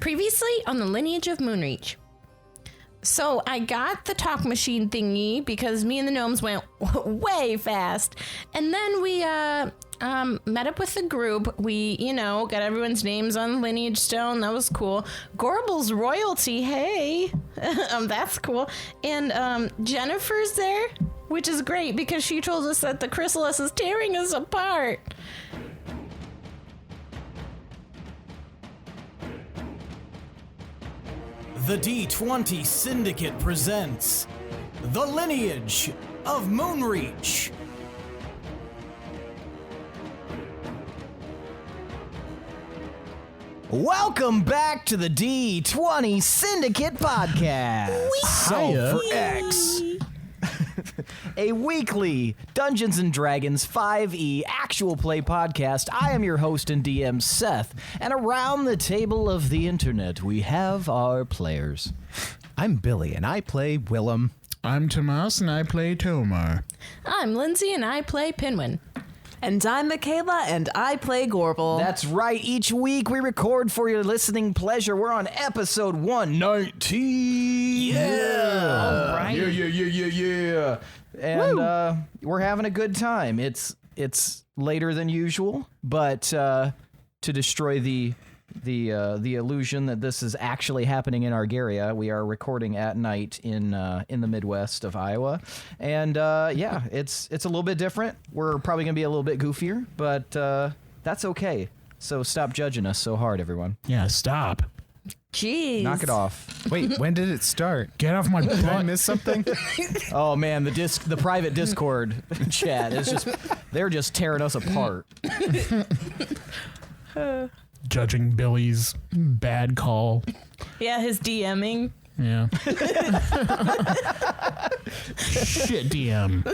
Previously on the Lineage of Moonreach. So I got the talk machine thingy because me and the gnomes went way fast. And then we met up with the group. We, got everyone's names on the lineage stone. That was cool. Gorbel's royalty, hey. That's cool. And Jennifer's there, which is great because she told us that the chrysalis is tearing us apart. The D20 Syndicate presents The Lineage of Moonreach. Welcome back to the D20 Syndicate podcast. So for X. A weekly Dungeons & Dragons 5e actual play podcast. I am your host and DM, Seth, and around the table of the internet, we have our players. I'm Billy, and I play Willem. I'm Tomas, and I play Tomas. I'm Lindsey, and I play Pinwin. And I'm Michaela, and I play Gorbel. That's right. Each week we record for your listening pleasure. We're on episode 119. Yeah. All right. Yeah. And we're having a good time. It's later than usual, but to destroy the illusion that this is actually happening in Argaria, we are recording at night in the Midwest of Iowa, and it's a little bit different. We're probably gonna be a little bit goofier, but that's okay. So stop judging us so hard, everyone. Yeah, stop. Jeez. Knock it off. Wait, when did it start? Get off my butt. Did I miss something? Oh man, the private Discord chat is they're just tearing us apart. Judging Billy's bad call. Yeah, his DMing. Yeah. Shit, DM.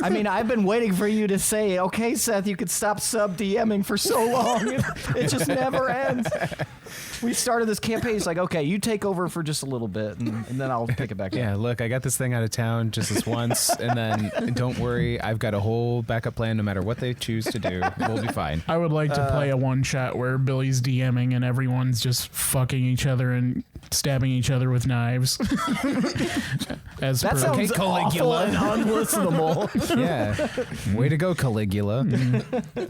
I mean, I've been waiting for you to say, okay, Seth, you could stop sub-DMing for so long. It just never ends. We started this campaign. It's like, okay, you take over for just a little bit, and then I'll pick it back up. Yeah, look, I got this thing out of town just this once, and then don't worry, I've got a whole backup plan no matter what they choose to do. We'll be fine. I would like to play a one-shot where Billy's DMing and everyone's just fucking each other and stabbing each other with knives. As That per sounds awful and unlistenable. Yeah. Way to go, Caligula.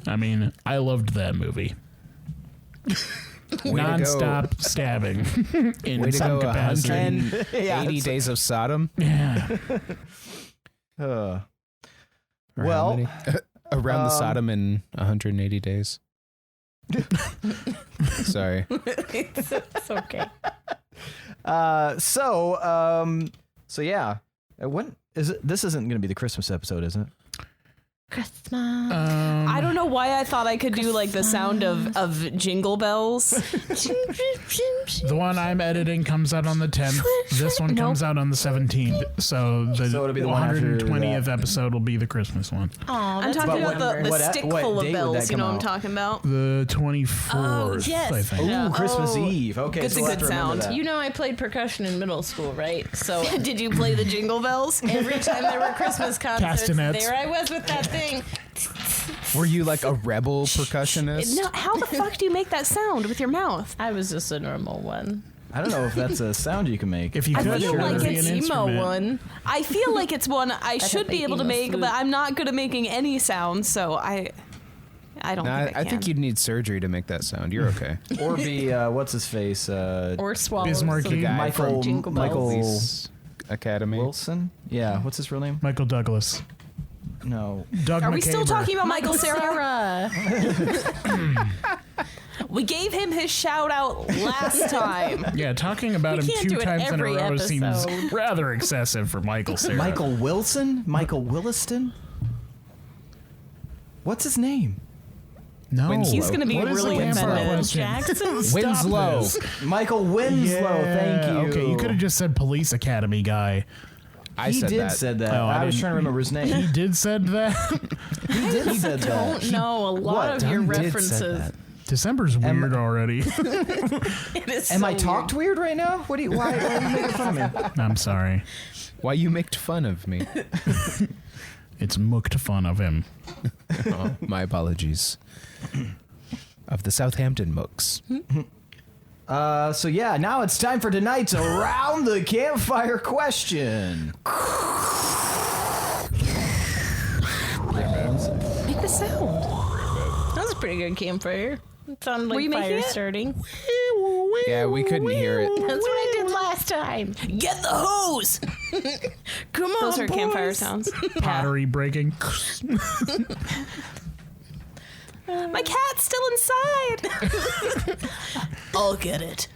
I mean, I loved that movie. Non-stop stabbing in Way to some go, capacity. 180 days of Sodom. Yeah. Or how Well, many? Around the Sodom in 180 days. Sorry. It's okay. So yeah. When is it? This isn't going to be the Christmas episode, is it? Christmas. I don't know why I thought I could do like the sound of jingle bells. The one I'm editing comes out on the 10th. This one comes out on the 17th. So it'll be the one after 120th episode will be the Christmas one. I'm talking about the stick full of bells. You know what I'm talking about? The 24th, Oh, yes. I think. Ooh, Christmas Oh. Eve. Okay, It's so a we'll good have to remember sound. that. You know I played percussion in middle school, right? So Did you play the jingle bells? every time there were Christmas concerts, Castanets. there I was with that thing. Were you like a rebel percussionist? No, how the fuck do you make that sound with your mouth? I was just a normal one. I don't know if that's a sound you can make. If you I could, feel sure, like there'd be it's an emo instrument. one. I feel like it's one I should be able to emo make, flute. but I'm not good at making any sounds, so I don't Nah, think I I can. think you'd need surgery to make that sound. You're okay. Or be what's his face? Or swallow. Bismarcky. some guy Michael Jingle Bells. Michael Police Academy. Wilson. Yeah, what's his real name? Michael Douglas. No. Doug Are we still McCaber. talking about Michael Cera? We gave him his shout out last time. Yeah, talking about We him can't 2 do it times in a every row seems episode. rather excessive for Michael Cera. Michael Wilson? Michael Williston? What's his name? No. Winslow. He's going to be What is really the answer offended. question? Jackson? Stop Winslow. this. Michael Winslow, Yeah, thank you. Okay, you could have just said Police Academy guy. I He said did that. said that. Oh, I I was didn't- trying to remember his He name. did said that. He did said that. Don't know a lot of your Did said references. that. December's weird already. It is Am so I weird. talked weird right now? What do you? Why are you making fun of me? I'm sorry. Why you make fun of me? It's mooked fun of him. Oh, my apologies. Of the Southampton Mooks. So yeah, now it's time for tonight's Around the Campfire question. Make the sound. That was a pretty good campfire. It sounded Were like you making fire it? starting. Yeah, we couldn't hear it. That's what I did last time. Get the hose. Come on, Those are boys. campfire sounds. Pottery breaking. My cat's still inside. I'll get it.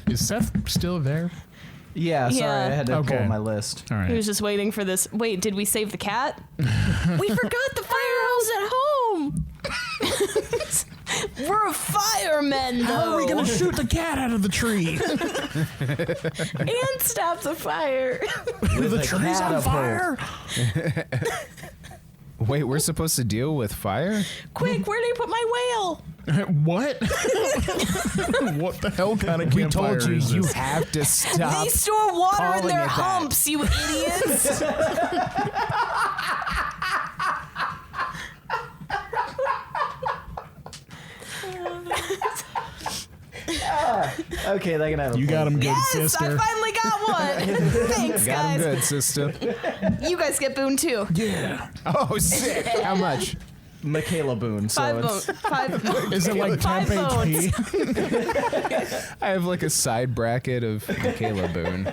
Is Seth still there? Yeah, sorry, Yeah. I had to pull Okay. up my list. All He right. was just waiting for this. Wait, did we save the cat? We forgot the fire hose at home. We're firemen, though. How are we gonna shoot the cat out of the tree? And stop the fire. With The a tree's on catapult. fire. Wait, we're supposed to deal with fire? Quick, where did I put my whale? What? What the hell kind of We campfire told you is you this? have to stop. They store water in calling their it that. humps, you idiots. Okay, they can have a You got him good, Yes, sister. I finally got one. Thanks, Got him guys. good, sister. You guys get boon too. Yeah. Oh, sick. How much? Michaela Boone. So Five it's bones. Five. Is it like Five temp HP? I have like a side bracket of Michaela Boone.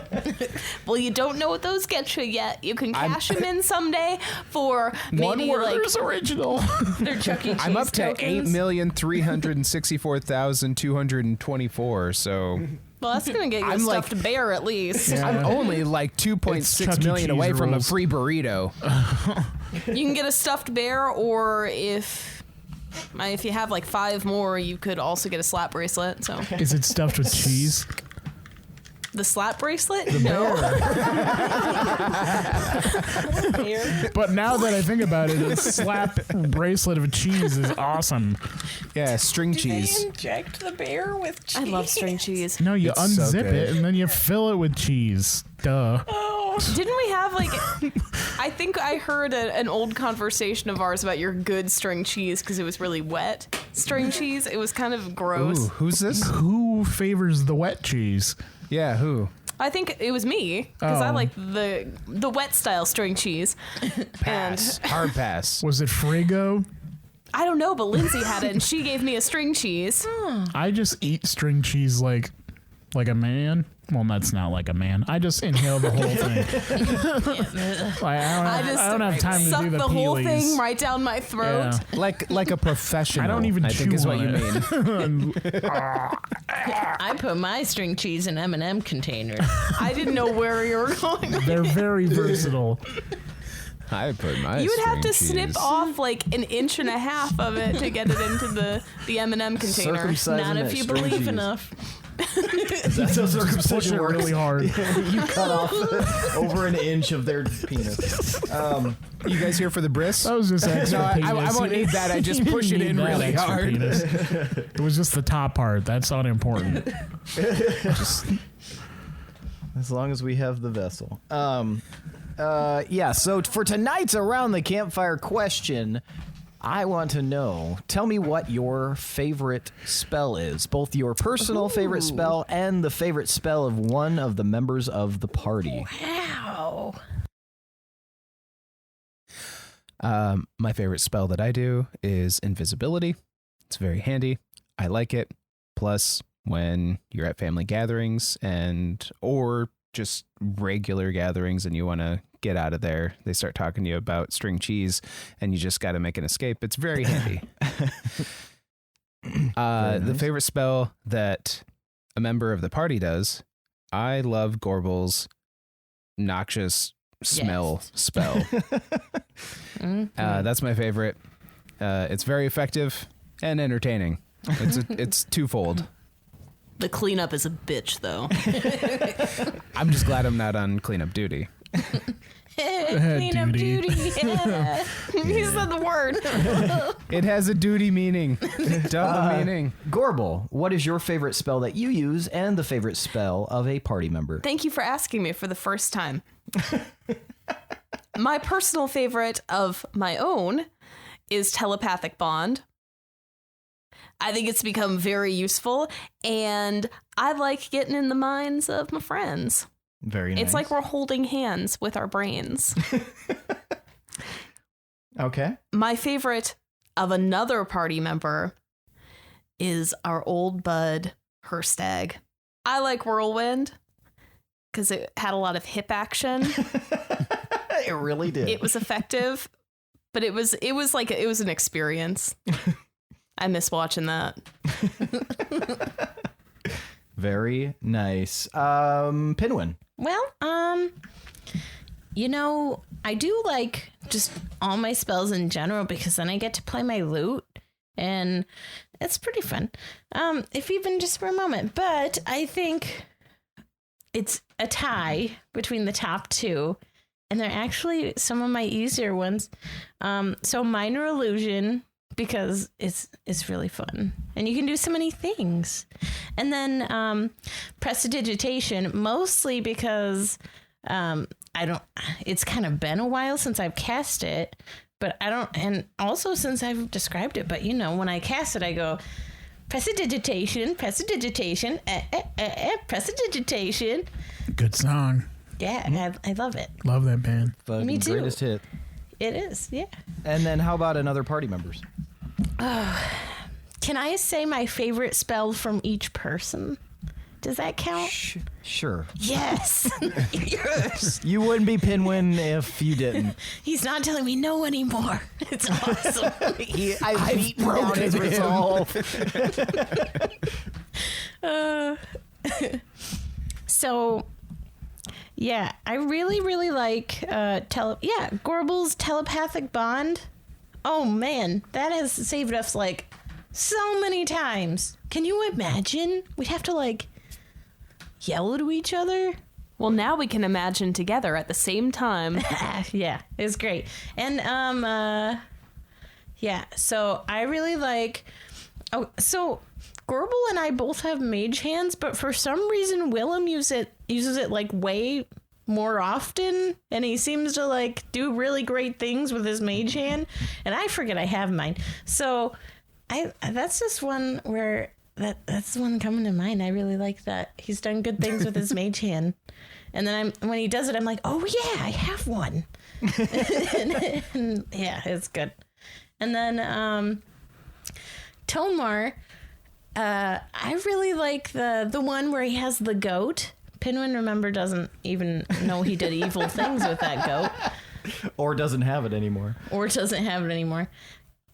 Well, you don't know what those get you yet. You can cash them in someday for One maybe like Werther's original. They're Chuck E. Cheese I'm up to tokens. 8,364,224. So well, that's gonna get you a I'm like- stuffed bear at least. Yeah. I'm only like It's Chuck 2.6 E. million Cheese away from a rules. free burrito. You can get a stuffed bear, or if you have like 5 more, you could also get a slap bracelet. So Is it stuffed with cheese? the slap bracelet? No. But now that I think about it, a slap bracelet of cheese is awesome. Yeah, string Do they cheese. inject the bear with cheese? I love string cheese. No, you It's so unzip good. it and then you fill it with cheese. Duh. Didn't we have like? I think I heard an old conversation of ours about your good string cheese because it was really wet string cheese. It was kind of gross. Ooh, who's this? Who favors the wet cheese? Yeah, who? I think it was me because I Oh. like the wet style string cheese. Pass. Hard pass. Was it Frigo? I don't know, but Lindsey had it and she gave me a string cheese. I just eat string cheese like a man. Well, that's not like a man. I just inhale the whole thing. I don't have time to suck do the the whole peelies. thing right down my throat. Yeah. Like a professional. I don't even I think chew is what on you it. mean. I put my string cheese in M&M containers. I didn't know where you were going. They're very versatile. I put my You would have to string snip cheese. off like 1.5 inches of it to get it into the M&M container. Circumcising Not if that you string believe cheese. enough. That's how Push circumcision it works. really hard. You cut off over an inch of their penis. You guys here for the bris? That was just extra No, penis. I won't need that. I just You push it didn't in need that really extra hard. penis. It was just the top part. That's unimportant. As long as we have the vessel. Yeah, so for tonight's Around the Campfire question, I want to know, tell me what your favorite spell is. Both your personal favorite spell and the favorite spell of one of the members of the party. Wow. My favorite spell that I do is invisibility. It's very handy. I like it. Plus, when you're at family gatherings or just regular gatherings and you want to get out of there, they start talking to you about string cheese and you just got to make an escape. It's very handy. The nice. favorite spell that a member of the party does, I love Gorbel's noxious smell spell. That's my favorite. It's very effective and entertaining. It's twofold. The cleanup is a bitch, though. I'm just glad I'm not on cleanup duty. Clean up Duty. duty. Yeah. He said the word. It has a duty meaning. Double meaning. Gorbel, what is your favorite spell that you use and the favorite spell of a party member? Thank you for asking me for the first time. My personal favorite of my own is Telepathic Bond. I think it's become very useful, and I like getting in the minds of my friends. Very nice. It's like we're holding hands with our brains. Okay. My favorite of another party member is our old bud, Herstag. I like Whirlwind because it had a lot of hip action. It really did. It was effective, but it was an experience. I miss watching that. Very nice. Pinwin. Well, I do like just all my spells in general because then I get to play my lute and it's pretty fun. If even just for a moment. But I think it's a tie between the top two, and they're actually some of my easier ones. So Minor Illusion, because it's really fun and you can do so many things. And then Prestidigitation, mostly because it's kind of been a while since I've cast it, but I don't, and also since I've described it, but when I cast it, I go Prestidigitation, Prestidigitation, Prestidigitation. Good song. Yeah, I love it. Love that band. Fucking Me too. Greatest hit. It is, yeah. And then how about another party members? Can I say my favorite spell from each person? Does that count? Sure. Yes. Yes. You wouldn't be Pinwin if you didn't. He's not telling me no anymore. It's awesome. I've beaten down his resolve. So, yeah, I really, really like Gorbel's telepathic bond. Oh man, that has saved us like so many times. Can you imagine? We'd have to yell to each other. Well, now we can imagine together at the same time. Yeah, it's great. And so I really like. Oh, so Gorbel and I both have mage hands, but for some reason Willem uses it way more often, and he seems to do really great things with his mage hand, and I forget I have mine. So that's just one where that's the one coming to mind. I really like that he's done good things with his mage hand, and then when he does it, I'm like, oh yeah, I have one. and yeah, it's good. And then Tomar, I really like the one where he has the goat. Pinwin, remember, doesn't even know he did evil things with that goat. Or doesn't have it anymore. It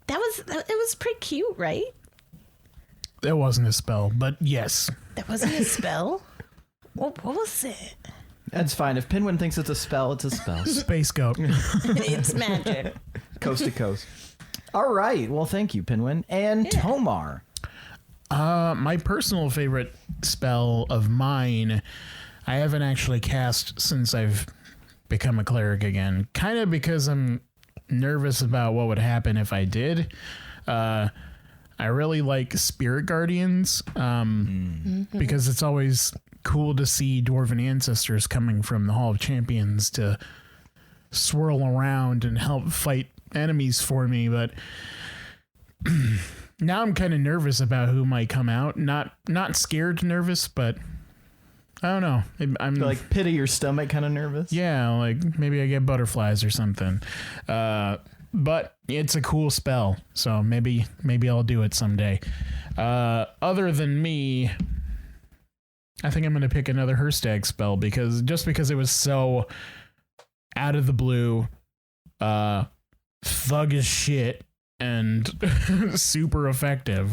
was pretty cute, right? That wasn't a spell, but yes. That wasn't a spell? What was it? That's fine. If Pinwin thinks it's a spell, it's a spell. Space goat. It's magic. Coast to coast. All right. Well, thank you, Pinwin. And Tomar. My personal favorite spell of mine, I haven't actually cast since I've become a cleric again. Kind of because I'm nervous about what would happen if I did. I really like Spirit Guardians because it's always cool to see Dwarven ancestors coming from the Hall of Champions to swirl around and help fight enemies for me. But now I'm kind of nervous about who might come out. Not scared nervous, but I don't know. I'm like pit of your stomach kind of nervous? Yeah, maybe I get butterflies or something. But it's a cool spell, so maybe I'll do it someday. Other than me, I think I'm going to pick another Herstag spell because it was so out of the blue, thug as shit, and super effective.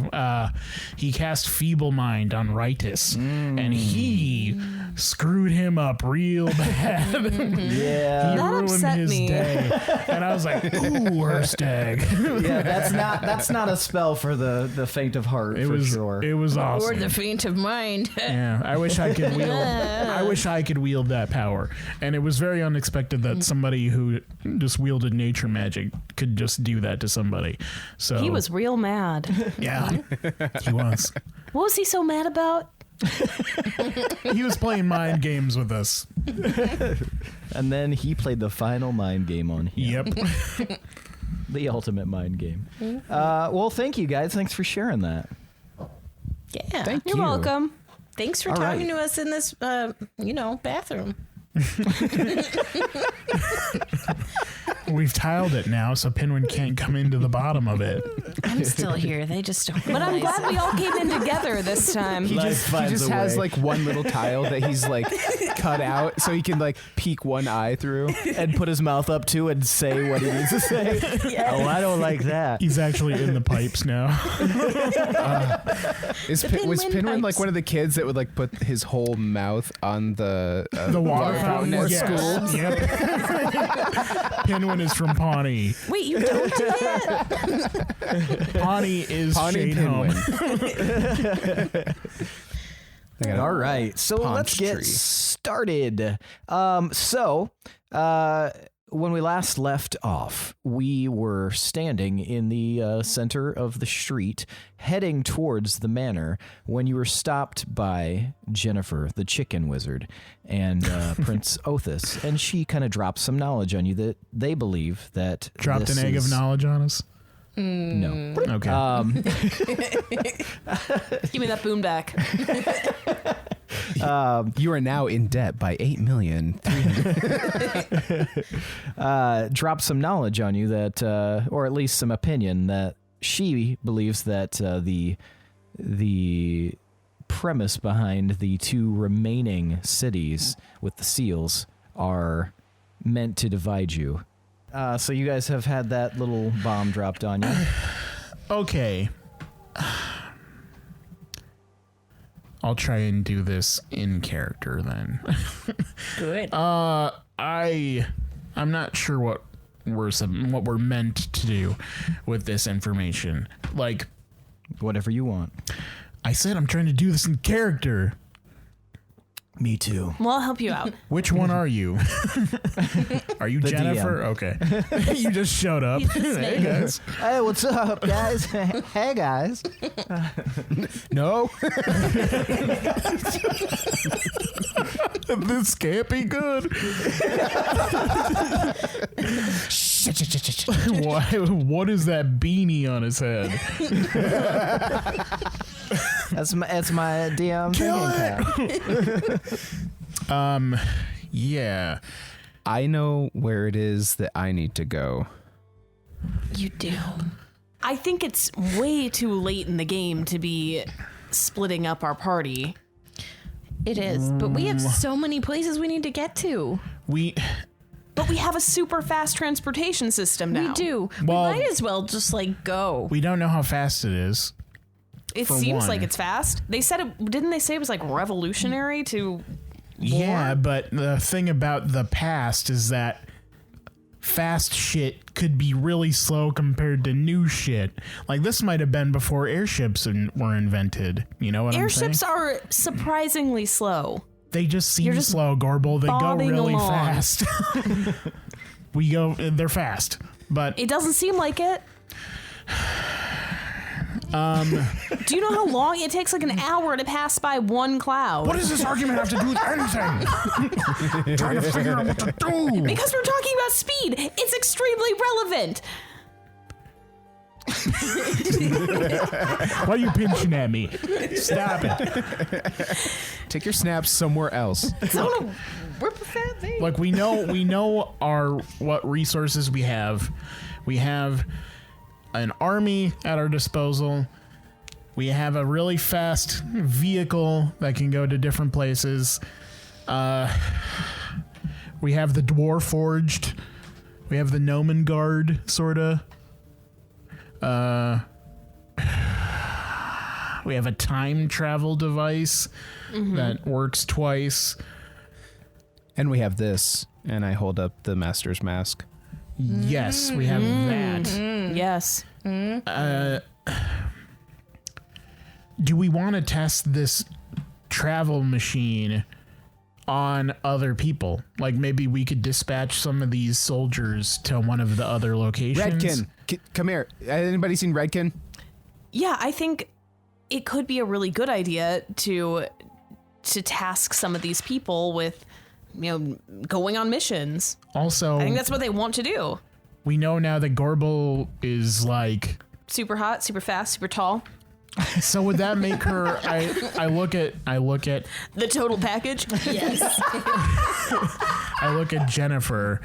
He cast Feeble Mind on Ritus, and he screwed him up real bad. Yeah, he That ruined upset his me. day, and I was like, "Ooh, Herstag." Yeah, that's not a spell for the faint of heart. It was sure. It was awesome. Or the faint of mind. Yeah, I wish I could wield that power. And it was very unexpected that somebody who just wielded nature magic could just do that to somebody. So He was real mad. yeah, he was. What was he so mad about? He was playing mind games with us. And then he played the final mind game on him. Yep. The ultimate mind game. Well, thank you guys. Thanks for sharing that. Yeah. Thank You're you. welcome. Thanks for All talking right. to us in this, bathroom. We've tiled it now, so Pinwin can't come into the bottom of it. I'm still here. They just don't. But I'm glad we all came in together this time. He just has like one little tile that he's like cut out so he can like peek one eye through. And put his mouth up to and say what he needs to say. Oh, I don't like that. He's actually in the pipes now. Was Pinwin Pinwin like pipes. one of the kids that would like put his whole mouth on the Water fountain at yes. school? Yep. Pinwin is from Pawnee. Wait, you don't do that? Pawnee is Pawnee Shade Home. Pinwin. All right, so Paunch let's get tree. started. When we last left off, we were standing in the center of the street, heading towards the manor, when you were stopped by Jennifer, the chicken wizard, and Prince Othis, and she kind of dropped some knowledge on you that they believe that Dropped this an egg of is- knowledge on us. No. Okay. Give me that boom back. You are now in debt by $8,300,000. Drop some knowledge on you that, or at least some opinion that she believes that the premise behind the two remaining cities with the seals are meant to divide you. So you guys have had that little bomb dropped on you. Okay. I'll try and do this in character then. Good. I'm not sure what we're meant to do with this information. Like Whatever you want. I said, I'm trying to do this in character. Me too. Well, I'll help you out. Which one are you? Are you The Jennifer? Okay. You just showed up. He's just Hey named. guys. Hey, what's up, guys? Hey, guys. No. This can't be good. What is that beanie on his head? That's my DM thinking cap. Yeah. I know where it is that I need to go. You do. I think it's way too late in the game to be splitting up our party. It is, but we have so many places we need to get to. But we have a super fast transportation system now. We do. Well- we might as well just go. We don't know how fast it is. It For seems one. like it's fast. They said it, didn't they say it was like revolutionary to Yeah, but the thing about the past is that fast shit could be really slow compared to new shit. Like this might have been before airships were invented. You know what airships I'm saying? are surprisingly slow. They just seem You're just slow, Gorbel. They go bobbing really along. fast. They're fast. But It doesn't seem like it. Do you know how long it takes? Like an hour to pass by one cloud. what does this argument have to do with anything? Trying to figure out what to do. Because we're talking about speed. It's extremely relevant. Why are you pinching at me? Stop it. Take your snaps somewhere else. I don't know. Rip a fat thing. Like we know what resources we have. We have an army at our disposal. We have a really fast vehicle that can go to different places. We have the Dwarf Forged. We have the Gnomon Guard, sorta. We have a time travel device that works twice. And we have this, and I hold up the Master's Mask. Yes, we have that. Yes. Do we want to test this travel machine on other people? Like maybe we could dispatch some of these soldiers to one of the other locations. Redkin, come here. Anybody seen Redkin? Yeah, I think it could be a really good idea to task some of these people with, going on missions. Also, I think that's what they want to do. we know now that Gorbel is like Super hot, super fast, super tall. So would that make her? I look at The total package? Yes. I look at Jennifer.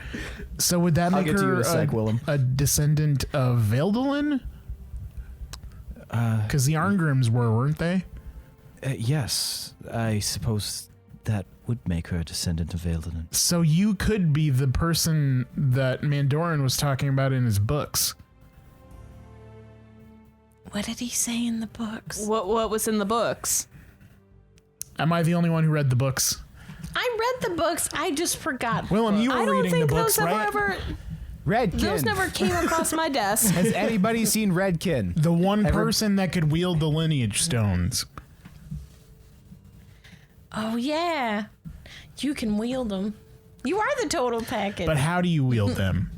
So would that make get to you her in a sec, Willem. a descendant of Veldelin? Because the Arngrims weren't they? Yes, I suppose that would make her a descendant of Veldelin. So you could be the person that Mandorin was talking about in his books. What did he say in the books? What was in the books? Am I the only one who read the books? I read the books. I just forgot. Willem, you I were don't reading the think books, those right? ever Redkin. those never came across my desk. Has anybody seen Redkin? The one person that could wield the lineage stones. Oh yeah, you can wield them. You are the total package. But how do you wield them?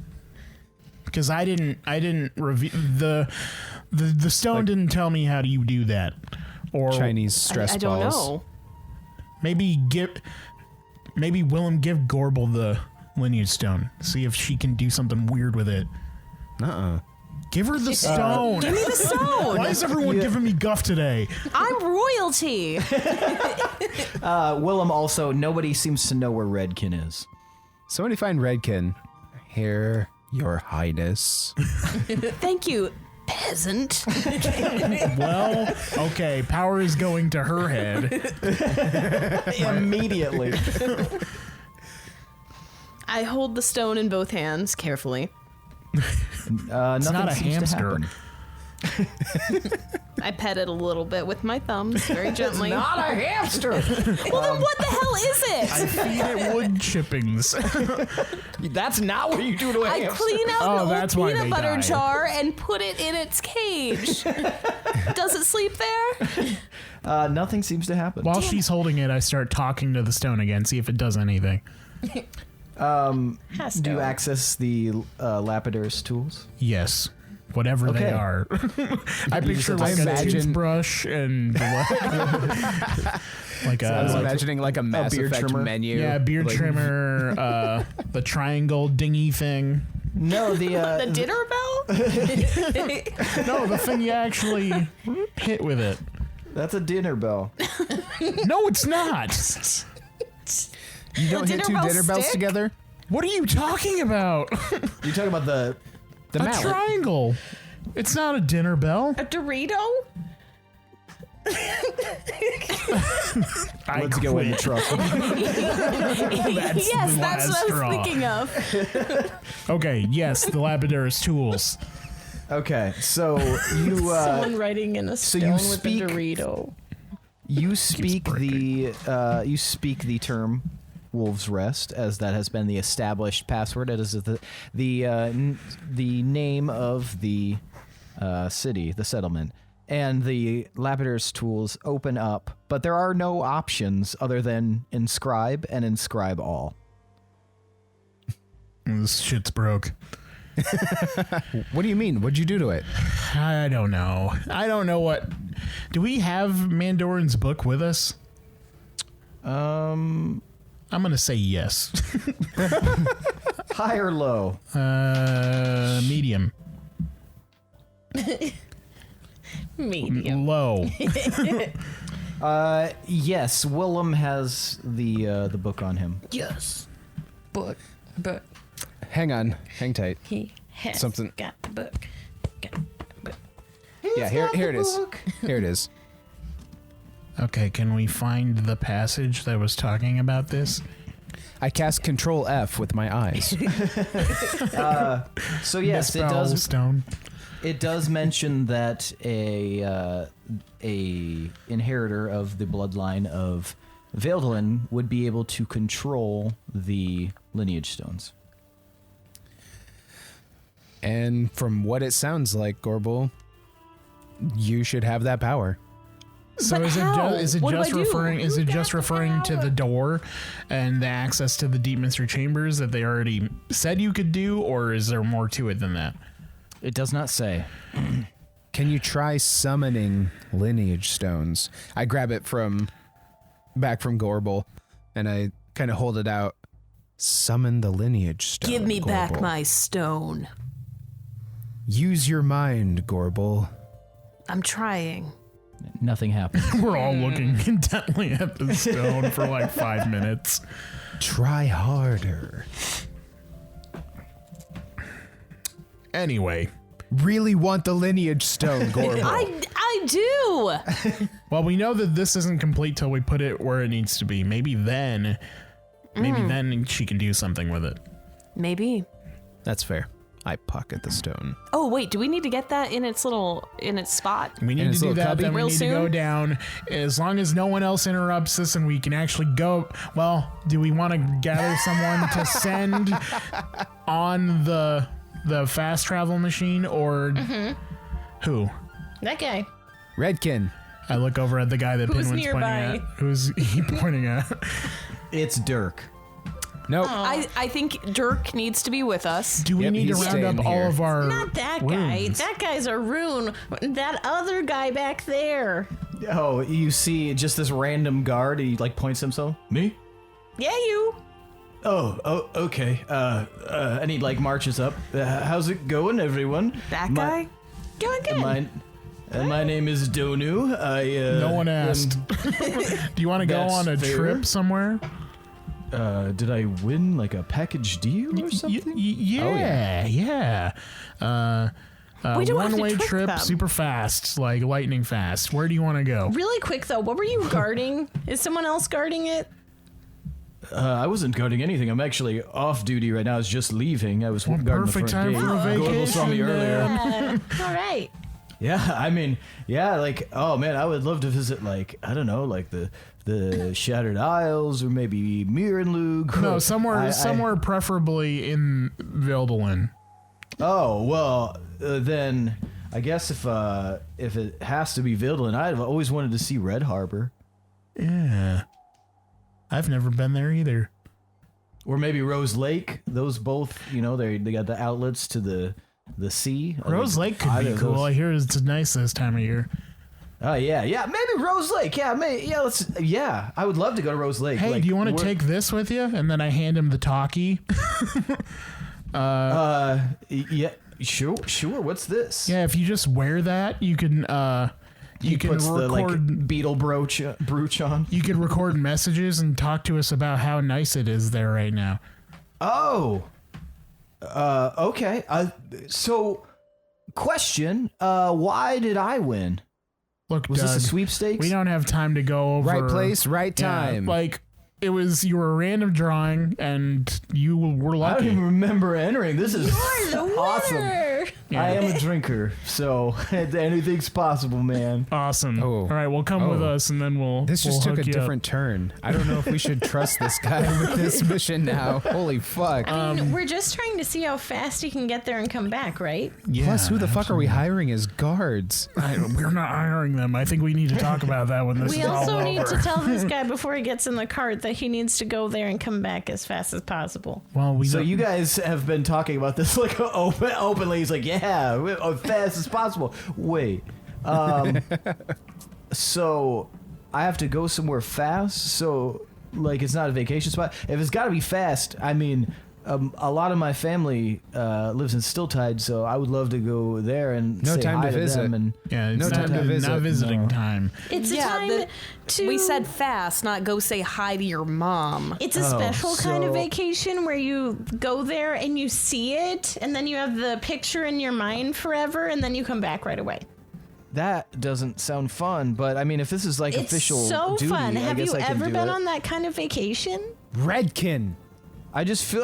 Because I didn't review the stone didn't tell me how do you do that. Or Chinese stress I don't balls. know. maybe Willem give Gorbel the lineage stone. See if she can do something weird with it. Give her the stone. Give me the stone. Why is everyone giving me guff today? I'm royalty. Willem also, nobody seems to know where Redkin is. Somebody find Redkin. Here, your highness. Thank you, peasant. Well, okay, power is going to her head. Immediately. I hold the stone in both hands carefully. Nothing not a seems hamster. to happen. I pet it a little bit with my thumbs, very gently. Not a hamster. Well, then what the hell is it? I feed it wood chippings. That's not what you do to a I hamster. clean out Oh, an that's old why peanut they butter die. jar and put it in its cage. Does it sleep there? Nothing seems to happen. While she's holding it, I start talking to the stone again, see if it does anything. Has Do you to. access the Lapidary's tools? Yes. Whatever they Okay. are. I picture just like a imagine- toothbrush and like I was a imagining like a Mass beard Effect trimmer. menu. beard Like, trimmer, the triangle dingy thing. No, The dinner bell? No, the thing you actually hit with it. that's a dinner bell. No, it's not. You don't hit dinner two bell dinner bells stick? together? What are you talking about? You're talking about the The A mallet. triangle. It's not a dinner bell. A Dorito? Let's go in the truck. Yes, the that's last what I straw. was thinking of. Okay, yes, the Lapidary's tools. Okay, so you Someone writing in a stone you with speak- a Dorito. you speak the term Wolf's Rest, as that has been the established password. It is the name of the city, the settlement, and the Lapidary's tools open up, but there are no options other than inscribe and inscribe all. This shit's broke. What do you mean? What'd you do to it? I don't know. I don't know what. Do we have Mandorin's book with us? I'm gonna say yes. High or low? Medium. Medium. Low. Yes, Willem has the book on him. Yes. But Hang on. Hang tight. he has Something- got the book. Got the book. Yeah, here it is. Here it is. Okay, can we find the passage that was talking about this? I cast Control F with my eyes. So yes, it Misspell does. stone. It does mention that a inheritor of the bloodline of Veldelin would be able to control the lineage stones. And from what it sounds like, Gorbel, you should have that power. So But is how? it What do I just do? referring? Is Who it got just the referring to power? the door and the access to the Deepminster chambers that they already said you could do, or is there more to it than that? It does not say. Can you try summoning lineage stones? I grab it back from Gorbel, and I kind of hold it out. Summon the lineage stone. Give me back Gorbel. my stone. Use your mind, Gorbel. I'm trying. Nothing happened. We're all looking intently at the stone for like 5 minutes. Try harder. Anyway. Really want the lineage stone, Gorbel. I do. Well, we know that this isn't complete till we put it where it needs to be. Maybe then she can do something with it. Maybe. That's fair. I pocket the stone. Oh wait, do we need to get that in its spot? We need to do that, then we Real need to go soon? down. As long as no one else interrupts us and we can actually go. Well, do we want to gather someone to send on the fast travel machine or who? That guy. Redkin. I look over at the guy that Who's Pinwin's nearby? pointing at. Who's he pointing at? It's Dirk. Nope. I think Dirk needs to be with us. Do we Yep, need to he's round up staying all here. of our Not that guy. runes? That guy's a rune. That other guy back there. Oh, you see just this random guard. He like points himself. Me? Yeah, you. Oh, okay. And he like marches up. How's it going, everyone? That My- guy? Going good. My name is Donu. No one asked. Do you want to go That's on a fair. trip somewhere? Did I win like a package deal or something? Yeah. We don't have to One-way trick trip, them. super fast, like lightning fast. Where do you want to go? Really quick though, what were you guarding? Is someone else guarding it? I wasn't guarding anything. I'm actually off duty right now. I was just leaving. I was guarding perfect the front time gate. for a Gorbel saw me vacation, earlier. All right. Yeah, I mean, yeah, like, oh man, I would love to visit, like, I don't know, like the Shattered Isles or maybe Mirrenlug. No, somewhere preferably in Veldelin. Oh well, then I guess if it has to be Vildlin, I've always wanted to see Red Harbor Yeah. I've never been there either. or maybe Rose Lake. Those both, you know, they got the outlets to the sea. Rose Lake could be cool. I hear it's nice this time of year. Oh yeah, maybe Rose Lake. Yeah, I would love to go to Rose Lake. Hey, Like, do you want to take this with you? And then I hand him the talkie. Yeah, sure. What's this? Yeah, if you just wear that, you can He puts record the like beetle brooch on. you can record messages and talk to us about how nice it is there right now. Oh. Okay. So, question. Why did I win? Look, Was Doug, this a sweepstakes? we don't have time to go over Right place, right Yeah, time. like you were a random drawing and you were I don't lucky. even remember entering. This is You're the awesome. winner. I am a drinker, so anything's possible, man. Awesome. Oh. All right, well, come with Oh. us and then we'll. This just we'll took a hook you up. different turn. I don't know if we should trust this guy with this mission now. Holy fuck. I mean, we're just trying to see how fast he can get there and come back, right? Yeah, Plus, who the fuck are we hiring as guards? We're not hiring them. I think we need to talk about that when this We is all also over. need to tell this guy before he gets in the cart that he needs to go there and come back as fast as possible. Well, we So don't- you guys have been talking about this like openly. He's like, yeah, as fast as possible. Wait, so I have to go somewhere fast. So like, it's not a vacation spot. If it's got to be fast, I mean, a lot of my family lives in Stilltide, so I would love to go there and No say time hi to visit. them. And Yeah, it's No not, time to visit. not visiting time. It's a time to. We said fast, not go say hi to your mom. It's a special kind of so- vacation where you go there and you see it, and then you have the picture in your mind forever, and then you come back right away. that doesn't sound fun. But I mean, if this is like It's official so duty, fun. I Have guess you I can ever do been it. on that kind of vacation? Redkin. I just feel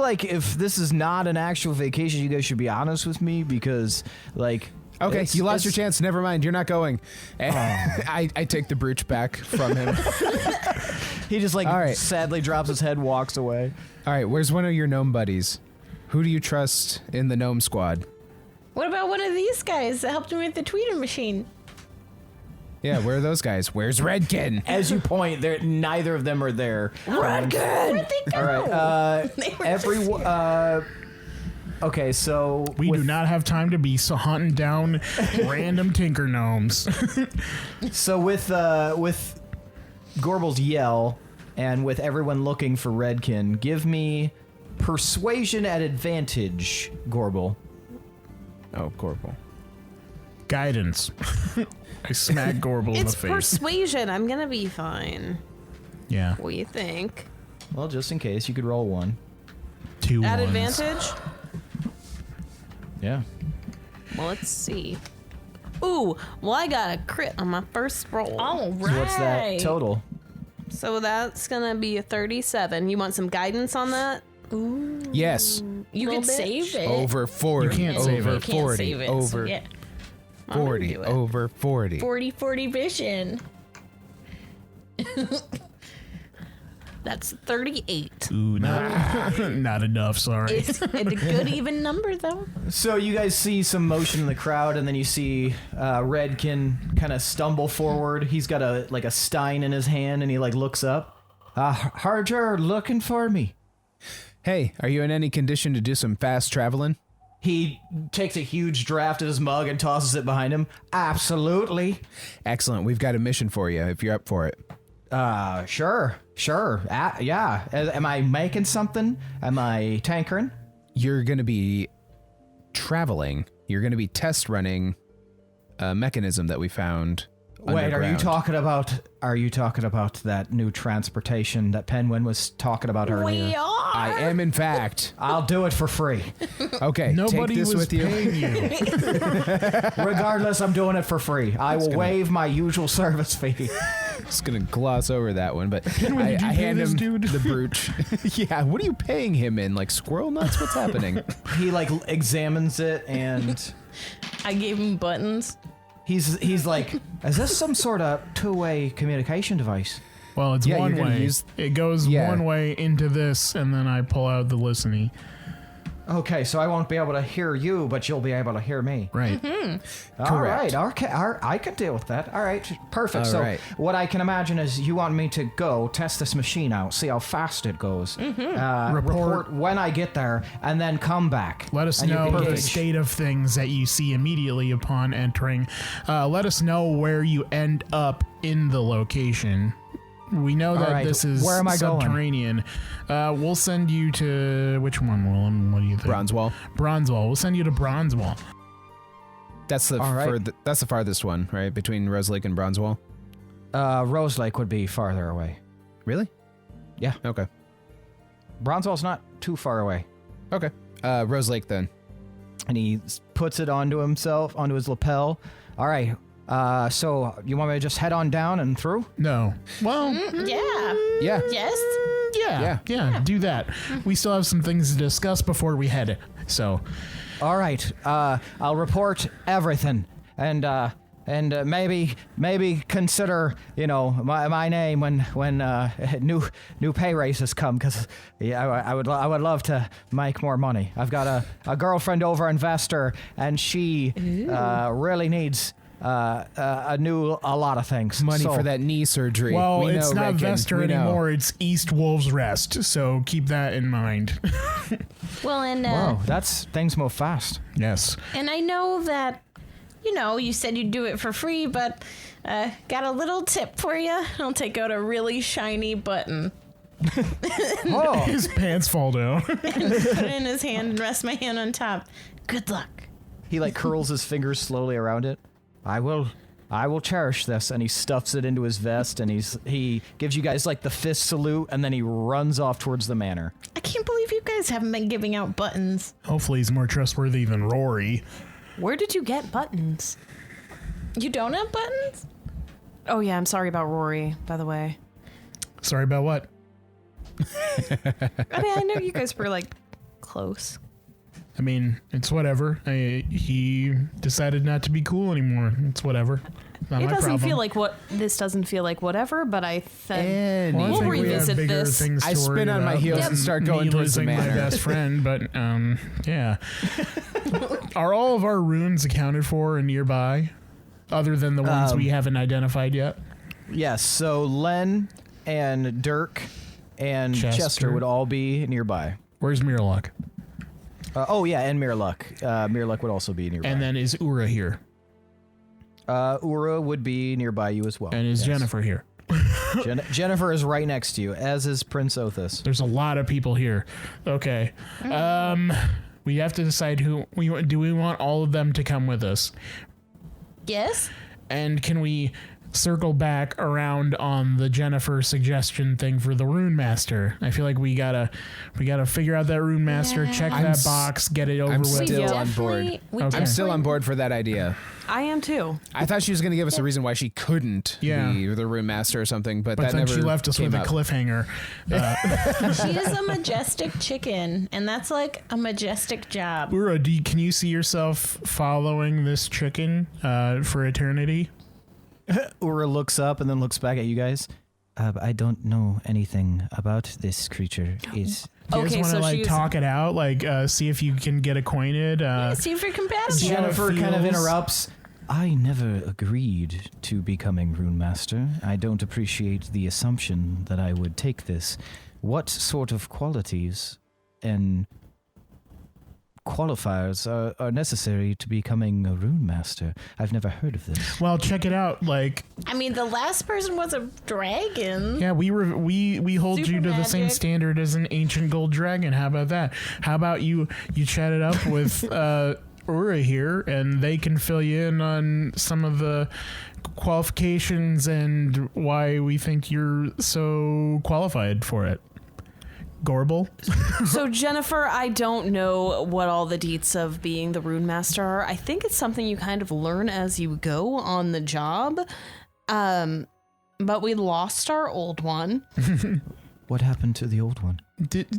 like if this is not an actual vacation, you guys should be honest with me because, like, Okay, you lost your it's- chance. Never mind. You're not going. I take the brooch back from him. He just like All right. sadly drops his head, walks away. All right, where's one of your gnome buddies? Who do you trust in the gnome squad? What about one of these guys that helped me with the tweeter machine? Yeah, where are those guys? Where's Redkin? As you point, neither of them are there. Where'd they go? All right. They were Everyone. Okay, so We do not have time to be hunting down random tinker gnomes. So with Gorbel's yell and with everyone looking for Redkin, give me persuasion at advantage, Gorbel. Oh, Gorbel. Guidance. I smack Gorbel in the It's face. persuasion. I'm gonna be fine. Yeah. What do you think? Well, just in case, you could roll 1. 2 At ones. advantage? Yeah. Well, let's see. Ooh, well, I got a crit on my first roll. All right. So what's that total? So that's gonna be a 37. You want some guidance on that? Ooh. Yes. You Little could bitch. save it. Over 40. You can't save over it. You can't 40. save it, so over yeah. I'm gonna 40. do it. Over 40. 40 vision. That's 38. Ooh, not, not enough, sorry. It's a good even number, though. So you guys see some motion in the crowd, and then you see Redkin kind of stumble forward. He's got a stein in his hand, and he looks up. Harger, looking for me. Hey, are you in any condition to do some fast traveling? He takes a huge draft of his mug and tosses it behind him. Absolutely. Excellent. We've got a mission for you if you're up for it. Sure. Yeah. Am I making something? Am I tankering? You're going to be traveling. You're going to be test running a mechanism that we found. Wait, are you underground. talking about that new transportation that Pinwin was talking about earlier? We are. I am, in fact. I'll do it for free. Okay, Nobody take this was with you. paying you. Regardless, I'm doing it for free. I will waive my usual service fee. Just gonna gloss over that one, but Pinwin, did you I pay hand this him dude? the brooch. Yeah, what are you paying him in? Like squirrel nuts? What's happening? He examines it and I gave him buttons. he's like, is this some sort of two-way communication device? Well, it's Yeah, one you're gonna way. use- It goes Yeah. one way into this, and then I pull out the listening. Okay, so I won't be able to hear you, but you'll be able to hear me. Right. All Correct. right, okay, I can deal with that. All right, perfect. All So right. what I can imagine is you want me to go test this machine out, see how fast it goes, report when I get there, and then come back. Let us And you know can the gauge. state of things that you see immediately upon entering. Let us know where you end up in the location. We know that right, this is where am I going? subterranean. We'll send you to which one, Willem? What do you think? Bronzewall. Bronzewall. We'll send you to Bronzewall. That's the All right. that's the farthest one, right? Between Rose Lake and Bronzewall. Rose Lake would be farther away. Really? Yeah. Okay. Bronzewall's not too far away. Okay. Rose Lake then. And he puts it onto his lapel. All right. So you want me to just head on down and through? No. Well, Yeah. Yeah. Yes. yeah. Do that. We still have some things to discuss before we head. So, All right. I'll report everything, and maybe consider my name when new pay raises come, because I would love to make more money. I've got a girlfriend over in Vester, and she really needs a lot of things. Money So- for that knee surgery. well, We it's know, not Redkin. Vester We know. anymore. It's East Wolves Rest. So keep that in mind. Well, and Whoa, things move fast. Yes. and I know that, you said you'd do it for free, but got a little tip for you. I'll take out a really shiny button, Oh, His pants fall down. put it in his hand, and rest my hand on top. Good luck. he curls his fingers slowly around it. I will cherish this, and he stuffs it into his vest, and he gives you guys the fist salute, and then he runs off towards the manor. I can't believe you guys haven't been giving out buttons. Hopefully, he's more trustworthy than Rory. Where did you get buttons? You don't have buttons? Oh, yeah, I'm sorry about Rory, by the way. Sorry about what? I mean, I know you guys were, close. I mean, it's whatever. He decided not to be cool anymore. It's whatever. Not It my doesn't problem. feel like this doesn't feel like whatever, but I think Well, I We'll think we have revisit bigger this. things I to spin worry on my about heels than and start going me towards the losing my manor. best friend, but yeah. Are all of our runes accounted for and nearby, other than the ones we haven't identified yet? Yes, so Len and Dirk and Chester would all be nearby. Where's Mirlock? And Mirluck. Mirluck would also be nearby. And then is Ura here? Ura would be nearby you as well. And is Yes. Jennifer here? Jennifer is right next to you, as is Prince Othis. There's a lot of people here. Okay. We have to decide who do we want all of them to come with us. Yes. And can we circle back around on the Jennifer suggestion thing for the Rune Master? I feel like we gotta figure out that Rune Master, check that box, get it over I'm with. still on board. I'm still on board for that idea. I am too. I thought she was going to give us a reason why she couldn't be the Rune Master or something, but that then never she left us with came a up. cliffhanger. She is a majestic chicken, and that's like a majestic job. Ura, can you see yourself following this chicken for eternity? Ura looks up and then looks back at you guys. I don't know anything about this creature. Is Do you Okay, just so want to she's- talk it out, see if you can get acquainted? See if you're compatible. Yeah. Jennifer kind of feels- interrupts. I never agreed to becoming Rune Master. I don't appreciate the assumption that I would take this. What sort of qualities and qualifiers are necessary to becoming a Rune Master? I've never heard of this. Well, check it out. I mean, the last person was a dragon. Yeah, we hold Super you to the same magic. standard as an ancient gold dragon. How about that? How about you chat it up with Ura here, and they can fill you in on some of the qualifications and why we think you're so qualified for it. Gorbel? So Jennifer, I don't know what all the deets of being the Rune Master are. I think it's something you kind of learn as you go on the job. But we lost our old one. What happened to the old one?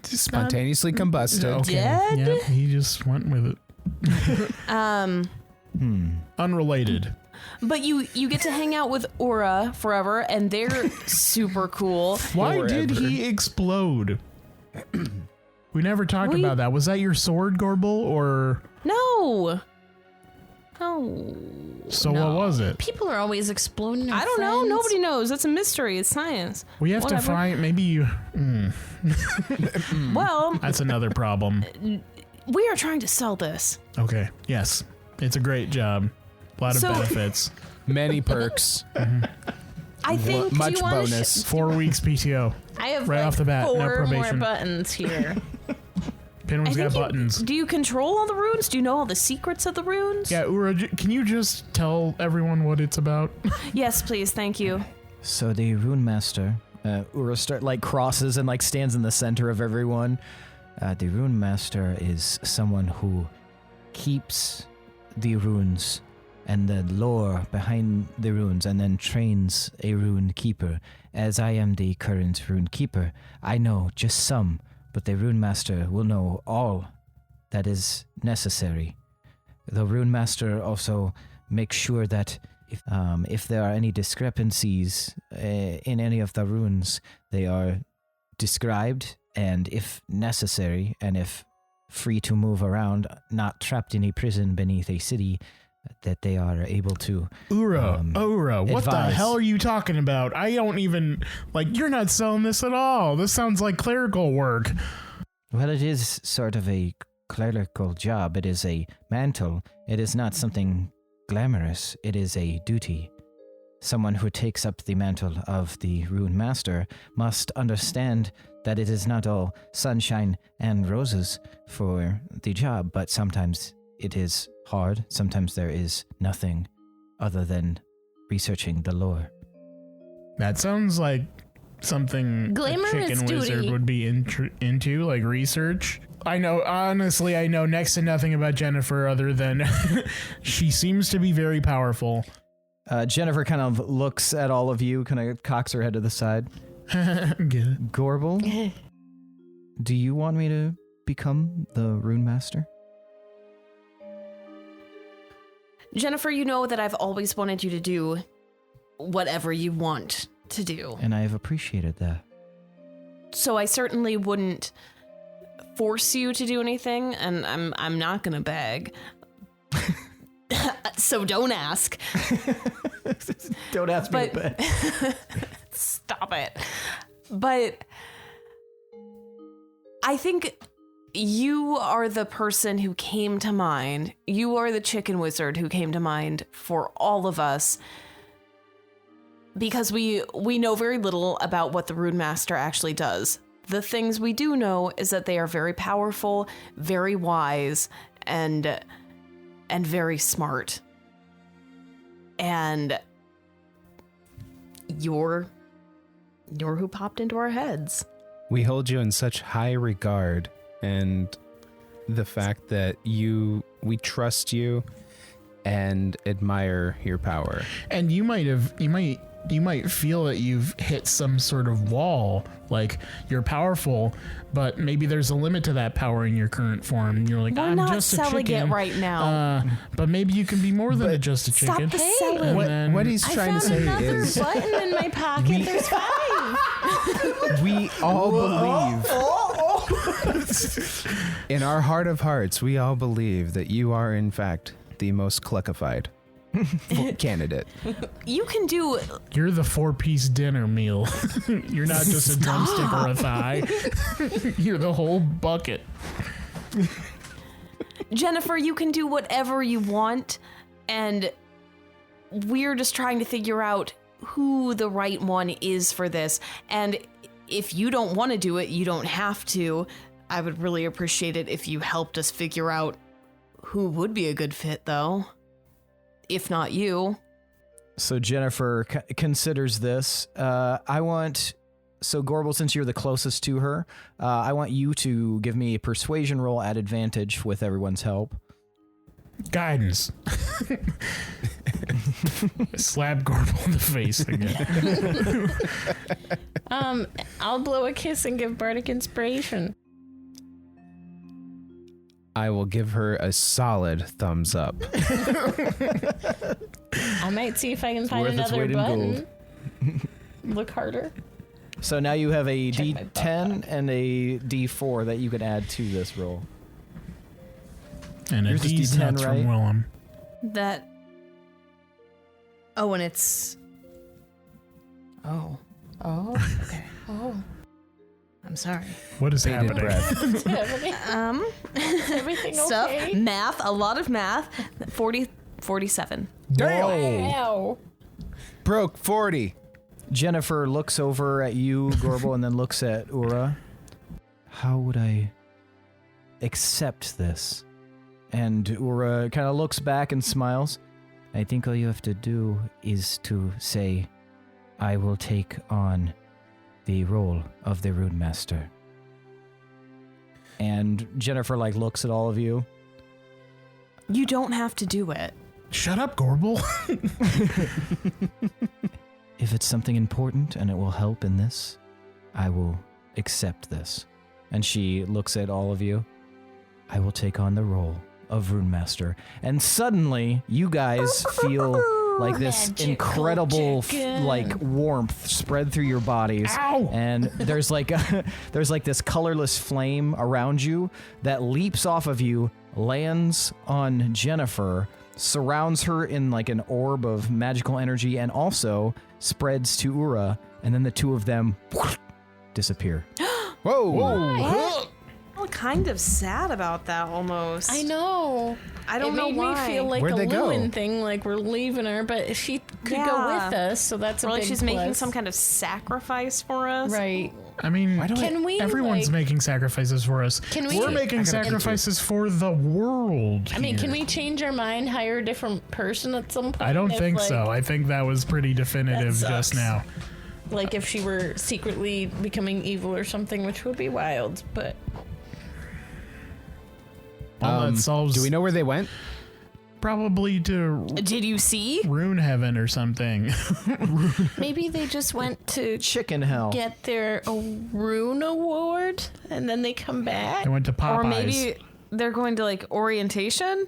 Spontaneously combusted. Okay. Dead? Yep, he just went with it. Unrelated. But you get to hang out with Ura forever, and they're super cool. Why did he explode? We never talked about that. Was that your sword, Gorbel, or No. No. so? What was it? People are always exploding. I don't know. Nobody knows. It's a mystery. It's science. We have to Whatever. find. Maybe you. Well, That's another problem. we are trying to sell this. Okay. Yes, it's a great job. A lot of So- benefits. Many perks. I think. Much do you wanna bonus. 4 weeks PTO. I have Right like off the bat, no 4 more probation. buttons here. Pinwin's got buttons. Do you control all the runes? Do you know all the secrets of the runes? Yeah, Ura, can you just tell everyone what it's about? Yes, please. Thank you. So the Rune Master, Ura crosses and stands in the center of everyone. The Rune Master is someone who keeps the runes and the lore behind the runes and then trains a rune keeper. As I am the current rune keeper, I know just some, but the Rune Master will know all that is necessary. The Rune Master also makes sure that if there are any discrepancies in any of the runes, they are described, and if necessary, and if free to move around, not trapped in a prison beneath a city, that they are able to. Ura, what the advise. hell are you talking about? I don't even, you're not selling this at all. This sounds like clerical work. Well, it is sort of a clerical job. It is a mantle. It is not something glamorous. It is a duty. Someone who takes up the mantle of the Rune Master must understand that it is not all sunshine and roses for the job, but sometimes it is hard. Sometimes there is nothing other than researching the lore. That sounds like something Glamour a chicken is wizard duty. would be into, like research. I know next to nothing about Jennifer other than she seems to be very powerful. Jennifer kind of looks at all of you, kind of cocks her head to the side. Good. Gorbel, do you want me to become the Rune Master? Jennifer, you know that I've always wanted you to do whatever you want to do. And I have appreciated that. So I certainly wouldn't force you to do anything, and I'm not gonna beg. So don't ask. Don't ask me to But bet. stop it. But I think you are the person who came to mind. You are the chicken wizard who came to mind for all of us. Because we know very little about what the Rune Master actually does. The things we do know is that they are very powerful, very wise, and very smart. And you're who popped into our heads. We hold you in such high regard, and the fact that we trust you and admire your power. And you might feel that you've hit some sort of wall, like you're powerful, but maybe there's a limit to that power in your current form. And you're like, We're I'm not just a selling chicken. it right now. But maybe you can be more than just a chicken. Stop the selling. What he's I trying to found say another is button in my pocket. There's 5. we all believe in our heart of hearts, we all believe that you are in fact the most cluckified candidate. You can do. You're the 4-piece dinner meal. You're not just a drumstick or a thigh. You're the whole bucket. Jennifer, you can do whatever you want, and we're just trying to figure out who the right one is for this. And if you don't want to do it, you don't have to. I would really appreciate it if you helped us figure out who would be a good fit, though. If not you. So Jennifer considers this. So Gorbel, since you're the closest to her, I want you to give me a persuasion roll at advantage with everyone's help. Guidance. Slap Gorbel in the face again. I'll blow a kiss and give bardic inspiration. I will give her a solid thumbs up. I might see if I can find worth its another weight in button. Look harder. So now you have a Check my D10 and a D4 that you can add to this roll. And a Yours is D's D10, nuts right? from Willem. That. Oh, and it's. Oh. Okay. Oh. I'm sorry. What is Bated happening? breath. Is everything Stuff, okay? math, a lot of math. 47. Wow. Broke 40. Jennifer looks over at you, Gorbel, and then looks at Ura. How would I accept this? And Ura kind of looks back and smiles. I think all you have to do is to say, I will take on the role of the Rune Master. And Jennifer looks at all of you. You don't have to do it. Shut up, Gorbel. If it's something important and it will help in this, I will accept this. And she looks at all of you. I will take on the role of Rune Master. And suddenly, you guys feel like this Magical incredible chicken. warmth spread through your bodies. Ow! And there's this colorless flame around you that leaps off of you, lands on Jennifer, surrounds her in an orb of magical energy, and also spreads to Ura, and then the two of them disappear. Whoa. I'm kind of sad about that almost. I know. I don't it know made why. me feel like Where'd a they go? Lewin thing, like we're leaving her, but she could go Yeah. with us, so that's a Or like big she's making plus. some kind of sacrifice for us. Right. I mean, Can we, everyone's making sacrifices for us. Can we- We're I making gotta sacrifices for the world. I mean, here. can we change our mind, hire a different person at some point? I don't if, think so. I think that was pretty definitive That just sucks. now. Like if she were secretly becoming evil or something, which would be wild, but Well, that solves Do we know where they went? probably to Did you see? Rune Heaven or something. maybe they just went to Chicken hell. get their rune award and then they come back. I went to Popeyes. Or maybe they're going to orientation?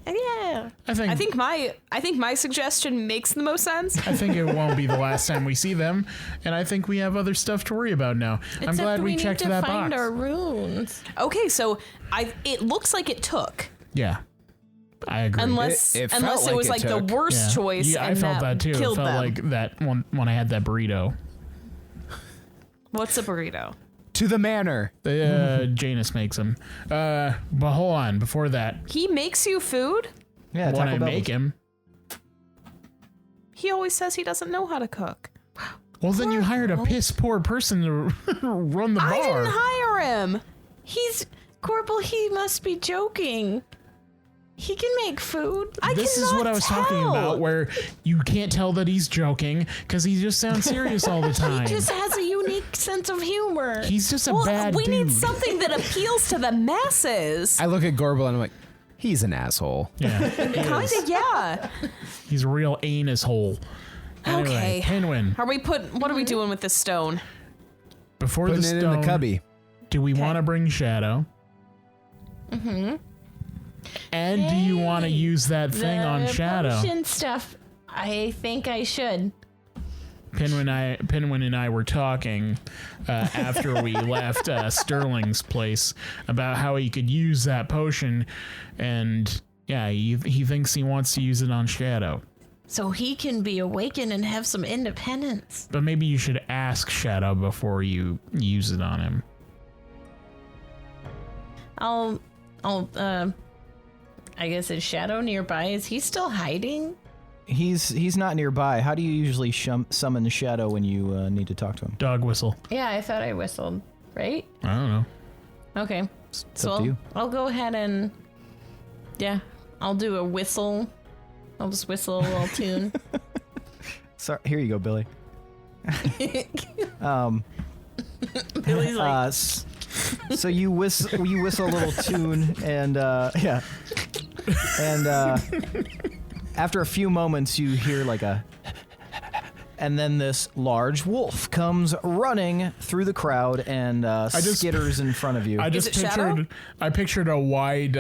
Yeah. I think I think my suggestion makes the most sense. I think it won't be the last time we see them, and I think we have other stuff to worry about now. I'm Except glad we need checked to that find box. our runes. Okay, so it looks like it took. Yeah, I agree. Unless It felt unless it like was it the took. worst Yeah. choice. Yeah, I and felt that too. It Killed felt them. like that one when I had that burrito. What's a burrito? To the manor. Janus makes them. But hold on. Before that, He makes you food? Yeah, when I Taco Bell. make him, He always says he doesn't know how to cook. well, then you hired a piss poor person to run the bar. I didn't hire him. He's Gorbel, he must be joking. He can make food. This is what I was talking about, where you can't tell that he's joking because he just sounds serious all the time. He just has a unique sense of humor. He's just a bad we dude. need something that appeals to the masses. I look at Gorbel and I'm like, he's an asshole. Yeah, Kind of, yeah. he's a real anus hole. Anyway, Okay. Pinwin, What are we doing with this stone? before Putting the it stone, in the cubby. do we want to bring Shadow? And do you want to use that thing on Shadow? Potion stuff. I think I should. Pinwin and I were talking after we left Sterling's place about how he could use that potion, and yeah, he thinks he wants to use it on Shadow. So he can be awakened and have some independence. But maybe you should ask Shadow before you use it on him. I guess is Shadow nearby? Is he still hiding? He's not nearby. How do you usually summon Shadow when you need to talk to him? Dog whistle. Yeah, I thought I whistled, right? I don't know. Okay. It's up to you. I'll go ahead and I'll do a whistle. I'll just whistle a little tune. Sorry, here you go, Billy. Billy's like, So you whistle a little tune, and after a few moments, you hear like and then this large wolf comes running through the crowd and skitters in front of you. I pictured a wide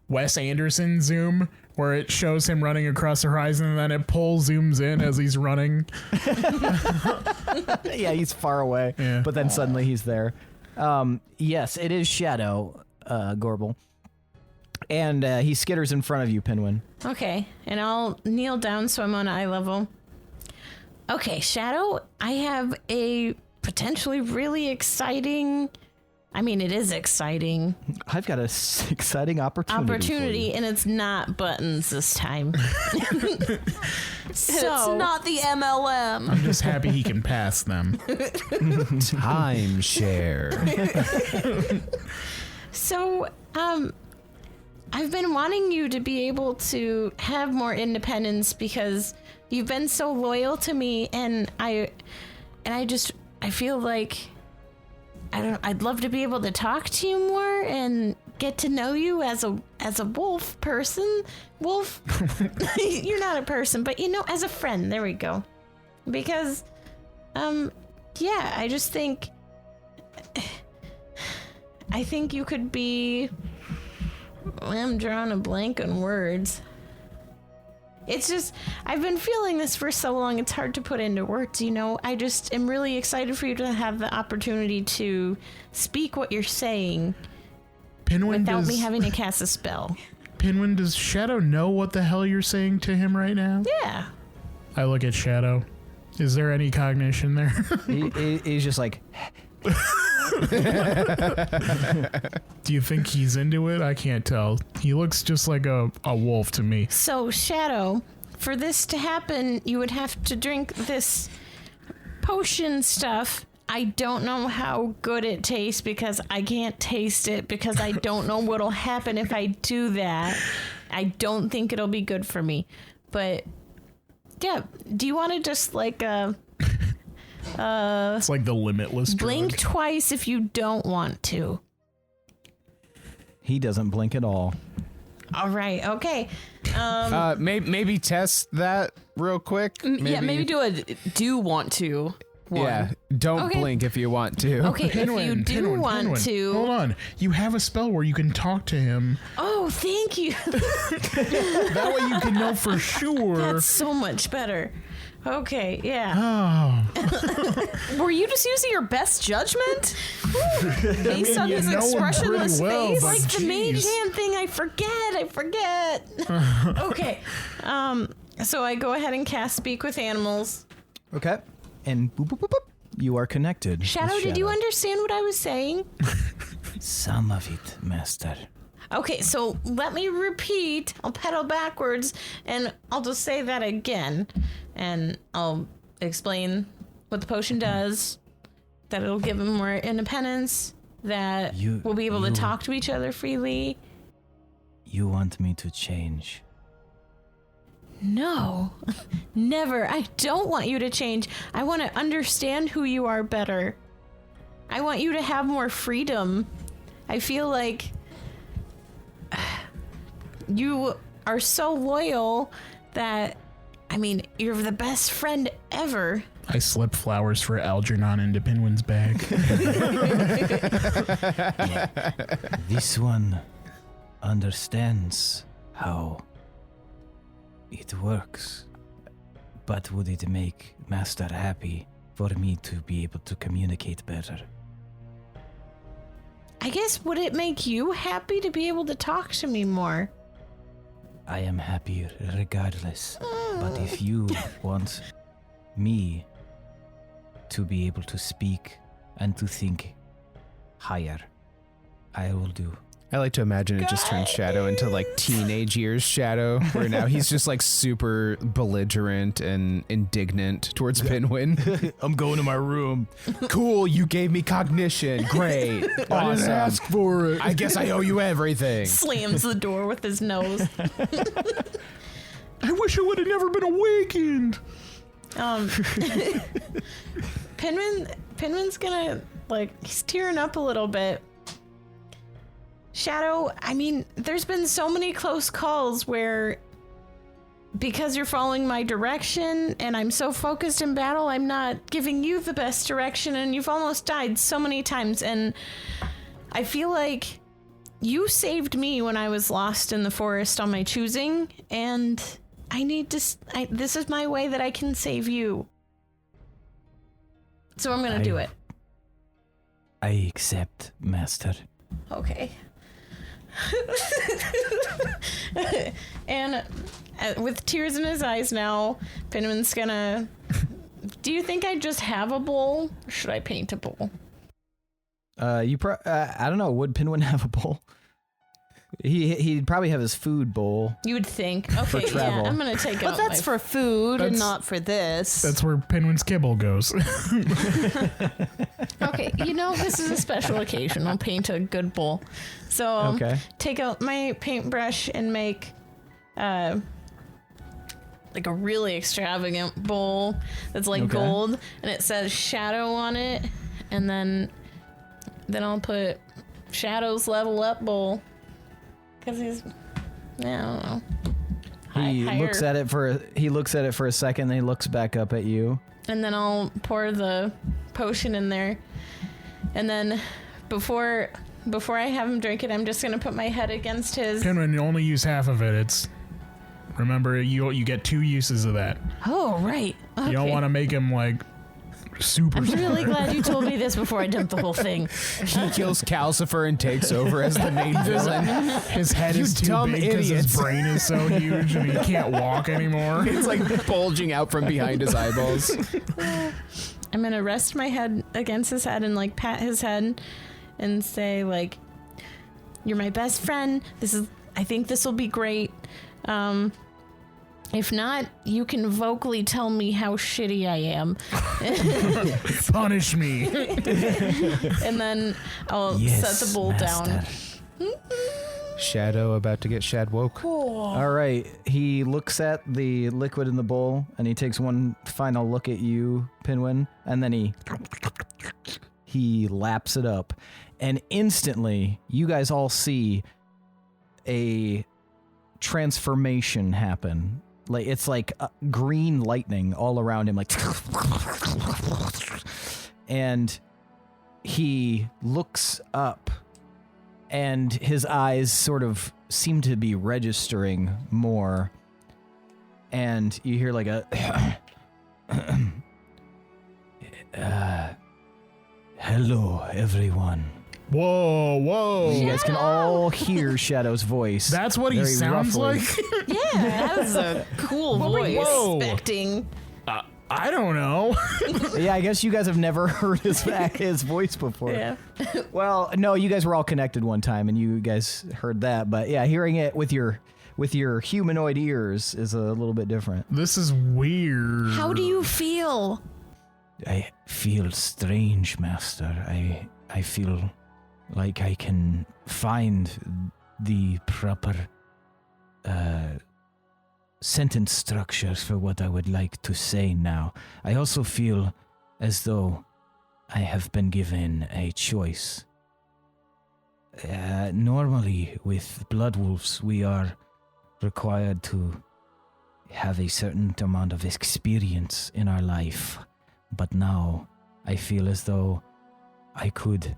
Wes Anderson zoom where it shows him running across the horizon and then it zooms in as he's running. Yeah, he's far away, but then suddenly he's there. Yes, it is Shadow, Gorbel. And he skitters in front of you, Pinwin. okay, and I'll kneel down so I'm on eye level. Okay, Shadow, I have a potentially really exciting... I mean, it is exciting. I've got an exciting opportunity for you. And it's not buttons this time. It's not the MLM. I'm just happy he can pass them. Timeshare. So, I've been wanting you to be able to have more independence because you've been so loyal to me, and I feel like I'd love to be able to talk to you more and get to know you as a wolf person. Wolf, you're not a person, but as a friend. There we go. Because, I just think, you could be. I'm drawing a blank on words. It's just, I've been feeling this for so long, it's hard to put into words, I just am really excited for you to have the opportunity to speak what you're saying without me having to cast a spell. Pinwin, does Shadow know what the hell you're saying to him right now? Yeah. I look at Shadow. Is there any cognition there? He's just like... Do you think he's into it? I can't tell. He looks just like a wolf to me. So, Shadow, for this to happen, you would have to drink this potion stuff. I don't know how good it tastes because I can't taste it because I don't know what'll happen if I do that. I don't think it'll be good for me. But, yeah, do you want to just it's like the limitless drug. Blink twice if you don't want to. He doesn't blink at all. All right, okay. Maybe test that real quick. Maybe do a do want to one. Yeah, don't Okay. blink if you want to. Okay, if you do want to. Hold on. You have a spell where you can talk to him. Oh, thank you. That way you can know for sure. That's so much better. Okay, yeah. Oh. Were you just using your best judgment? Based on you his know him expressionless pretty well, face? but- Like the mage Jeez. hand thing, I forget. Okay. So I go ahead and cast Speak with Animals. Okay. And boop, boop, boop, boop. You are connected. with Shadow, did you understand what I was saying? Some of it, master. Okay, so let me repeat. I'll pedal backwards, and I'll just say that again. And I'll explain what the potion does, that it'll give him more independence, that we'll be able to talk to each other freely. You want me to change? No, never. I don't want you to change. I want to understand who you are better. I want you to have more freedom. I feel like you are so loyal that, I mean, you're the best friend ever. I slip flowers for Algernon into Pinwin's bag. This one understands how it works. But would it make Master happy for me to be able to communicate better? I guess, would it make you happy to be able to talk to me more? I am happy regardless. But if you want me to be able to speak and to think higher, I will do. I like to imagine it just turns Shadow into like teenage years Shadow, where now he's just like super belligerent and indignant towards Pinwin. I'm going to my room. Cool, you gave me cognition. Great. I didn't Awesome. ask for it. I guess I owe you everything. Slams the door with his nose. I wish I would have never been awakened. Pinwin's gonna, like, he's tearing up a little bit. Shadow, I mean, there's been so many close calls where, because you're following my direction and I'm so focused in battle, I'm not giving you the best direction, and you've almost died so many times, and I feel like you saved me when I was lost in the forest on my choosing, and I need to, this is my way that I can save you. So I'm gonna do it. I accept, Master. Okay. And with tears in his eyes now, Pinwin's gonna... Do you think I just have a bowl? Or should I paint a bowl? I don't know. Would Pinwin have a bowl? He'd probably have his food bowl. You would think. Okay, yeah, travel. I'm gonna take out But that's for food and That's- not for this. That's where Pinwin's kibble goes. Okay, this is a special occasion. I'll paint a good bowl. So Okay. take out my paintbrush and make like a really extravagant bowl that's like Okay. gold, and it says Shadow on it, and then I'll put Shadow's level up bowl, because he's, I don't know. He looks at it for a second, then he looks back up at you. And then I'll pour the potion in there. And then before I have him drink it, I'm just gonna put my head against his. Pinwin, you only use half of it. Remember, you get 2 uses of that. Oh, right. Okay. You don't want to make him like super I'm smart. really glad you told me this before I dumped the whole thing. He kills Calcifer and takes over as the main villain. His head is too dumb big because his idiots. brain is so huge and he can't walk anymore. It's like bulging out from behind his eyeballs. I'm gonna rest my head against his head and like pat his head and say, like, you're my best friend. I think this will be great. If not, you can vocally tell me how shitty I am. Punish me. And then I'll Yes, set the bowl Master. down. Shadow about to get shad woke. All right. He looks at the liquid in the bowl, and he takes one final look at you, Pinwin, and then he laps it up. And instantly, you guys all see a transformation happen. Like, it's like green lightning all around him, like, and he looks up, and his eyes sort of seem to be registering more, and you hear like a hello, everyone. Whoa. You guys can all hear Shadow's voice. That's what he very sounds roughly. like? Yeah, that was a cool Whoa. voice. Whoa. Expecting. I don't know. Yeah, I guess you guys have never heard his voice before. Yeah. Well, no, you guys were all connected one time, and you guys heard that. But yeah, hearing it with your humanoid ears is a little bit different. This is weird. How do you feel? I feel strange, Master. I feel like I can find the proper sentence structure for what I would like to say now. I also feel as though I have been given a choice. Normally, with blood wolves, we are required to have a certain amount of experience in our life. But now, I feel as though I could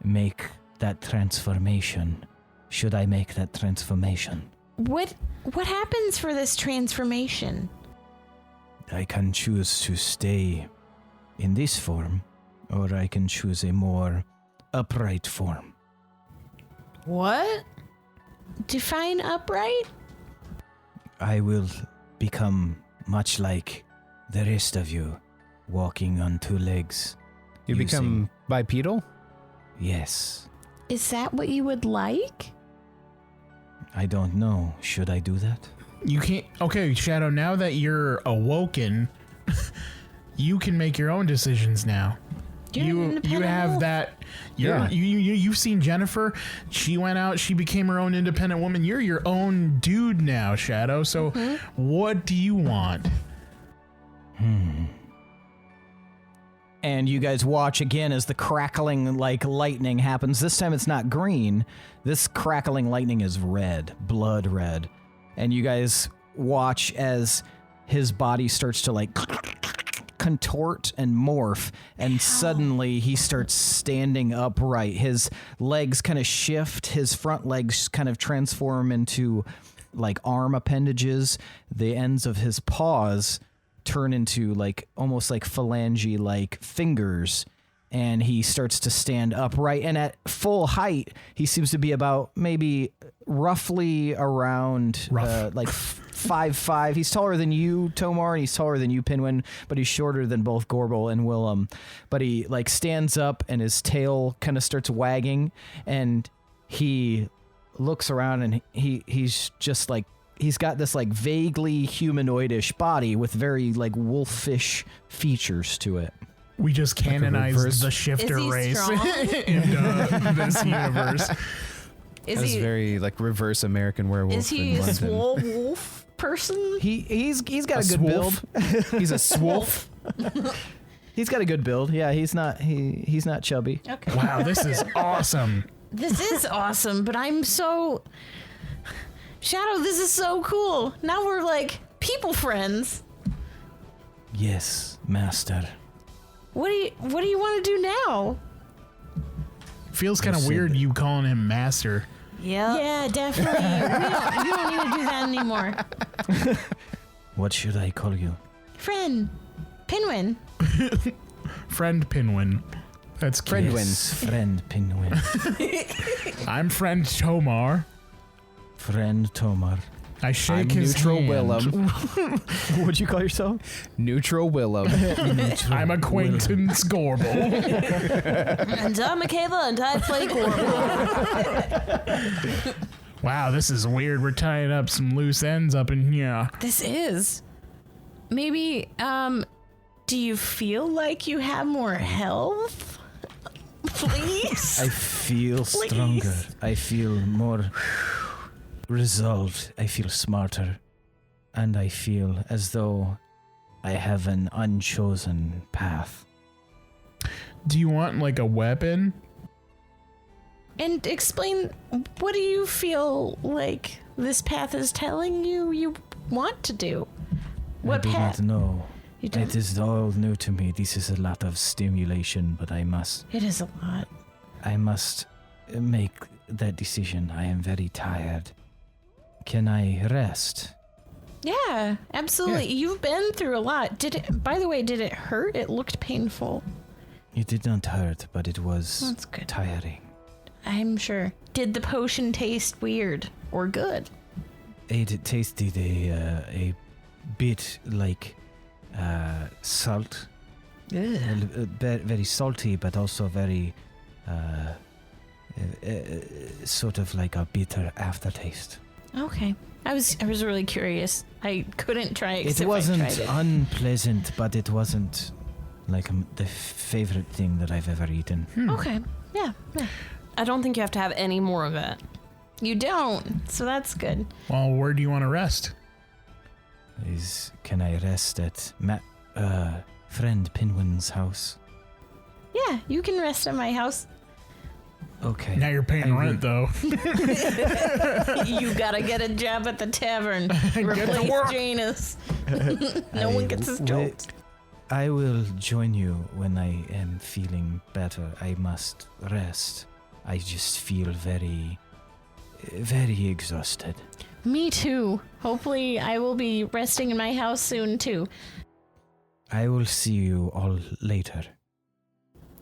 make that transformation. Should I make that transformation? What happens for this transformation? I can choose to stay in this form, or I can choose a more upright form. What? Define upright? I will become much like the rest of you, walking on two legs. You become bipedal? Yes. Is that what you would like? I don't know. Should I do that? You can't. Okay, Shadow. Now that you're awoken, you can make your own decisions now. You're an You independent have wolf. that. Yeah. You've seen Jennifer. She went out. She became her own independent woman. You're your own dude now, Shadow. So, what do you want? And you guys watch again as the crackling like lightning happens. This time it's not green. This crackling lightning is red, blood red. And you guys watch as his body starts to like contort and morph, and suddenly he starts standing upright. His legs kind of shift. His front legs kind of transform into like arm appendages. The ends of his paws turn into like almost like phalange like fingers, and he starts to stand upright, and at full height he seems to be about maybe roughly around like 5'5". He's taller than you, Tomar, and he's taller than you, Pinwin, but he's shorter than both Gorbel and Willem. But he like stands up and his tail kind of starts wagging, and he looks around, and he's just like, he's got this like vaguely humanoidish body with very like wolfish features to it. We just canonized the shifter Is he race strong? in this universe. Is That's he very like reverse American Werewolf. Is he in a London. swole wolf person? He's got a good swolf? build. He's a swolf. He's got a good build. Yeah, he's not chubby. Okay. Wow, this is awesome. This is awesome, but I'm so... Shadow, this is so cool. Now we're like people friends. Yes, master. What do you want to do now? Feels kind of said weird that. you calling him master. Yeah. Yeah, definitely. You don't need to do that anymore. What should I call you? Friend. Pinwin. Friend Pinwin. That's cute. Yes, friend Pinwin. I'm friend Tomar. Friend Tomar. I shake I'm his neutral hand. Willem. What'd you call yourself? Neutral Willem. I'm acquaintance Gorbel. And I'm Michaela, and I play Gorbel. Wow, this is weird. We're tying up some loose ends up in here. This is. Maybe, do you feel like you have more health? Please? I feel Please. stronger. I feel more resolved. I feel smarter. And I feel as though I have an unchosen path. Do you want like a weapon? And explain, what do you feel like this path is telling you want to do? What I do path? not know. You don't? It is all new to me. This is a lot of stimulation, but I must It is a lot. make that decision. I am very tired. Can I rest? Yeah, absolutely. You've been through a lot. By the way, did it hurt? It looked painful. It did not hurt, but it was That's good. tiring. I'm sure. Did the potion taste weird or good? It tasted a bit like salt. Very salty, but also very sort of like a bitter aftertaste. Okay. I was really curious. I couldn't try it. 'cause It if I wasn't tried it- unpleasant, but it wasn't like the favorite thing that I've ever eaten. Okay. Yeah. I don't think you have to have any more of it. You don't, so that's good. Well, where do you want to rest? Can I rest at friend Pinwin's house? Yeah, you can rest at my house. Okay. Now you're paying rent, though. You gotta get a job at the tavern. Replace Janus. No one gets his jokes. I will join you when I am feeling better. I must rest. I just feel very, very exhausted. Me too. Hopefully I will be resting in my house soon too. I will see you all later.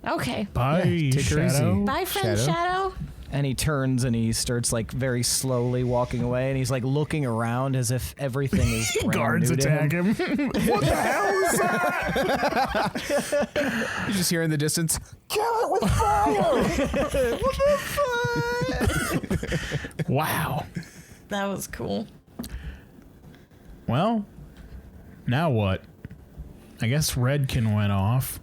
Okay. Bye, take her Shadow. easy. Bye, friend Shadow. And he turns and he starts like very slowly walking away, and he's like looking around as if everything is brand Guards new to attack him. him. What the hell is that? You just hear in the distance. Wow. That was cool. Well, now what? I guess Redkin went off.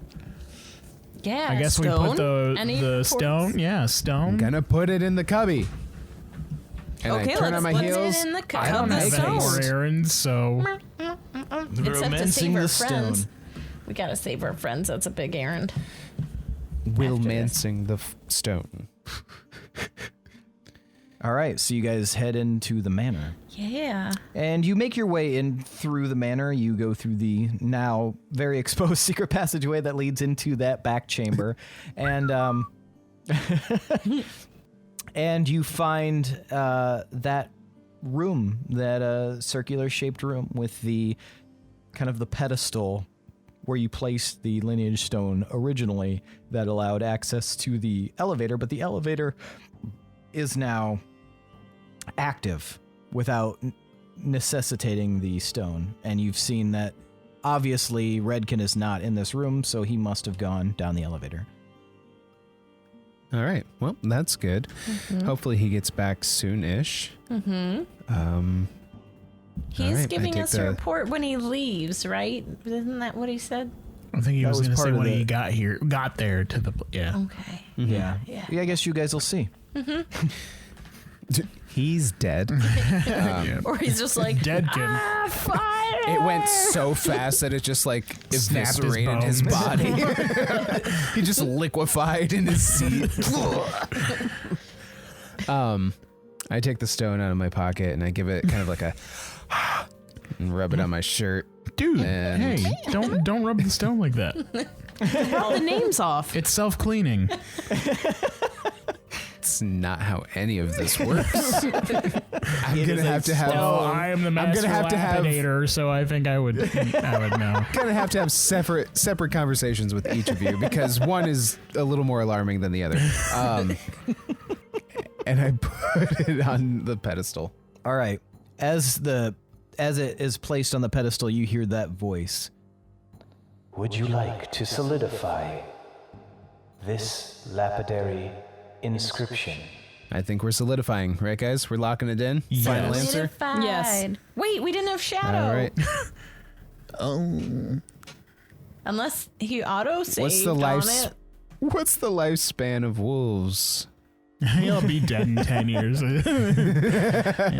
Yeah. I guess we put the stone. Yeah, stone. I'm gonna put it in the cubby. And Okay, I turn let's on my put heels. it in the I don't cup of have any more stone. errands, so Except to Romancing save our the friends. stone. We gotta save our friends. That's a big errand. Willmancing the stone. All right, so you guys head into the manor. Yeah. And you make your way in through the manor. You go through the now very exposed secret passageway that leads into that back chamber. And and you find that room, that circular shaped room with the kind of the pedestal where you placed the lineage stone originally that allowed access to the elevator, but the elevator is now active without necessitating the stone. And you've seen that obviously Redkin is not in this room, so he must have gone down the elevator. All right. Well, that's good. Hopefully he gets back soon-ish. Mm-hmm. He's All right, I giving take us a the- report when he leaves, right? Isn't that what he said? I think he That was was going to part say of when the- he got there to the yeah. Okay. Yeah. Yeah. I guess you guys will see. He's dead. Or he's just like, Deadkin. fire! It went so fast that it just like Snapped his eviscerated his bones. body. He just liquefied in his seat. I take the stone out of my pocket and I give it kind of like a and rub it on my shirt. Dude, And- hey, don't rub the stone like that. All the names off. It's self-cleaning. It's not how any of this works. I'm gonna have to have. Well, I am the master gonna have to have- lapidator, so I think I would know. Gonna have to have separate conversations with each of you because one is a little more alarming than the other. And I put it on the pedestal. All right. As it is placed on the pedestal, you hear that voice. Would you like to solidify this lapidary inscription? I think we're solidifying, right, guys? We're locking it in. Yes. Final answer. Solidified. Yes. Wait, we didn't have Shadow. All right. Unless he auto-saved What's the on it. What's the lifespan of wolves? He'll be dead in 10 years. You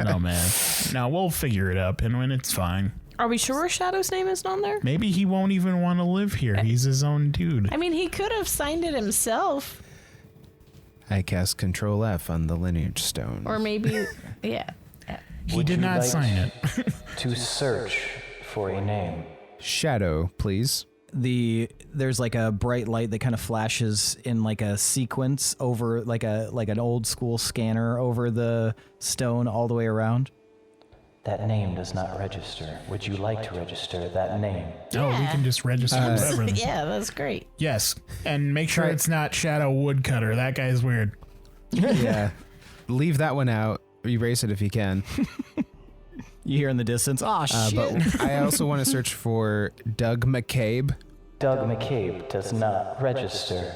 know, man. Now we'll figure it out, Pinwin. It's fine. Are we sure Shadow's name isn't on there? Maybe he won't even want to live here. He's his own dude. I mean, he could have signed it himself. I cast Control F on the lineage stone. Or maybe, yeah. He Would did you not like sign it. to search for a name? Shadow, please. There's like a bright light that kind of flashes in like a sequence over like an old school scanner over the stone all the way around. That name does not register. Would you like to register that name? Oh, we can just register whatever. Yeah, that's great. Yes, and make sure it's not Shadow Woodcutter. That guy's weird. Yeah. Leave that one out. Erase it if you can. You hear in the distance, "Oh shit!" But I also want to search for Doug McCabe. Doug McCabe does not register.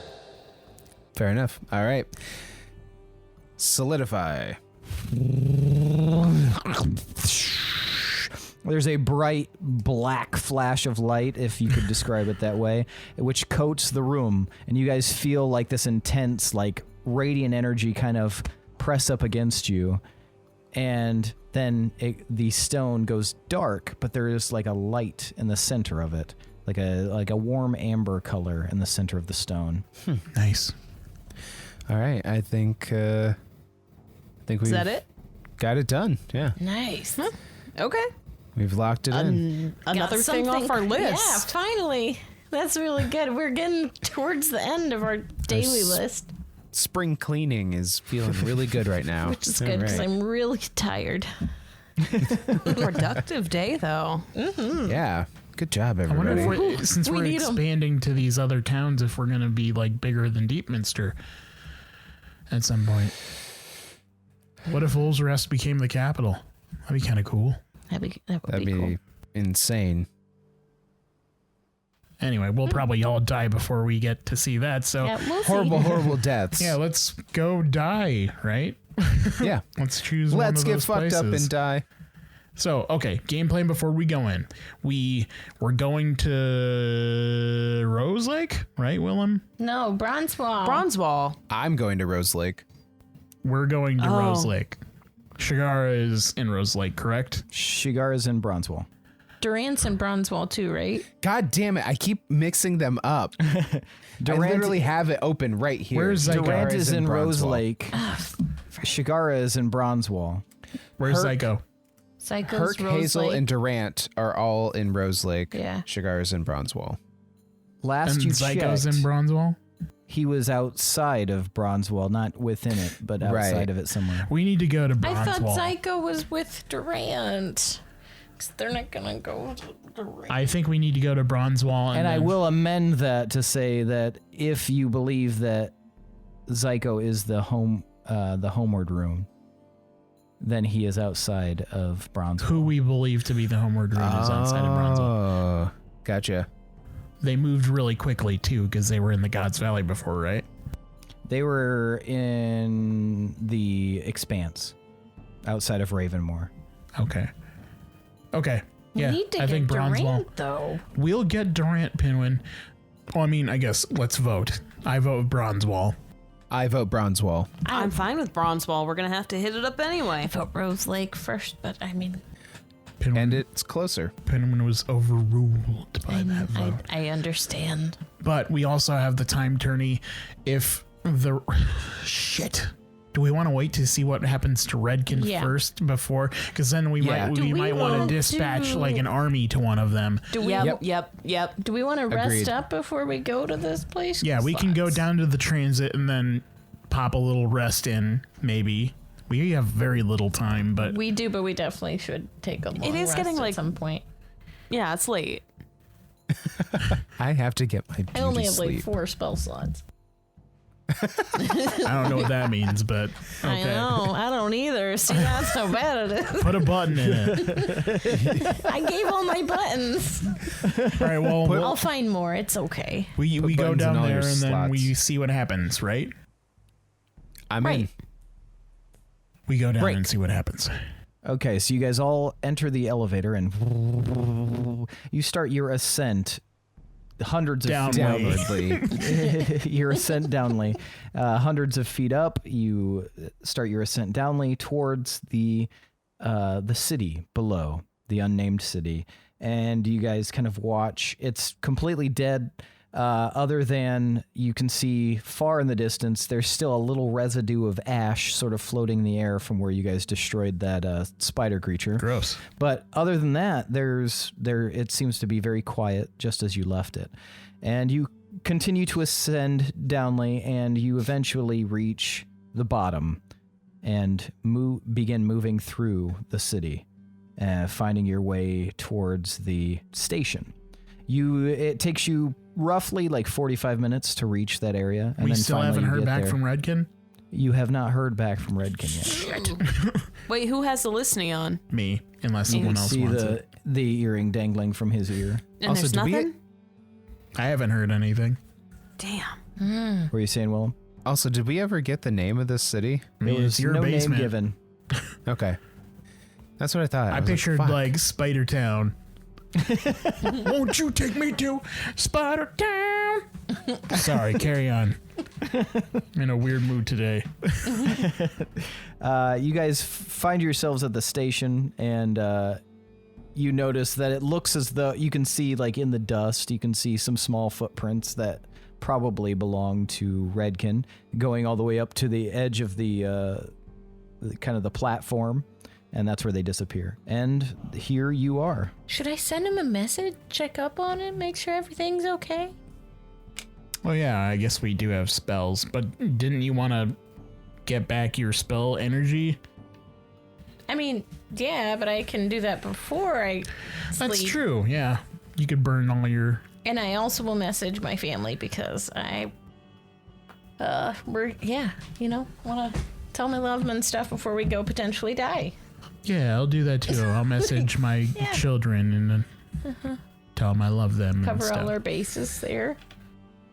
Fair enough. All right. Solidify. There's a bright black flash of light, if you could describe it that way, which coats the room, and you guys feel like this intense, like radiant energy kind of press up against you, and then the stone goes dark, but there is like a light in the center of it, like a warm amber color in the center of the stone. Nice. All right, I think we've Is that it? got it done. Yeah, Nice. Okay. we've locked it in. Another Got thing off our something- list. Yeah, finally. That's really good. We're getting towards the end of our daily s- list, Spring cleaning is feeling really good right now. which is good because All right. I'm really tired. Productive day, though. Yeah, good job, I wonder everybody. if since We we're need 'em. expanding to these other towns, if we're gonna be like bigger than Deepminster at some point. What if Ulzarest became the capital? That'd be kind of cool. That would That'd be be cool. insane. Anyway, we'll probably all die before we get to see that. So Yeah, we'll Horrible, see. horrible deaths. yeah, let's go die, right? Yeah. Let's choose Let's one get of those fucked up places. and die. So, okay, game plan before we go in. We're going to Rose Lake, right, Willem? No, Bronzewall. Bronzewall. I'm going to Rose Lake. We're going to Oh. Rose Lake. Shigara is in Rose Lake, correct? Shigara's in Bronzewall. Durant's in Bronzewall too, right? God damn it! I keep mixing them up. I literally have it open right here. Where's Zyko? Durant Shigara is in Rose Bronzewall. Lake. Shigara is in Bronzewall. Where's Herc. Zyko? Psycho's Herc, Rose Hazel, Lake. and Durant are all in Rose Lake. Yeah. Shigara's in Bronzewall. Last And you Zyko's checked, in Bronzewall? he was outside of Bronzewall, not within it, but outside Right. of it somewhere. We need to go to I thought Bronzewall. Psycho was with Durant. 'Cause they're not gonna go to Durant. I think we need to go to Bronzewall. And I then- will amend that to say that if you believe that Zyko is the homeward room, then he is outside of Bronzewall. Who we believe to be the homeward room is outside of Bronzewall. Oh, gotcha. They moved really quickly, too, because they were in the Gods Valley before, right? They were in the Expanse, outside of Ravenmoor. Okay. Okay. We Yeah, need to I get think Bronzewall. Durant though. We'll get Durant, Pinwin. Well, I mean, I guess let's vote. I vote Bronzewall. I vote Bronzewall. I'm fine with Bronzewall. We're going to have to hit it up anyway. I vote Rose Lake first, but I mean, Pinwin, And it's closer. Pinwin was overruled by that vote. I understand. But we also have the time tourney. If the shit, do we want to wait to see what happens to Redkin Yeah. first before? Because then we Yeah. might Do we we might want to want dispatch to- like an army to one of them. Do we? Yep. Do we want to rest Agreed. up before we go to this place? Yeah, we can go Let's. down to the transit and then pop a little rest in. Maybe we have very little time, but We do, but we definitely should take a long is rest getting, at like- some point. Yeah, it's late. I have to get my beauty I only have sleep. like 4 spell slots. I don't know what that means. But I okay, know. I don't either. See, that's how bad it is. put a button in it. I gave all my buttons. All right, well, I'll find more. It's okay. we go buttons in down all there your and then slots. we see what happens. Right? I'm in. We go down Break. and see what happens. Okay, so you guys all enter the elevator and you start your ascent hundreds of feet Downward. Downwardly. your ascent downly, hundreds of feet up. You start your ascent downly towards the city below, the unnamed city, and you guys kind of watch. It's completely dead. Other than you can see far in the distance, there's still a little residue of ash sort of floating in the air from where you guys destroyed that spider creature. Gross. But other than that, it seems to be very quiet, just as you left it. And you continue to ascend downly, and you eventually reach the bottom and begin moving through the city, finding your way towards the station. It takes you roughly like 45 minutes to reach that area. And We then still finally haven't you heard get back there. from Redkin. You have not heard back from Redkin yet. Wait, who has the listening on? Me, unless You someone can else see wants it. the earring dangling from his ear. And Also, there's do we- nothing? I haven't heard anything. Damn. Were you saying, Willem? Also, did we ever get the name of this city? I mean, There was it's your no basement. name given. Okay. That's what I thought. I was pictured fuck. like Spider Town. Won't you take me to Spider Town? Sorry, carry on. I'm in a weird mood today. You guys find yourselves at the station, and you notice that it looks as though you can see, like in the dust, you can see some small footprints that probably belong to Redkin, going all the way up to the edge of the kind of the platform, and that's where they disappear. And here you are. Should I send him a message, check up on him, make sure everything's okay? Well, yeah, I guess we do have spells, but didn't you want to get back your spell energy? I mean, yeah, but I can do that before I sleep. That's true, yeah. You could burn all your... And I also will message my family because want to tell my loved ones stuff before we go potentially die. Yeah, I'll do that too. I'll message my children and tell them I love them and Cover stuff. all our bases there.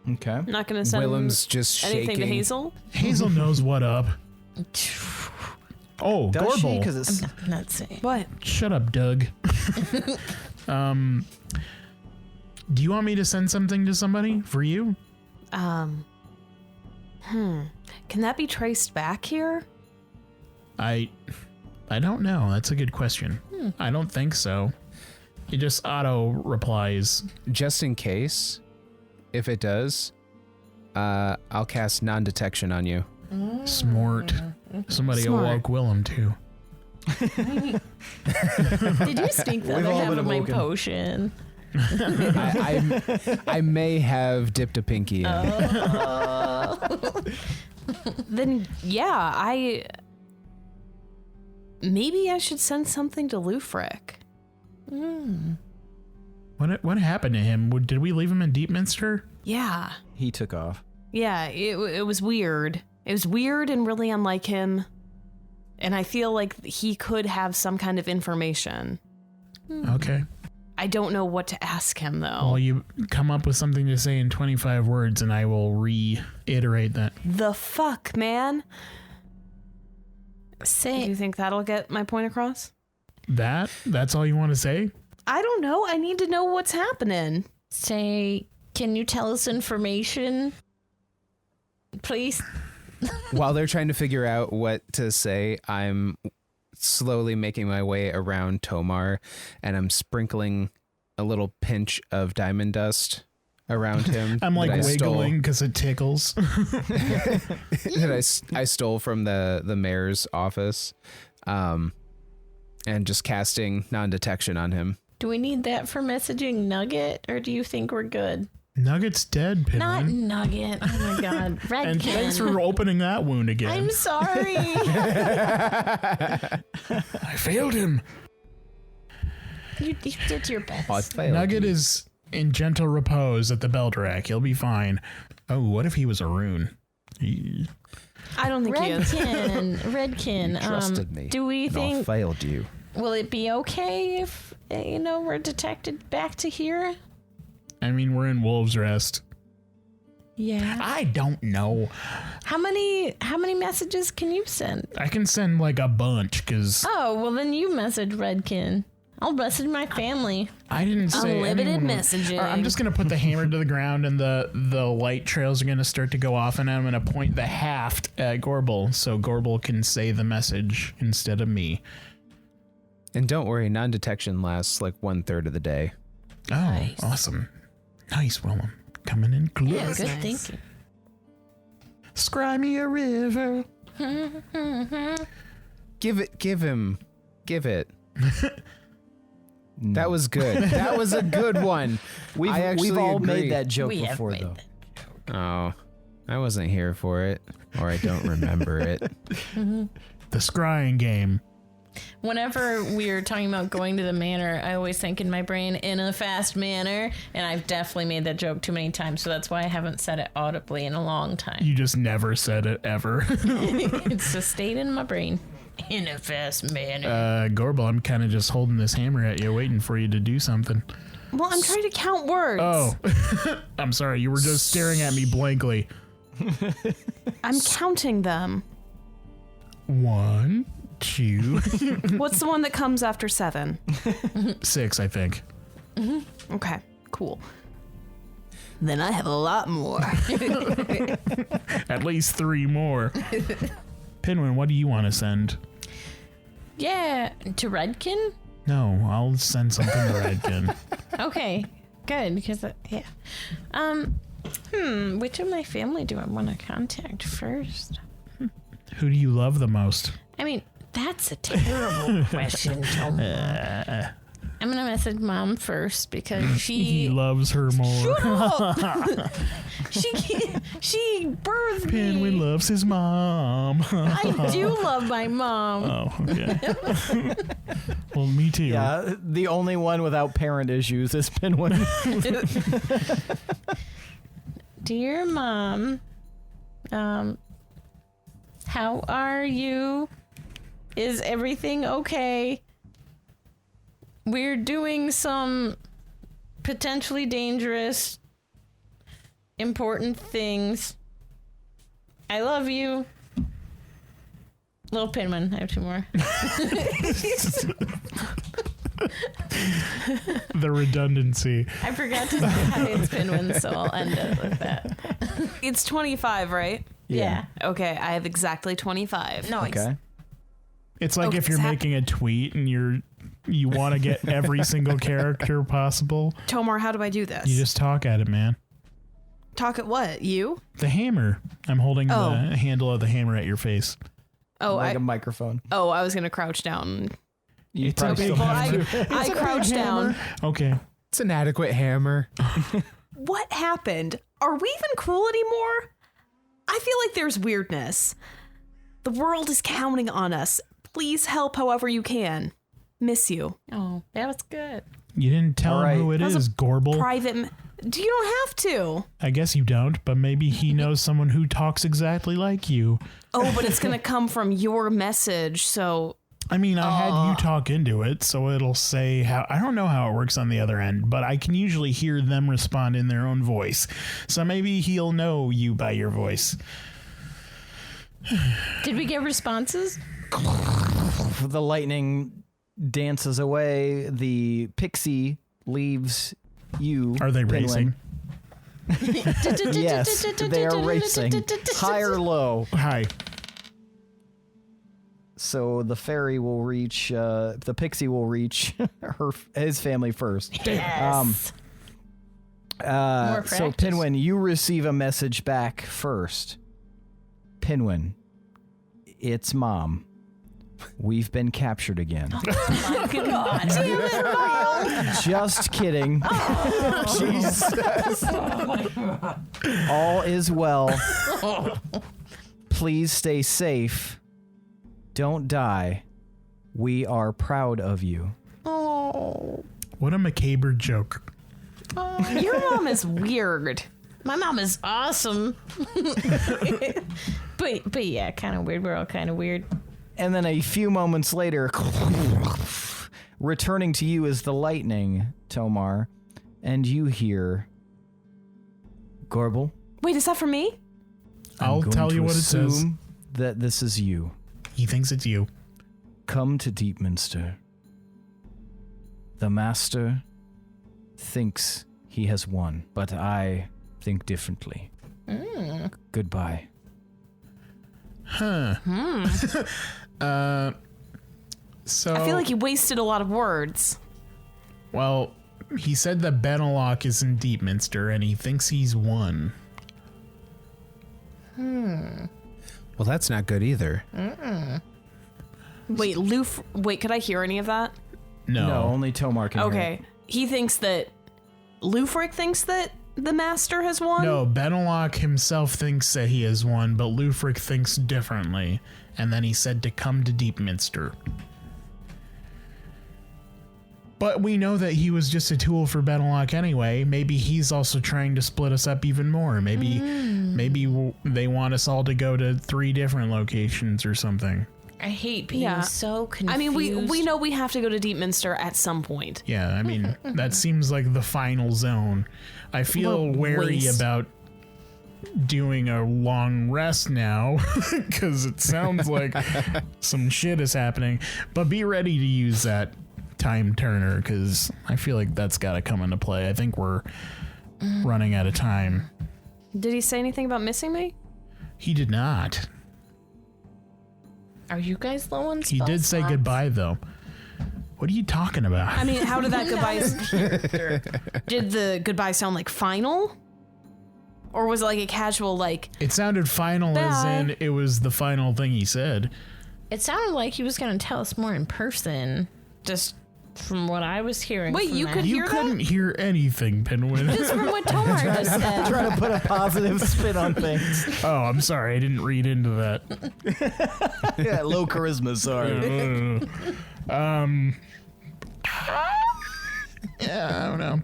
Okay. I'm not going to send Willem's just anything shaking. to Hazel. Hazel knows what up. Oh, Does she? Gorbel. 'Cause it's I'm not saying. What? Shut up, Doug. Do you want me to send something to somebody for you? Can that be traced back here? I don't know. That's a good question. I don't think so. It just auto replies. Just in case, if it does, I'll cast non-detection on you. Smart. Somebody Smart. awoke Willem too. Did you stink the We've other all half been of my awoken. potion? I may have dipped a pinky in. Then, yeah, maybe I should send something to Lufric. What happened to him? Did we leave him in Deepminster? Yeah. he took off. Yeah, it was weird. It was weird and really unlike him. And I feel like he could have some kind of information. Okay. I don't know what to ask him, though. Well, you come up with something to say in 25 words and I will reiterate that. The fuck, man? Do Say, you think that'll get my point across? That's all you want to say? I don't know. I need to know what's happening. can you tell us information? Please? While they're trying to figure out what to say, I'm slowly making my way around Tomar, and I'm sprinkling a little pinch of diamond dust around him. I'm like that I stole- wiggling because it tickles. that I stole from the mayor's office, and just casting non-detection on him. Do we need that for messaging Nugget, or do you think we're good? Nugget's dead, Pinwin. Not Nugget. Oh my god. Redkin. And thanks for opening that wound again. I'm sorry. I failed him. you did your best. Nugget is in gentle repose at the belt rack. He'll be fine. Oh, what if he was a rune? I don't think he is. Redkin. Trusted me. Do we and I think failed you? will it be okay if we're detected back to here? I mean, we're in Wolves Rest. Yeah. I don't know. How many messages can you send? I can send like a bunch because Oh, well then you message Redkin. I'll message my family. I didn't say Unlimited anyone- messaging. All right, I'm just gonna put the hammer to the ground, and the light trails are gonna start to go off, and I'm gonna point the haft at Gorbel so Gorbel can say the message instead of me. And don't worry, non-detection lasts like 1/3 of the day. Oh, Nice. awesome! Nice, Willem. Coming in close. Yeah, good nice. thinking. Scry me a river. Give it. That was good. That was a good one. We've all agree. made that joke We have before, made though. that. Oh, I wasn't here for it, or I don't remember it. The scrying game. Whenever we're talking about going to the manor, I always think in my brain in a fast manner, and I've definitely made that joke too many times, so that's why I haven't said it audibly in a long time. You just never said it ever. It's just stayed in my brain. In a fast manner. Gorbel, I'm kind of just holding this hammer at you, waiting for you to do something. Well, I'm trying to count words. Oh, I'm sorry. You were just staring at me blankly. I'm counting them. 1, 2, What's the one that comes after 7? 6, I think. Okay, cool. then I have a lot more. At least 3 more. Pinwin, what do you want to send? Yeah, to Redkin? No, I'll send something to Redkin. Okay, good, because, yeah. Which of my family do I want to contact first? Who do you love the most? I mean, that's a terrible question, Tomas. I'm going to message Mom first because He she... loves her more. she birthed Pinwin me. loves his mom. I do love my mom. Oh, okay. Well, me too. Yeah, the only one without parent issues is Pinwin. Dear Mom, how are you? Is everything okay? We're doing some potentially dangerous, important things. I love you. Little Pinwin. I have 2 more. The redundancy. I forgot to say hi, it's Pinwin, so I'll end it with that. It's 25, right? Yeah. Okay, I have exactly 25. No, Okay. It's like if you're making a tweet and you want to get every single character possible. Tomar, how do I do this? You just talk at it, man. Talk at what? You? The hammer. I'm holding the handle of the hammer at your face. Oh, Like a microphone. I was going to crouch down. You It's a probably big still Well, have to. I crouched down. Okay. It's an adequate hammer. What happened? Are we even cool anymore? I feel like there's weirdness. The world is counting on us. Please help however you can. Miss you. Oh, that was good. You didn't tell All him right. who it That was is, Gorbel. You don't have to. I guess you don't, but maybe he knows someone who talks exactly like you. Oh, but it's going to come from your message, so... I mean, I had you talk into it, so it'll say how... I don't know how it works on the other end, but I can usually hear them respond in their own voice. So maybe he'll know you by your voice. Did we get responses? The lightning dances away. The pixie leaves you. Are they Pinwin. racing? Yes, they are racing. High or low. Hi. So the fairy will reach, the pixie will reach his family first. Yes. More So practice. Pinwin, you receive a message back first. Pinwin, it's Mom. We've been captured again. Just kidding. Jesus. All is well. Please stay safe. Don't die. We are proud of you. Oh, What a macabre joke. Your mom is weird. my mom is awesome. but yeah, kind of weird. We're all kind of weird. And then a few moments later, returning to you is the lightning, Tomar, and you hear, Gorbel. Wait, is that for me? I'll I'm tell going you to what it says. assume that this is you. He thinks it's you. Come to Deepminster. The Master thinks he has won, but I think differently. Goodbye. Huh. So I feel like you wasted a lot of words. well, he said that Benelok is in Deepminster and he thinks he's won. Well, that's not good either. Wait, wait, could I hear any of that? No. Only Tomar can hear it. Okay. He thinks that Lufric thinks that the master has won? No, Benelok himself thinks that he has won, but Lufric thinks differently. And then he said to come to Deepminster. But we know that he was just a tool for Benelok anyway. Maybe he's also trying to split us up even more. Maybe they want us all to go to 3 different locations or something. I hate being so confused. I mean, we know we have to go to Deepminster at some point. Yeah, I mean, that seems like the final zone. I feel wary about doing a long rest now because it sounds like some shit is happening. But be ready to use that time turner because I feel like that's got to come into play. I think we're running out of time. Did he say anything about missing me? He did not. Are you guys low on He spell did say slots? goodbye, though. What are you talking about? I mean, how did that goodbye... Did the goodbye sound like final? Or was it like a casual, like... It sounded final as Bye. in it was the final thing he said. It sounded like he was going to tell us more in person. Just from what I was hearing. Wait, from you that. could You hear that? couldn't hear anything, Pinwin. Just from what Tomas just said. Trying to put a positive spin on things. Oh, I'm sorry. I didn't read into that. Yeah, low charisma, sorry. Yeah, I don't know.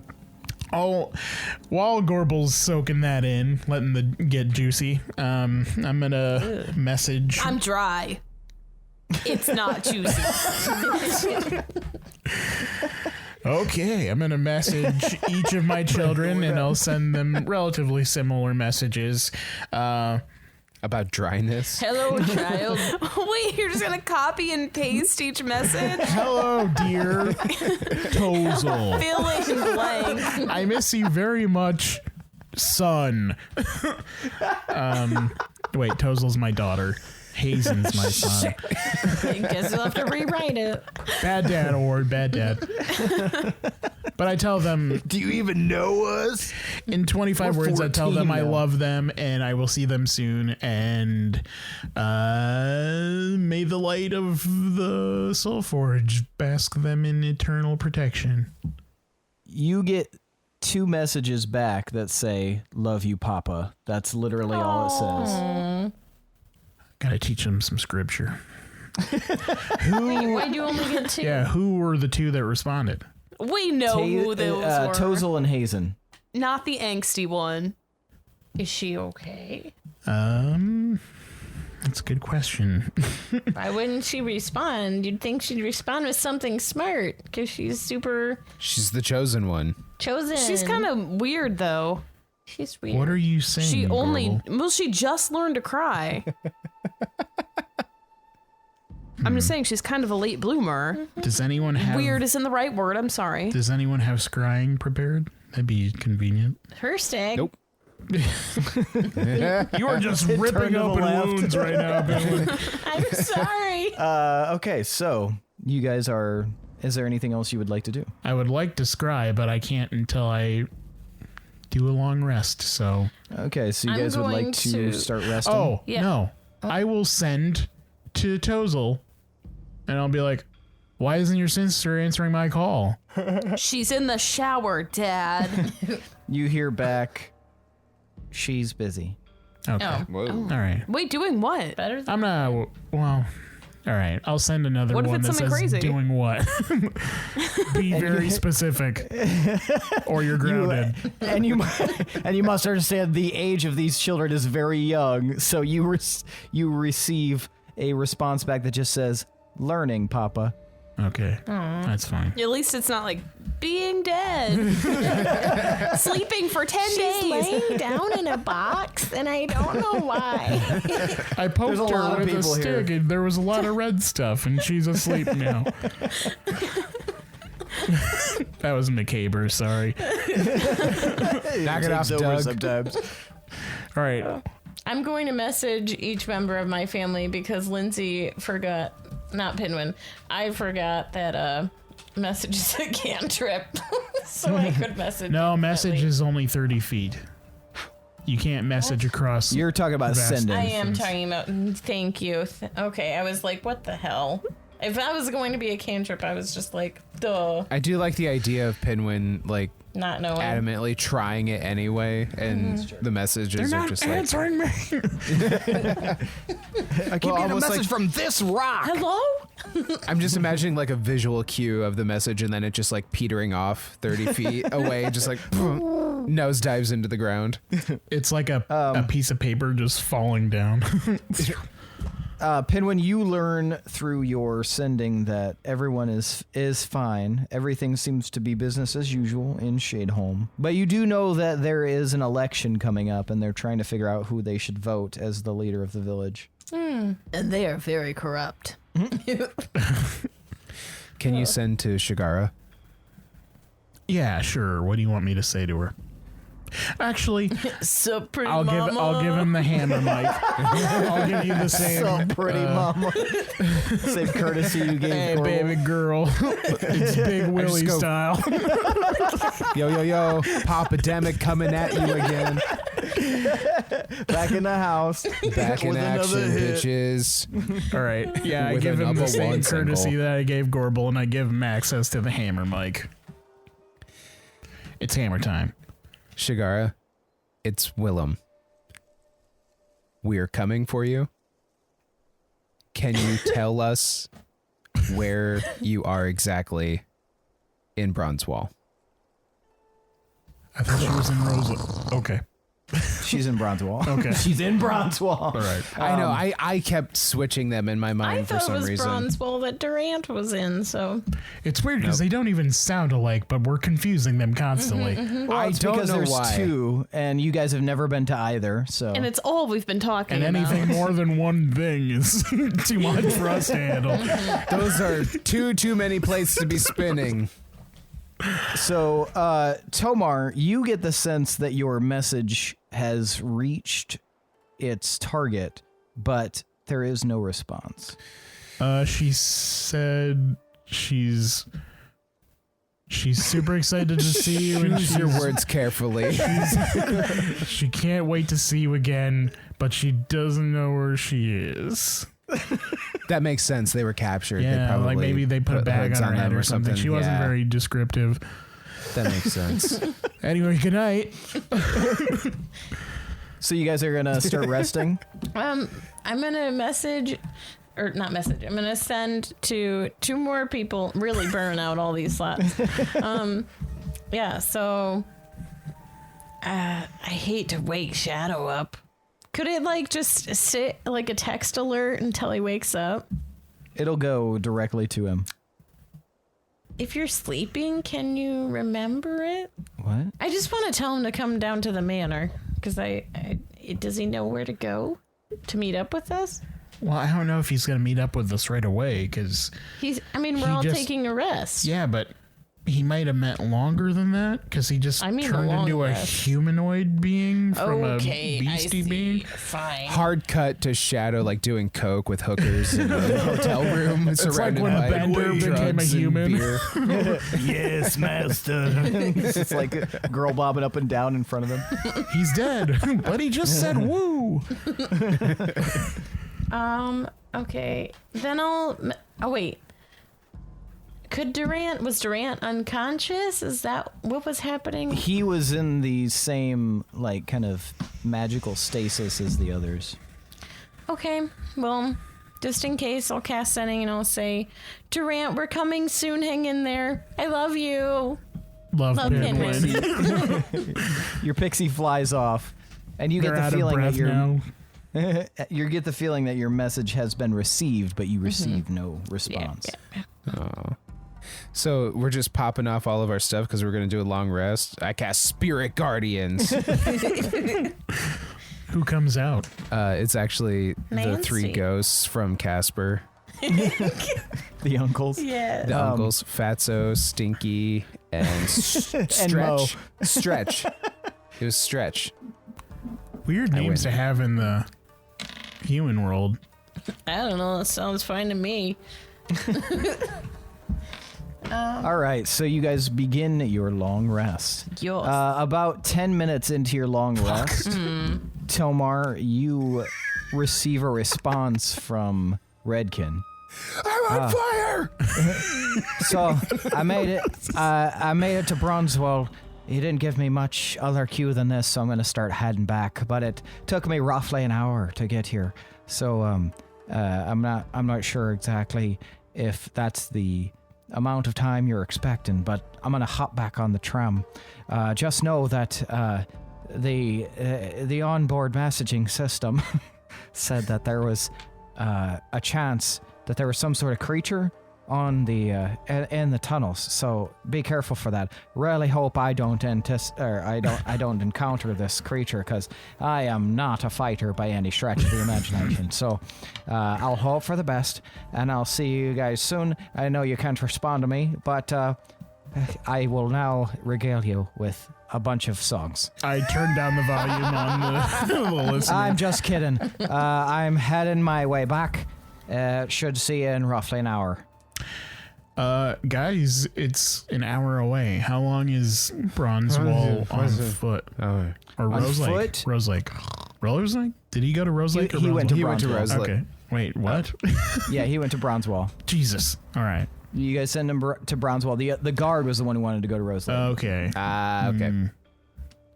While Gorbel's soaking that in, letting the get juicy, I'm gonna message. I'm dry. It's not juicy. Okay, I'm gonna message each of my children, and I'll send them relatively similar messages. About dryness. Hello, child. Wait, you're just gonna copy and paste each message? Hello, dear Tozel. Fill in blank. I miss you very much, son. Wait, Tozel's my daughter. Hazen's my son. I guess you'll have to rewrite it. Bad dad award, bad dad. But I tell them Do you even know us? in 25 We're words, I tell 14 them I now. love them and I will see them soon. And may the light of the Soul Forge bask them in eternal protection. You get 2 messages back that say, "Love you, Papa." That's literally all it says. Gotta teach them some scripture. Wait, why do you only get 2? Yeah, who were the 2 that responded? We know who those were. Tozel and Hazen. Not the angsty one. Is she okay? That's a good question. Why wouldn't she respond? You'd think she'd respond with something smart because she's super She's the chosen one. chosen. She's kind of weird, though. She's weird. What are you saying? She only... Gorbel? Well, she just learned to cry. I'm just saying she's kind of a late bloomer. Does anyone have Weird isn't the right word. I'm sorry. Does anyone have scrying prepared? That'd be convenient. Her stag. Nope. You are just Turned ripping to the open left. wounds right now, Billy. I'm sorry. Okay, so you guys are. Is there anything else you would like to do? I would like to scry, but I can't until I do a long rest. So, Okay, so you I'm guys would going like to to- start resting. oh Yeah. no, I will send to Tozel, and I'll be like, "Why isn't your sister answering my call?" She's in the shower, Dad. You hear back. She's busy. Okay, Oh. Whoa. all right. Wait, doing what? Better than I'm not. Well, all right. I'll send another What if one it's that something says crazy? doing what. Be very specific, or you're grounded. And you and you must understand the age of these children is very young. So you receive a response back that just says, "Learning, Papa." Okay, that's fine. At least it's not like being dead. Sleeping for 10 she's days. laying down in a box, and I don't know why. I poked a lot her of with a people here. stick, and there was a lot of red stuff, and she's asleep now. That was macabre. Sorry. Knock it off, Takes over Doug. sometimes. All right. I'm going to message each member of my family because Lindsey forgot, not Pinwin, I forgot that message is a cantrip. So I could message. No, message differently. is only 30 feet. You can't message across. You're talking about Vast. sending. I am talking about. Thank you. Okay, I was like, what the hell? If that was going to be a cantrip, I was just like, duh, I do like the idea of Pinwin like not knowing. adamantly trying it anyway, and the messages They're are not just like answering me. I keep getting a message from this rock. Hello? I'm just imagining like a visual cue of the message, and then it just like petering off 30 feet away, just like nose dives into the ground. It's like a piece of paper just falling down. Pinwin, you learn through your sending that everyone is fine. Everything seems to be business as usual in Shadeholm. But you do know that there is an election coming up, and they're trying to figure out who they should vote as the leader of the village. And they are very corrupt. Can you send to Shigara? Yeah, sure. What do you want me to say to her? Actually, Supreme I'll give him the hammer, Mike. I'll give you the same. So pretty, mama. Same courtesy you gave. Hey, Gorbel. baby girl. It's Big Willie go- style. Yo, Pop-a-demic coming at you again. Back in the house. Back in With another action, hit. bitches. All right. Yeah, I With give him another the same one courtesy single. that I gave Gorbel, and I give him access to the hammer, Mike. It's hammer time. Shigara, it's Willem. We're coming for you. Can you tell us where you are exactly in Bronzewall? I thought she was in Rosewood. Okay. She's in Bronzewall. Okay. She's in Bronzewall. All right. I know. I kept switching them in my I mind for thought it some was reason. Bronzewall that Durant was in, so It's weird because they don't even sound alike, but we're confusing them constantly. Well, I it's don't because know there's why. two, and you guys have never been to either. So and it's all we've been talking And about. anything more than one thing is too much for us to handle. Those are too many plates to be spinning. So, Tomar, you get the sense that your message has reached its target, but there is no response. She said she's super excited to see you, and Choose your words carefully. she can't wait to see you again, but she doesn't know where she is. That makes sense. They were captured. They Yeah, probably like maybe they put a bag hoods on her head them or something. She wasn't Yeah, very descriptive. That makes sense. Anyway, good night. So you guys are gonna start resting. I'm gonna message, or not message. I'm gonna send to 2 more people. Really burn out all these slots. Yeah. So, I hate to wake Shadow up. Could it like just sit like a text alert until he wakes up? It'll go directly to him. If you're sleeping, can you remember it? What? I just want to tell him to come down to the manor because does he know where to go to meet up with us? Well, I don't know if he's gonna meet up with us right away because We're He all just- taking a rest. yeah, but he might have meant longer than that because he just I mean, a turned long into a rest. humanoid being from Okay, a beastie I see. being. Fine. Hard cut to Shadow like doing coke with hookers in a hotel room. like surrounded when by Bender became a drugs and human. beer. Yes, master. It's like a girl bobbing up and down in front of him. He's dead, but he just said woo. Okay. Then oh wait. Was Durant unconscious? Is that what was happening? He was in the same like kind of magical stasis as the others. Okay. Well, just in case, I'll cast sending and I'll say, Durant, we're coming soon. Hang in there. I love you. Love Pinwin. Pinwin. Your pixie flies off, and you They're get out the of feeling that breath your now. you get the feeling that your message has been received, but you receive no response. Oh. So we're just popping off all of our stuff because we're going to do a long rest. I cast Spirit Guardians. Who comes out? It's actually the Nancy. 3 ghosts from Casper. The uncles. Yeah. The uncles, Fatso, Stinky, and Mo. Stretch. It was Stretch. Weird names to win. have in the human world. I don't know. That sounds fine to me. All right, so you guys begin your long rest. Yours. About 10 minutes into your long rest, Tomar, you receive a response from Redkin. I'm on fire! So I made it. I made it to Bronzewall. He didn't give me much other cue than this, so I'm going to start heading back. But it took me roughly an hour to get here. So I'm not sure exactly if that's the amount of time you're expecting, but I'm going to hop back on the tram. Just know that the onboard messaging system said that there was a chance that there was some sort of creature on the in the tunnels. So be careful for that. Really hope I don't encounter this creature, because I am not a fighter by any stretch of the imagination. So I'll hope for the best, and I'll see you guys soon. I know you can't respond to me, but I will now regale you with a bunch of songs. I turned down the volume on the listener. I'm just kidding. I'm heading my way back. Should see you in roughly an hour. Guys, it's an hour away. How long is Bronzewall on foot? Oh, Or On Rose Lake? foot? Rose Lake. Rose Lake? Did he go to Rose Lake? He went to Rose Lake. Okay. Wait, what? Yeah, he went to Bronzewall. Jesus. All right. You guys send him to Bronzewall. The guard was the one who wanted to go to Rose Lake. Okay. okay.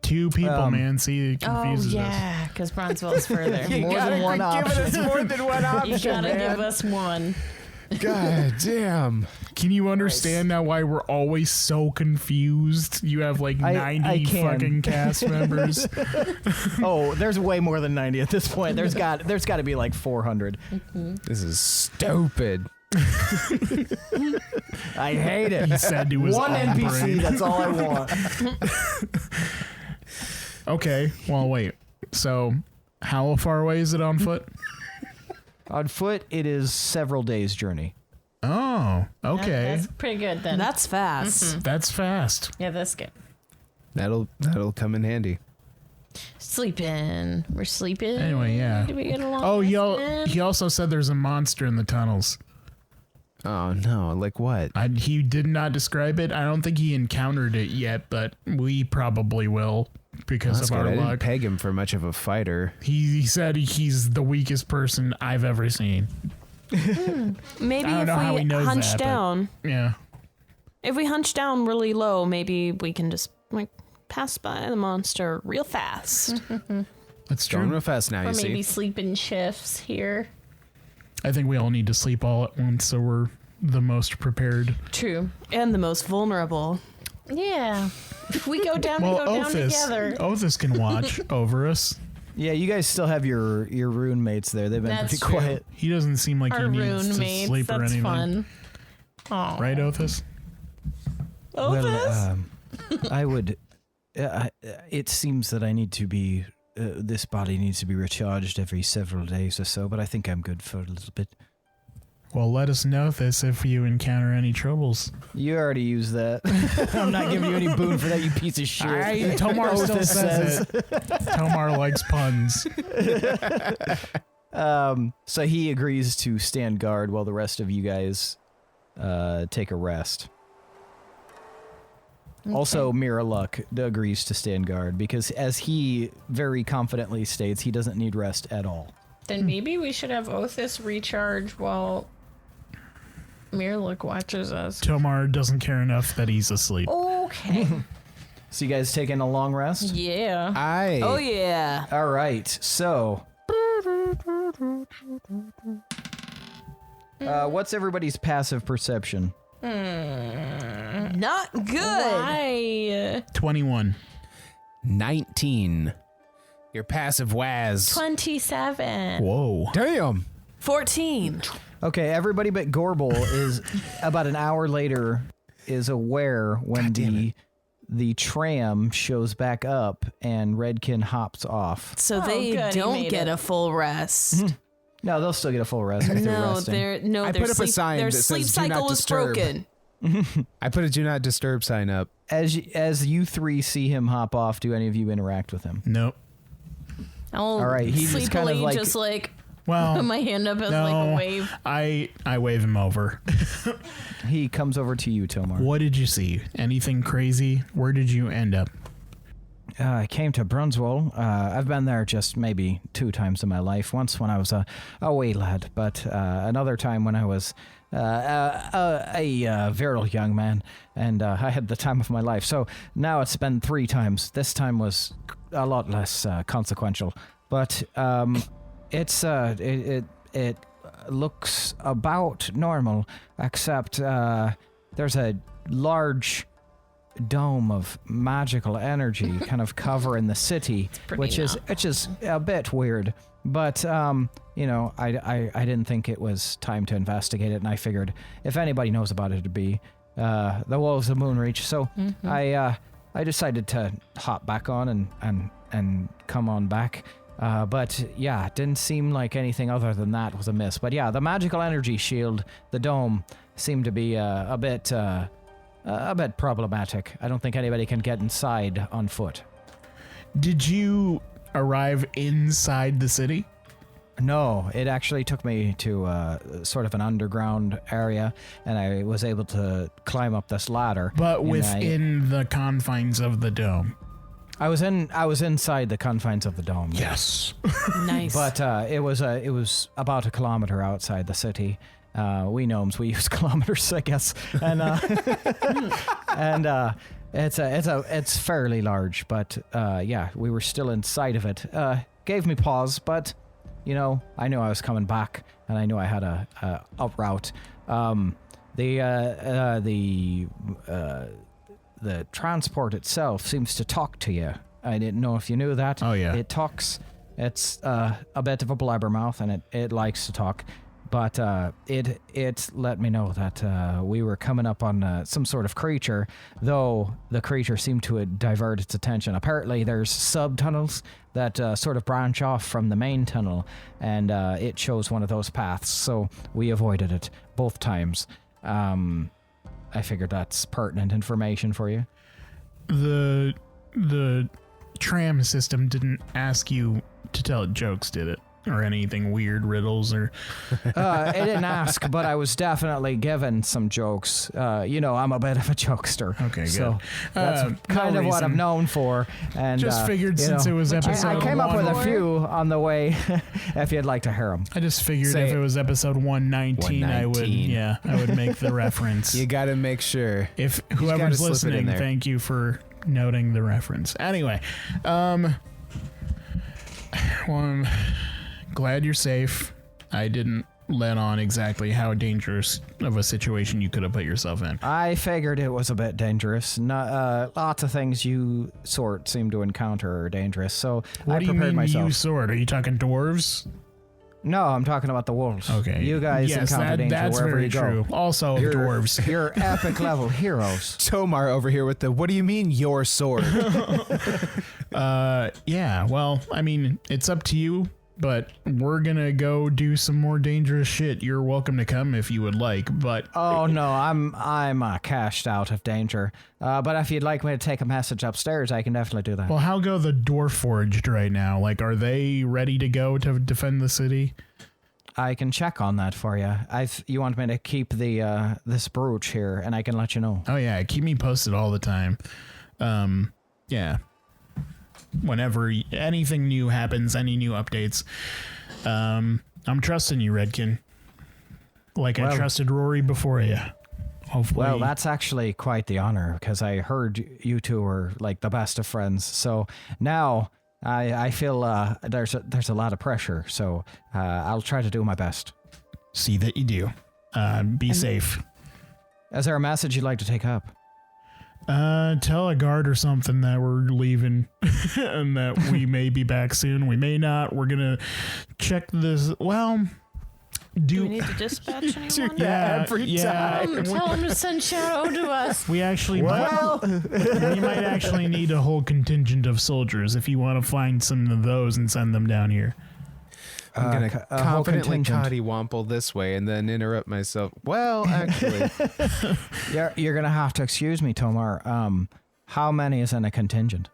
Two people, man. See, it Oh, confuses us. yeah, because Bronzewall's further. More than one option. more than one You gotta give us one. God damn. Can you understand now why we're always so confused? You have like I 90 can. fucking cast members. Oh, there's way more than 90 at this point. There's got to be like 400. This is stupid. I hate it. He said he was One on NPC, brain. that's all I want. Okay, well, wait. So, how far away is it on foot? On foot, it is several days' journey. Oh, okay. That's pretty good then. That's fast. That's fast. Yeah, that's good. That'll come in handy. Sleeping. We're sleeping. Anyway, yeah. Did we get along? Oh, with he also said there's a monster in the tunnels. Oh no, like what? He did not describe it. I don't think he encountered it yet, but we probably will because That's of good. our I didn't luck. peg him for much of a fighter. He said he's the weakest person I've ever seen. Maybe I don't know how he if we knows hunch that, but- down, Yeah. if we hunch down really low, maybe we can just like pass by the monster real fast. That's Going true. real fast now, Or you maybe see. sleeping shifts here. I think we all need to sleep all at once so we're the most prepared. True. And the most vulnerable. Yeah. If we go down, Well, we go down together. Othis can watch over us. Yeah, you guys still have your rune mates there. They've been That's pretty true. quiet. He doesn't seem like Our he needs rune to mates. sleep or That's anything. fun. Oh. Right, Othis? Well, I would. It seems that I need to be. This body needs to be recharged every several days or so, but I think I'm good for a little bit. Well, let us know this if you encounter any troubles. You already used that. I'm not giving you any boon for that, you piece of shit. Tomar still Othis says it. Tomar likes puns. So he agrees to stand guard while the rest of you guys take a rest. Also, Mira Luck agrees to stand guard because, as he very confidently states, he doesn't need rest at all. Then maybe we should have Othis recharge while Mirlook watches us. Tomar doesn't care enough that he's asleep. Okay. So you guys taking a long rest? Yeah. Oh yeah. All right. So, what's everybody's passive perception? Not good. Why? 21. 19. Your passive Waz. 27. Whoa. Damn. 14. Okay, everybody but Gorbel is about an hour later is aware when the tram shows back up and Redkin hops off. So Oh, they good, he don't made get it. a full rest. No, they'll still get a full rest. If they're No, resting. their put up a sleep, sign their that sleep says, "Do not cycle was disturb." broken. I put a do not disturb sign up. As you three see him hop off, do any of you interact with him? Nope. All right, he's just kind of like- just like Well, put my hand up as no, like a wave. I wave him over. He comes over to you, Tomar. What did you see? Anything crazy? Where did you end up? I came to Bronzewall. I've been there just maybe 2 times in my life. Once when I was a wee lad, but another time when I was a virile young man, and I had the time of my life. So now it's been 3 times. This time was a lot less consequential, but it looks about normal, except there's a large dome of magical energy kind of covering the city, which is a bit weird. But you know, I didn't think it was time to investigate it, and I figured if anybody knows about it, it'd be the Wolves of Moonreach. So I decided to hop back on and come on back. But yeah, it didn't seem like anything other than that was amiss. But yeah, the magical energy shield, the dome, seemed to be a bit a bit problematic. I don't think anybody can get inside on foot. Did you arrive inside the city? No, it actually took me to sort of an underground area, and I was able to climb up this ladder. But within the confines of the dome. I was inside the confines of the dome. Yes. Nice. But it was about a kilometer outside the city. We gnomes, we use kilometers, I guess, and it's fairly large. But yeah, we were still inside of it. Gave me pause, but you know, I knew I was coming back, and I knew I had a up route. The transport itself seems to talk to you. I didn't know if you knew that. Oh, yeah. It talks. It's a bit of a blabbermouth, and it likes to talk. But it let me know that we were coming up on some sort of creature, though the creature seemed to divert its attention. Apparently, there's sub-tunnels that sort of branch off from the main tunnel, and it chose one of those paths, so we avoided it both times. I figured that's pertinent information for you. The tram system didn't ask you to tell it jokes, did it? Or anything weird, riddles, or... It didn't ask, but I was definitely given some jokes. You know, I'm a bit of a jokester. Okay, good. So that's kind of what I'm known for. And just figured since it was episode I came up with a 1. few on the way, if you'd like to hear them. I just figured if it was episode 119, I would make the reference. You got to make sure. If gotta whoever's slip it in listening, there. thank you for noting the reference. Anyway, well, I'm glad you're safe. I didn't let on exactly how dangerous of a situation you could have put yourself in. I figured it was a bit dangerous. Lots of things you seem to encounter are dangerous, so What I do you prepared mean myself. you sword? Are you talking dwarves? No, I'm talking about the wolves. Okay. You guys encounter danger that's wherever very you true. go. Also, dwarves. You're epic level heroes. Tomar over here with the, what do you mean your sword? Yeah, well, I mean, it's up to you, but we're gonna go do some more dangerous shit. You're welcome to come if you would like, but... Oh, no, I'm cashed out of danger. But if you'd like me to take a message upstairs, I can definitely do that. Well, how go the Dwarf Forged right now? Like, are they ready to go to defend the city? I can check on that for you. You want me to keep this brooch here, and I can let you know. Oh, yeah, keep me posted all the time. Yeah. Whenever anything new happens, any new updates. I'm trusting you, Redkin. Like I trusted Rory before you. Hopefully. Well, that's actually quite the honor, because I heard you two were like the best of friends. So now I feel there's a lot of pressure. So I'll try to do my best. See that you do. Be safe. Is there a message you'd like to take up? Tell a guard or something that we're leaving and that we may be back soon. We may not. We're gonna check this. Well, do we need to dispatch anyone? Yeah, every time. Tell him to send Shadow to us. We actually we might actually need a whole contingent of soldiers if you want to find some of those and send them down here. I'm going to confidently contingent. cottywomple this way and then interrupt myself. Well, actually. You're going to have to excuse me, Tomar. How many is in a contingent?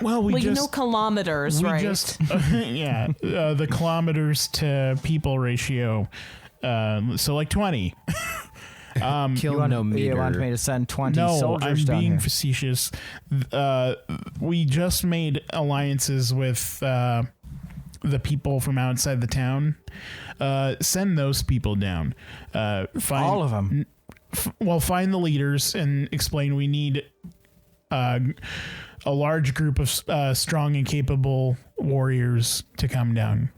Well, you know kilometers, right? The kilometers to people ratio. So like 20. Kill You want me to send 20 soldiers I'm down being here? facetious. We just made alliances with the people from outside the town. Send those people down. Find All of them? Find the leaders and explain we need a large group of strong and capable warriors to come down.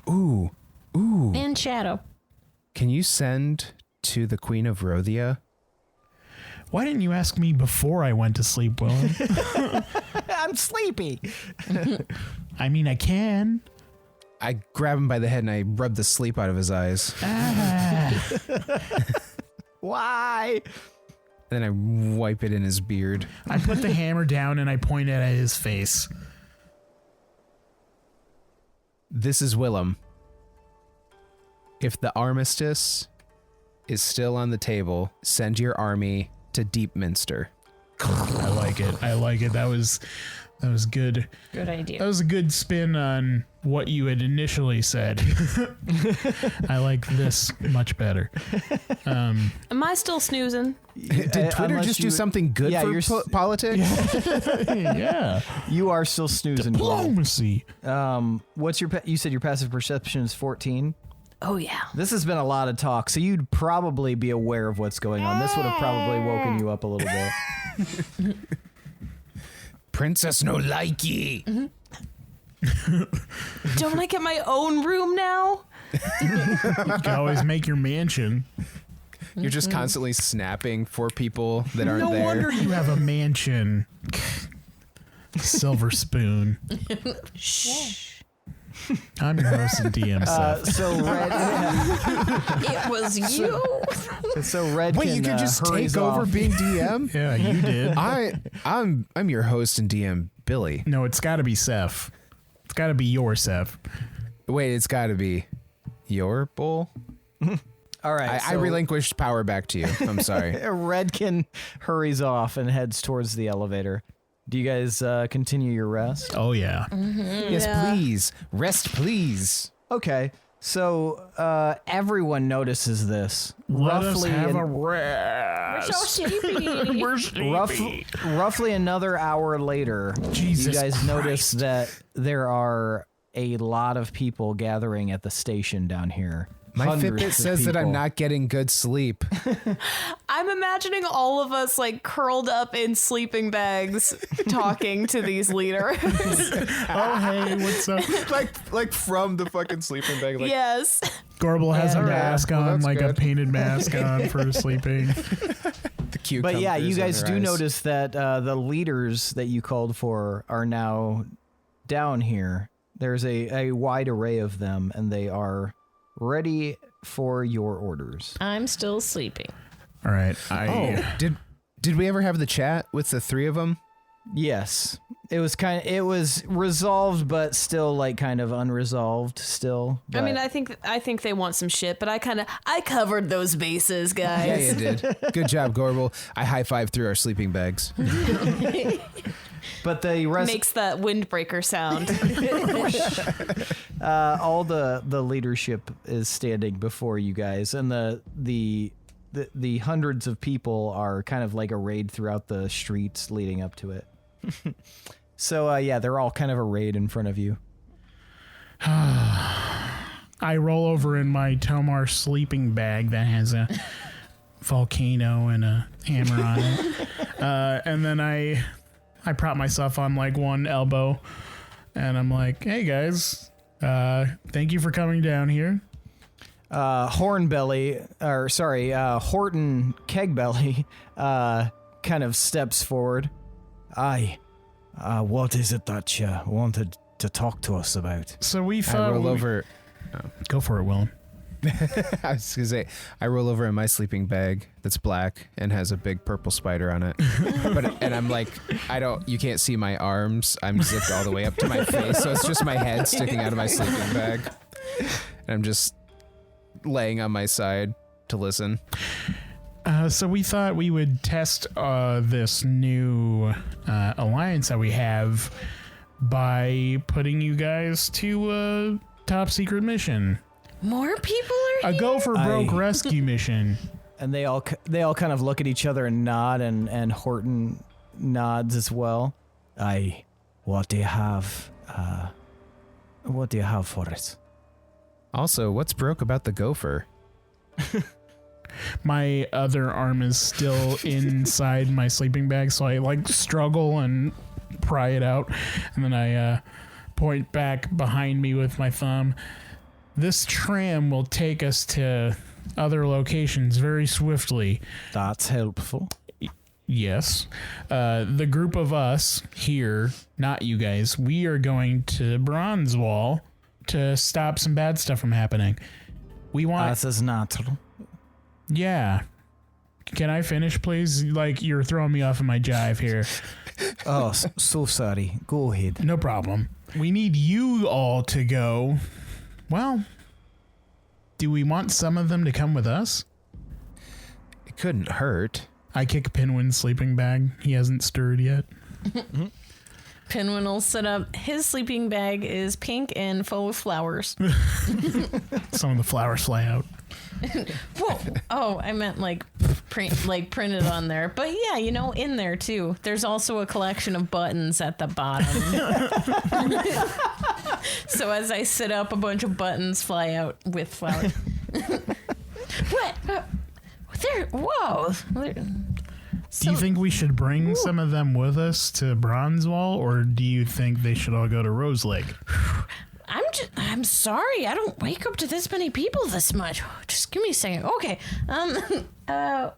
Ooh. And Shadow. Can you send to the Queen of Rothia? Why didn't you ask me before I went to sleep, Willem? I'm sleepy. I mean, I can. I grab him by the head and I rub the sleep out of his eyes. Why? Then I wipe it in his beard. I put the hammer down and I point it at his face. This is Willem. If the armistice is still on the table. Send your army to Deepminster. I like it. That was good. Good idea. That was a good spin on what you had initially said. I like this much better. Am I still snoozing? Did Twitter just do something good for politics? Yeah. You are still snoozing. Diplomacy. What's you said your passive perception is 14? Oh, yeah. This has been a lot of talk, so you'd probably be aware of what's going on. This would have probably woken you up a little bit. Princess no likey. Mm-hmm. Don't I get my own room now? You can always make your mansion. You're just constantly snapping for people that aren't No there. wonder you have a mansion. Silver spoon. Shh. I'm your host and DM, Seth. So Red, It was you. so Red. Wait, can, you could just hurries take over off. being DM? Yeah, you did. I'm your host and DM, Billy. No, it's got to be Seth. It's got to be your Seth. Wait, it's got to be your bull. All right, I relinquished power back to you. I'm sorry. Redkin hurries off and heads towards the elevator. Do you guys continue your rest? Oh, yeah. Yes, please. Rest, please. Okay, so everyone notices this. Let us have a We're rest. so sleepy. We're sleepy. Roughly another hour later, Jesus you guys Christ. notice that there are a lot of people gathering at the station down here. My Hundreds Fitbit of says that I'm people. not getting good sleep. I'm imagining all of us like curled up in sleeping bags talking to these leaders. Oh, hey, what's up? like from the fucking sleeping bag. Like, Yes. Gorbel has a Yeah, mask well, on, that's like a good. painted mask on for sleeping. the cucumbers But yeah, you in guys their do eyes. notice that the leaders that you called for are now down here. There's a wide array of them, and they are ready for your orders. I'm still sleeping. All right. Did we ever have the chat with the three of them? Yes, it was resolved, but still like kind of unresolved. Still, I mean, but- I think they want some shit, but I covered those bases, guys. Yeah, you did. Good job, Gorbel. I high-fived through our sleeping bags. but the rest, Makes that windbreaker sound. all the leadership is standing before you guys, and the hundreds of people are kind of like arrayed throughout the streets leading up to it. So yeah, they're all kind of arrayed in front of you. I roll over in my Tomar sleeping bag that has a volcano and a hammer on it. And then I prop myself on like one elbow and I'm like, hey guys, thank you for coming down here. Horton Kegbelly kind of steps forward. Aye, what is it that you wanted to talk to us about? So we I thought roll over. Go for it, Willem. I was gonna say I roll over in my sleeping bag that's black and has a big purple spider on it. And I'm like, you can't see my arms. I'm zipped all the way up to my face, so it's just my head sticking out of my sleeping bag. And I'm just laying on my side to listen. So we thought we would test this new alliance that we have by putting you guys to a top secret mission. More people are A here? go for broke rescue mission. And they all kind of look at each other and nod, and Horton nods as well. Aye, what do you have? What do you have for us? Also, what's broke about the gopher? My other arm is still inside my sleeping bag, so I like struggle and pry it out, and then I point back behind me with my thumb. This tram will take us to other locations very swiftly. That's helpful. Yes. The group of us here, not you guys, we are going to Bronzewall to stop some bad stuff from happening. We want... That is natural. Yeah. Can I finish, please? Like, you're throwing me off in my jive here. Oh, so sorry. Go ahead. No problem. We need you all to go. Well, do we want some of them to come with us? Couldn't hurt. I kick Pinwin's sleeping bag. He hasn't stirred yet. Pinwin will sit up. His sleeping bag is pink and full of flowers. Some of the flowers fly out. Whoa! Oh, I meant printed on there. But yeah, in there too. There's also a collection of buttons at the bottom. So as I sit up, a bunch of buttons fly out with flowers. What? There. Whoa! Do you think we should bring some of them with us to Bronzewall, or do you think they should all go to Rose Lake? I'm sorry. I don't wake up to this many people this much. Just give me a second. Okay.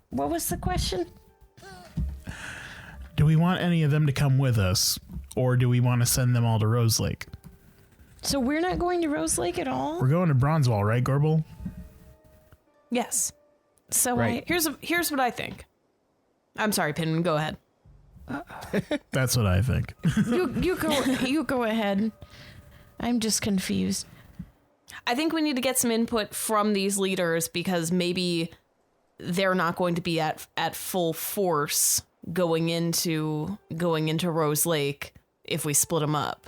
What was the question? Do we want any of them to come with us, or do we want to send them all to Rose Lake? So we're not going to Rose Lake at all? We're going to Bronzewall, right, Gorbel? Yes. So Right. Here's what I think. I'm sorry, Pinwin, go ahead. That's what I think. you go ahead. I'm just confused. I think we need to get some input from these leaders because maybe they're not going to be at full force going into Rose Lake if we split them up.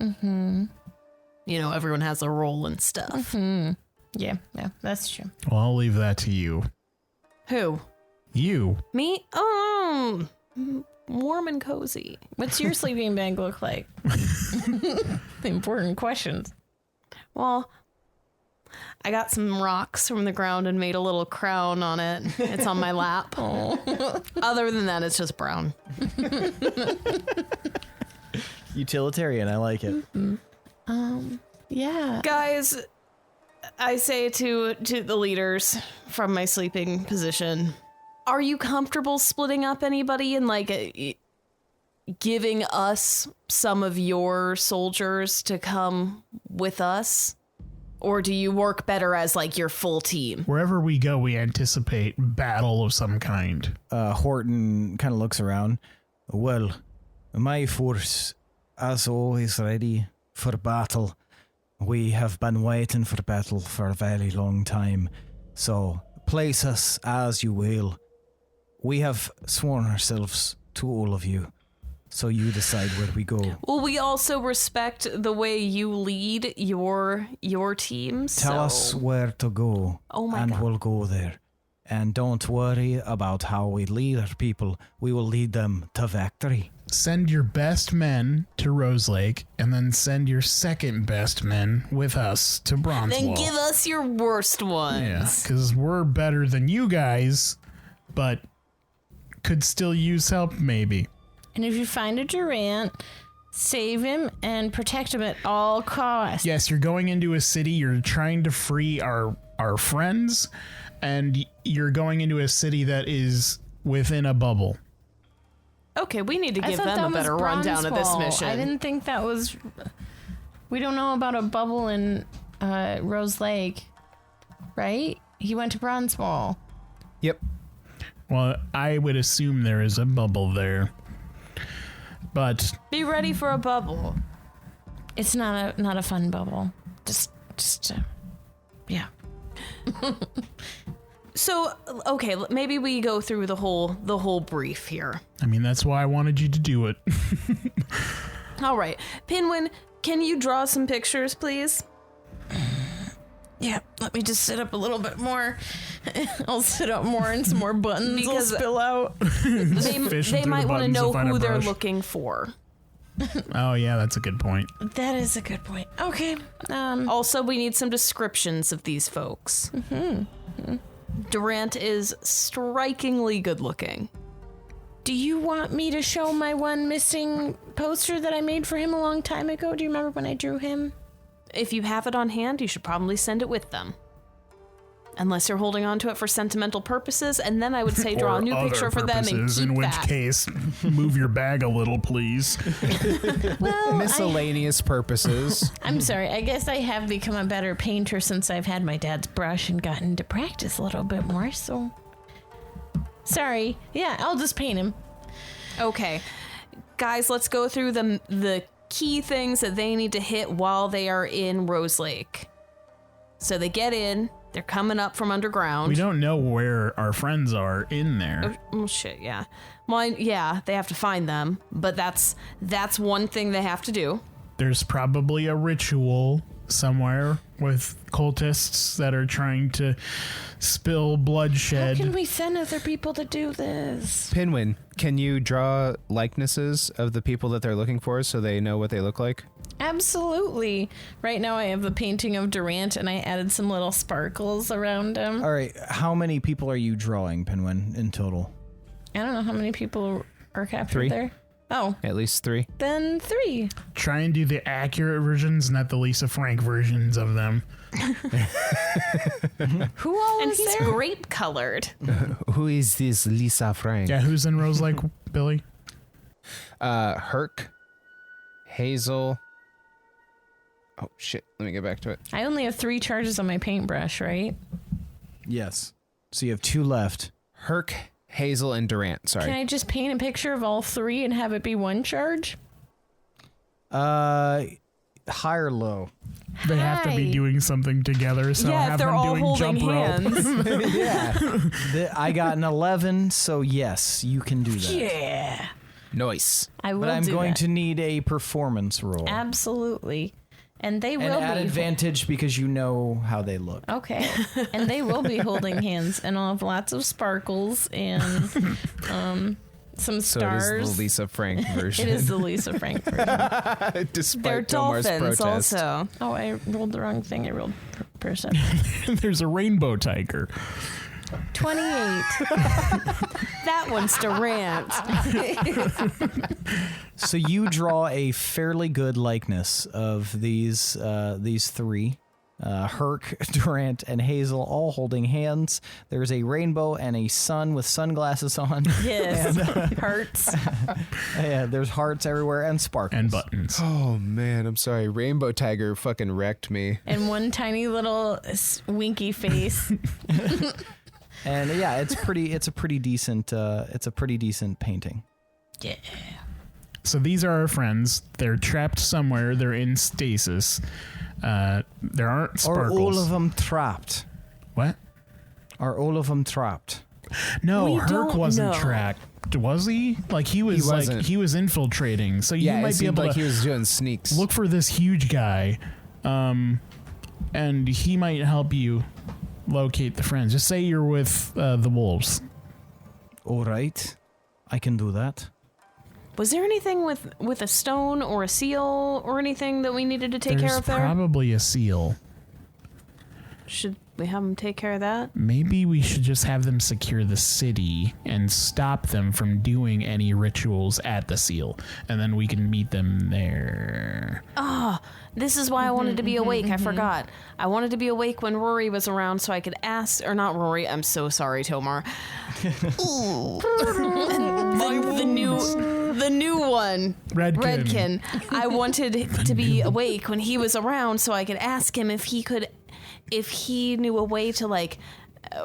Mm-hmm. Everyone has a role and stuff. Mm-hmm. Yeah, that's true. Well, I'll leave that to you. Who? You. Me? Oh, warm and cozy. What's your sleeping bag look like? Important questions. Well, I got some rocks from the ground and made a little crown on it. It's on my lap. Other than that, it's just brown. Utilitarian, I like it. Yeah. Guys, I say to the leaders from my sleeping position, are you comfortable splitting up anybody and giving us some of your soldiers to come with us? Or do you work better as your full team? Wherever we go, we anticipate battle of some kind. Horton kind of looks around. Well, my force, as always, ready for battle. We have been waiting for battle for a very long time. So, place us as you will. We have sworn ourselves to all of you. So you decide where we go. Will we also respect the way you lead your team? Tell us where to go. Oh my and God. we'll go there. And don't worry about how we lead our people. We will lead them to victory. Send your best men to Rose Lake, and then send your second best men with us to Bronzewall. Then give us your worst ones. Yeah, because we're better than you guys, but could still use help, maybe. And if you find a Durant, save him and protect him at all costs. Yes, you're going into a city, you're trying to free our friends, and you're going into a city that is within a bubble. Okay, we need to give thought them that a was better rundown of this Bronzewall. mission. I didn't think that was... We don't know about a bubble in Rose Lake, right? He went to Bronzewall. Yep. Well, I would assume there is a bubble there. But Be ready for a bubble. It's not a fun bubble. Just yeah. So, okay, maybe we go through the whole brief here. I mean, that's why I wanted you to do it. All right. Pinwin, can you draw some pictures, please? Yeah, let me just sit up a little bit more. I'll sit up more and some more buttons will Because- spill out. They might want to know who they're looking for. Oh, yeah, that's a good point. That is a good point. Okay. Also, we need some descriptions of these folks. Mm-hmm. Durant is strikingly good looking. Do you want me to show my one missing poster that I made for him a long time ago? Do you remember when I drew him? If you have it on hand, you should probably send it with them. Unless you're holding on to it for sentimental purposes, and then I would say draw a new picture for them and keep in which that. case, move your bag a little, please. Well, Miscellaneous purposes. I'm sorry. I guess I have become a better painter since I've had my dad's brush and gotten to practice a little bit more, so... Sorry. Yeah, I'll just paint him. Okay. Guys, let's go through the key things that they need to hit while they are in Rose Lake. So they get in, They're coming up from underground. We don't know where our friends are in there. Oh shit, yeah. Well, yeah, they have to find them, but that's one thing they have to do. There's probably a ritual somewhere with cultists that are trying to spill bloodshed. How can we send other people to do this? Pinwin, can you draw likenesses of the people that they're looking for so they know what they look like? Absolutely. Right now I have a painting of Durant and I added some little sparkles around him. All right, how many people are you drawing, Pinwin, in total? I don't know how many people are captured 3. there. Oh, At least 3. then 3. Try and do the accurate versions, not the Lisa Frank versions of them. Who all And is he's there? grape colored. Who is this Lisa Frank? Yeah, who's in rows like Billy? Herc, Hazel. Oh, shit. Let me get back to it. I only have 3 charges on my paintbrush, right? Yes. So you have 2 left. Herc, Hazel, and Durant. Sorry. Can I just paint a picture of all 3 and have it be 1 charge? High or low? They have to be Hi. doing something together, so Yeah, if have they're them all doing holding jump rope. hands. Yeah. I got an 11, so yes, you can do that. Yeah. Nice. I will But I'm do going that. to need a performance roll. Absolutely. And they and will at be advantage because you know how they look. Okay. And they will be holding hands and I'll have lots of sparkles and some So it stars. is the Lisa Frank version. It is the Lisa Frank version. Despite They're Tomar's dolphins protest. also. Oh, I rolled the wrong thing. I rolled perception. There's a rainbow tiger. 28. That one's Durant. So you draw a fairly good likeness of these 3. Herc, Durant, and Hazel all holding hands. There's a rainbow and a sun with sunglasses on. Yes. Hurts. Yeah, there's hearts everywhere and sparkles. And buttons. Oh, man. I'm sorry. Rainbow Tiger fucking wrecked me. And one tiny little winky face. And yeah, it's a pretty decent painting. Yeah. So these are our friends. They're trapped somewhere. They're in stasis. There aren't sparkles. Are all of them trapped? What? Are all of them trapped? No, We Herc don't wasn't know. trapped. Was he? Like he was wasn't. he was infiltrating. So Yeah, you it might be seemed able like to he was doing sneaks. look for this huge guy, and he might help you locate the friends. Just say you're with the wolves. All right, I can do that. Was there anything with a stone or a seal or anything that we needed to take There's care of there? probably a seal. Should we have them take care of that? Maybe we should just have them secure the city and stop them from doing any rituals at the seal, and then we can meet them there. This is why I wanted to be awake. I forgot. I wanted to be awake when Rory was around so I could ask, or not Rory. I'm so sorry, Tomar. the new one, Redkin. I wanted to be awake when he was around so I could ask him if he knew a way to like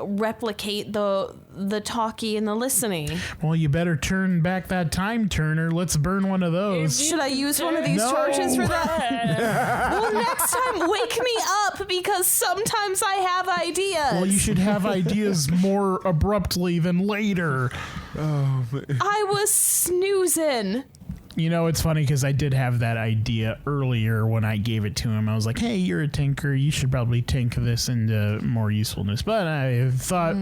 replicate the talkie and the listening. Well, you better turn back that time turner. Let's burn one of those. Should I use one of these No. torches for that? Well, next time, wake me up because sometimes I have ideas. Well, you should have ideas more abruptly than later. I was snoozing. You know, it's funny because I did have that idea earlier when I gave it to him. I was like, hey, you're a tinker. You should probably tink this into more usefulness. But I thought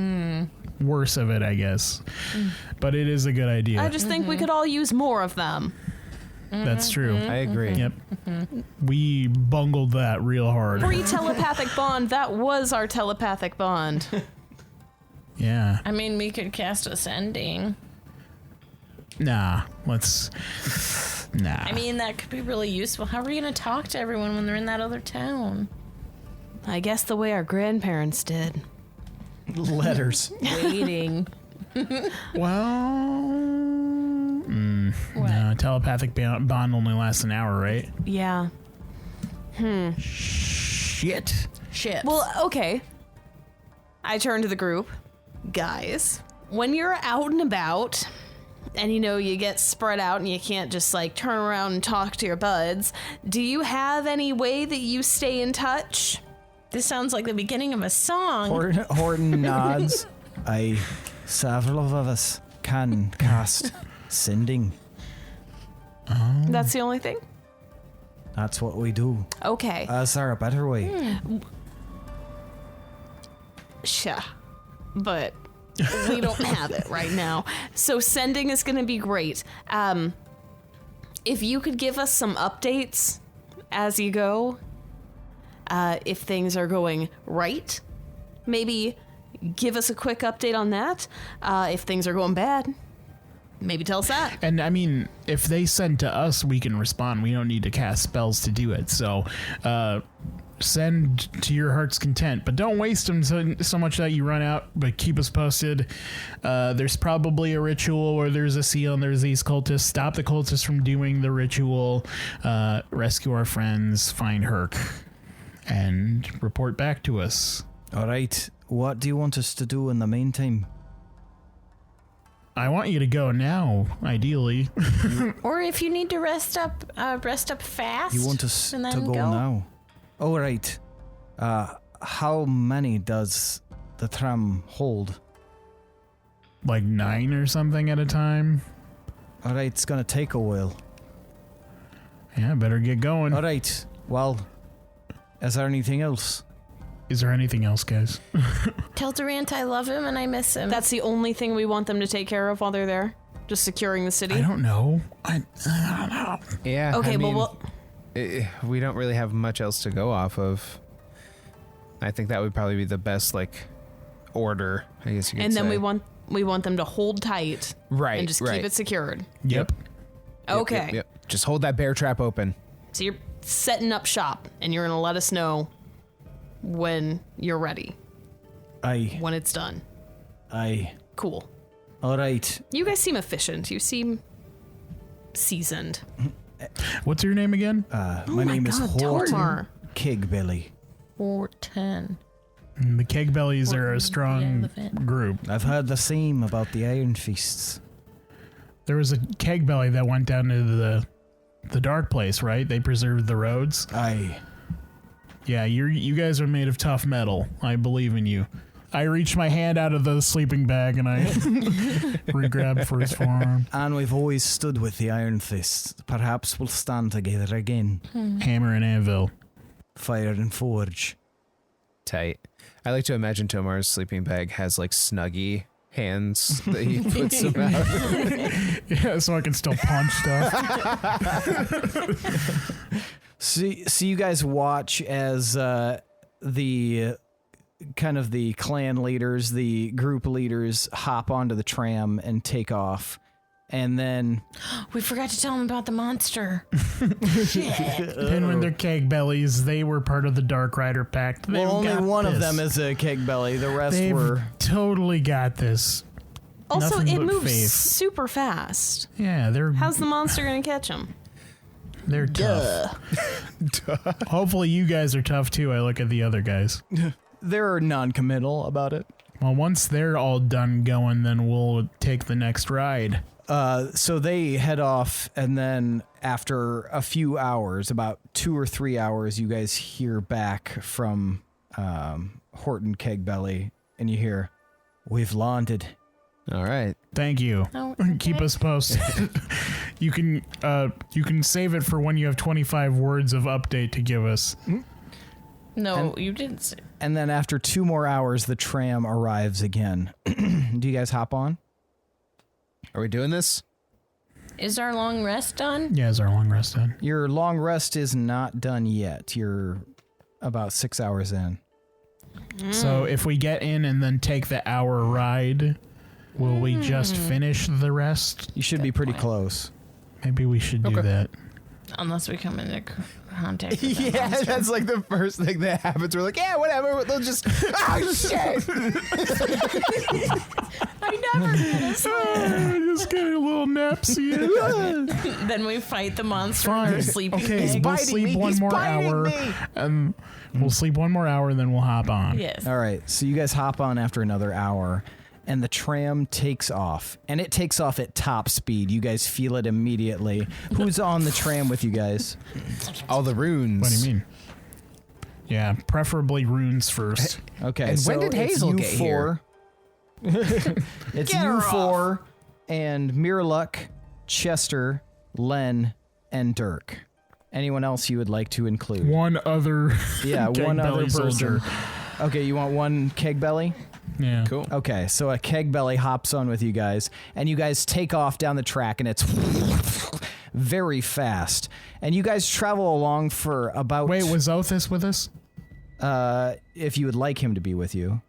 worse of it, I guess. But it is a good idea. I just think we could all use more of them. That's true. I agree. Yep. We bungled that real hard. Pre-telepathic bond, that was our telepathic bond. Yeah. I mean, we could cast Ascending. Nah. Nah. I mean, that could be really useful. How are we going to talk to everyone when they're in that other town? I guess the way our grandparents did. Letters. Waiting. Well, no, telepathic bond only lasts an hour, right? Yeah. Shit. Shit. Well, okay. I turn to the group. Guys, when you're out and about, and you get spread out and you can't just like turn around and talk to your buds, do you have any way that you stay in touch? This sounds like the beginning of a song. Horton nods. Several of us can cast Sending. That's the only thing? That's what we do. Okay. Is there a better way? Sure. But we don't have it right now. So Sending is going to be great. If you could give us some updates as you go, if things are going right, maybe give us a quick update on that. If things are going bad, maybe tell us that. And I mean, if they send to us, we can respond. We don't need to cast spells to do it. So, send to your heart's content, but don't waste them so much that you run out. But keep us posted. There's probably a ritual where there's a seal and there's these cultists. Stop the cultists from doing the ritual. Rescue our friends. Find Herc, and report back to us. All right. What do you want us to do in the meantime? I want you to go now, ideally. Or if you need to rest up fast. You want us and to then go now? All right. How many does the tram hold? Like 9 or something at a time. All right, it's gonna take a while. Yeah, better get going. All right. Well, is there anything else? Is there anything else, guys? Tell Durant I love him and I miss him. That's the only thing we want them to take care of while they're there? Just securing the city? I don't know. I don't know. Yeah. Okay, I mean, well, we don't really have much else to go off of. I think that would probably be the best, like, order, I guess you could and say. then we want them to hold tight. Right, and just right. keep it secured. Yep. Okay. Yep. Just hold that bear trap open. So you're setting up shop, and you're going to let us know when you're ready, Aye. when it's done. Aye. Cool. All right. You guys seem efficient. You seem seasoned. What's your name again? My name is Horton Tomar. Kigbelly. 410. The Keg Bellies are a strong elephant. group. I've heard the same about the Iron Fists. There was a Keg Belly that went down to the dark place, right? They preserved the roads. Aye. Yeah, you guys are made of tough metal. I believe in you. I reached my hand out of the sleeping bag and I re-grabbed for his forearm. And we've always stood with the Iron Fists. Perhaps we'll stand together again. Hammer and anvil. Fire and forge. Tight. I like to imagine Tomar's sleeping bag has, like, snuggy hands that he puts them out. Yeah, so I can still punch stuff. So you guys watch as the kind of the clan leaders, the group leaders hop onto the tram and take off. And then We forgot to tell him about the monster. Pinwin, they're Keg Bellies. They were part of the Dark Rider Pact. They've only got one of this. them is a keg belly. The rest They've were totally got this. Also, Nothing it but moves faith. super fast. Yeah, How's the monster going to catch him? they're tough. Hopefully you guys are tough too. I look at the other guys. they're non-committal about it. Well, once they're all done going, then we'll take the next ride. So they head off, and then after a few hours, about 2 or 3 hours, you guys hear back from Horton Kegbelly, and you hear, "We've landed." All right. Thank you. Oh, Keep okay. us posted. You can save it for when you have 25 words of update to give us. No, you didn't say. And then after 2 more hours, the tram arrives again. Do you guys hop on? Are we doing this? Is our long rest done? Yeah, is our long rest done? Your long rest is not done yet. You're about 6 hours in. So if we get in and then take the hour ride, will we just finish the rest? You should be pretty close. Maybe we should do that. Unless we come into contact with the Yeah, monster. that's like the first thing that happens. We're like, yeah, whatever. They'll just, oh, shit. I never did this. Just get a little napsy. Then we fight the monster. Fine. Or sleeping Okay, pig. we'll sleep one more hour. And we'll sleep one more hour, and then we'll hop on. Yes. All right, so you guys hop on after another hour, and the tram takes off. And it takes off at top speed. You guys feel it immediately. Who's on the tram with you guys? All the runes. What do you mean? Yeah, preferably runes first. Okay, And so when did it's Hazel you get here? It's Get you her four and Mirluck, Chester, Len, and Dirk. Anyone else you would like to include? One other Yeah, one other belly person. soldier. Okay, you want one keg belly? Yeah. Cool. Okay, so a keg belly hops on with you guys, and you guys take off down the track, and it's very fast. And you guys travel along for about... Wait, was Othis with us? if you would like him to be with you.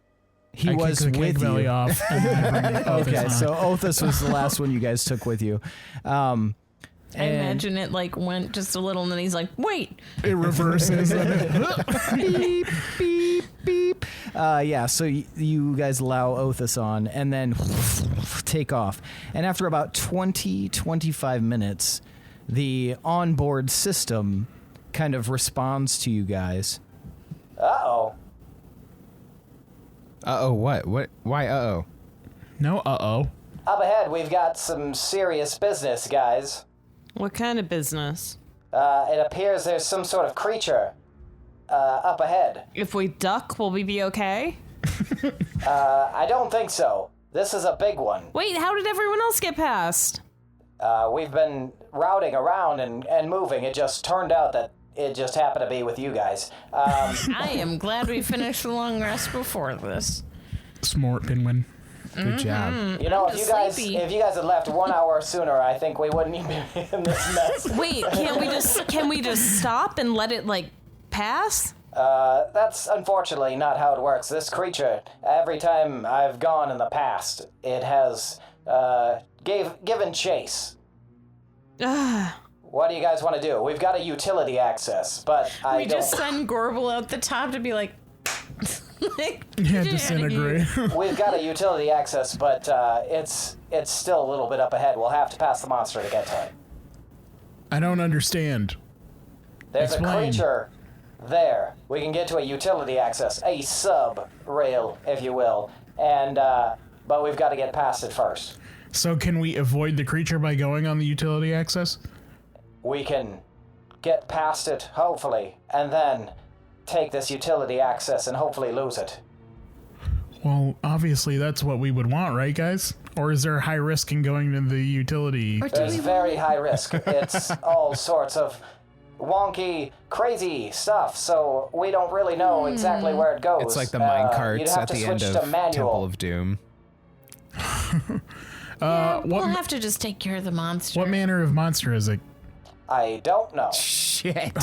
He I was kicked the with keg belly you. off. And then I bring Othis Okay, on. so Othis was the last one you guys took with you. I And- imagine it like went just a little, and then he's like, "Wait, it reverses. beep, beep, beep. Yeah, so you guys allow Othis on and then take off. And after about 25 minutes, the onboard system kind of responds to you guys. Uh-oh. Uh-oh, what? What? Why uh-oh? No, uh-oh. Up ahead, we've got some serious business, guys. What kind of business? It appears there's some sort of creature up ahead. If we duck, will we be okay? I don't think so. This is a big one. Wait, how did everyone else get past? We've been routing around and moving. It just turned out that it just happened to be with you guys. I am glad we finished the long rest before this." Smart Pinwin. Good job. You know, I'm if just sleepy. you guys had left 1 hour sooner, I think we wouldn't even be in this mess. Wait, can we just stop and let it like pass? That's unfortunately not how it works. This creature, every time I've gone in the past, it has given chase. What do you guys want to do? We've got a utility access, but I We don't. just send Gorbel out the top to be like, like Yeah, disintegrate. We've got a utility access, but it's still a little bit up ahead. We'll have to pass the monster to get to it. I don't understand. There's Explain. a creature there. We can get to a utility access, a sub rail, if you will, and but we've got to get past it first. So can we avoid the creature by going on the utility access? We can get past it, hopefully, and then take this utility access and hopefully lose it. Well, obviously that's what we would want, right, guys? Or is there high risk in going to the utility? or do There's we very high risk. It's all sorts of wonky, crazy stuff, so we don't really know exactly where it goes. It's like the mine You'd carts have at to the switch end to of manual. Temple of Doom. we'll have to just take care of the monster. What manner of monster is it? I don't know. Shit.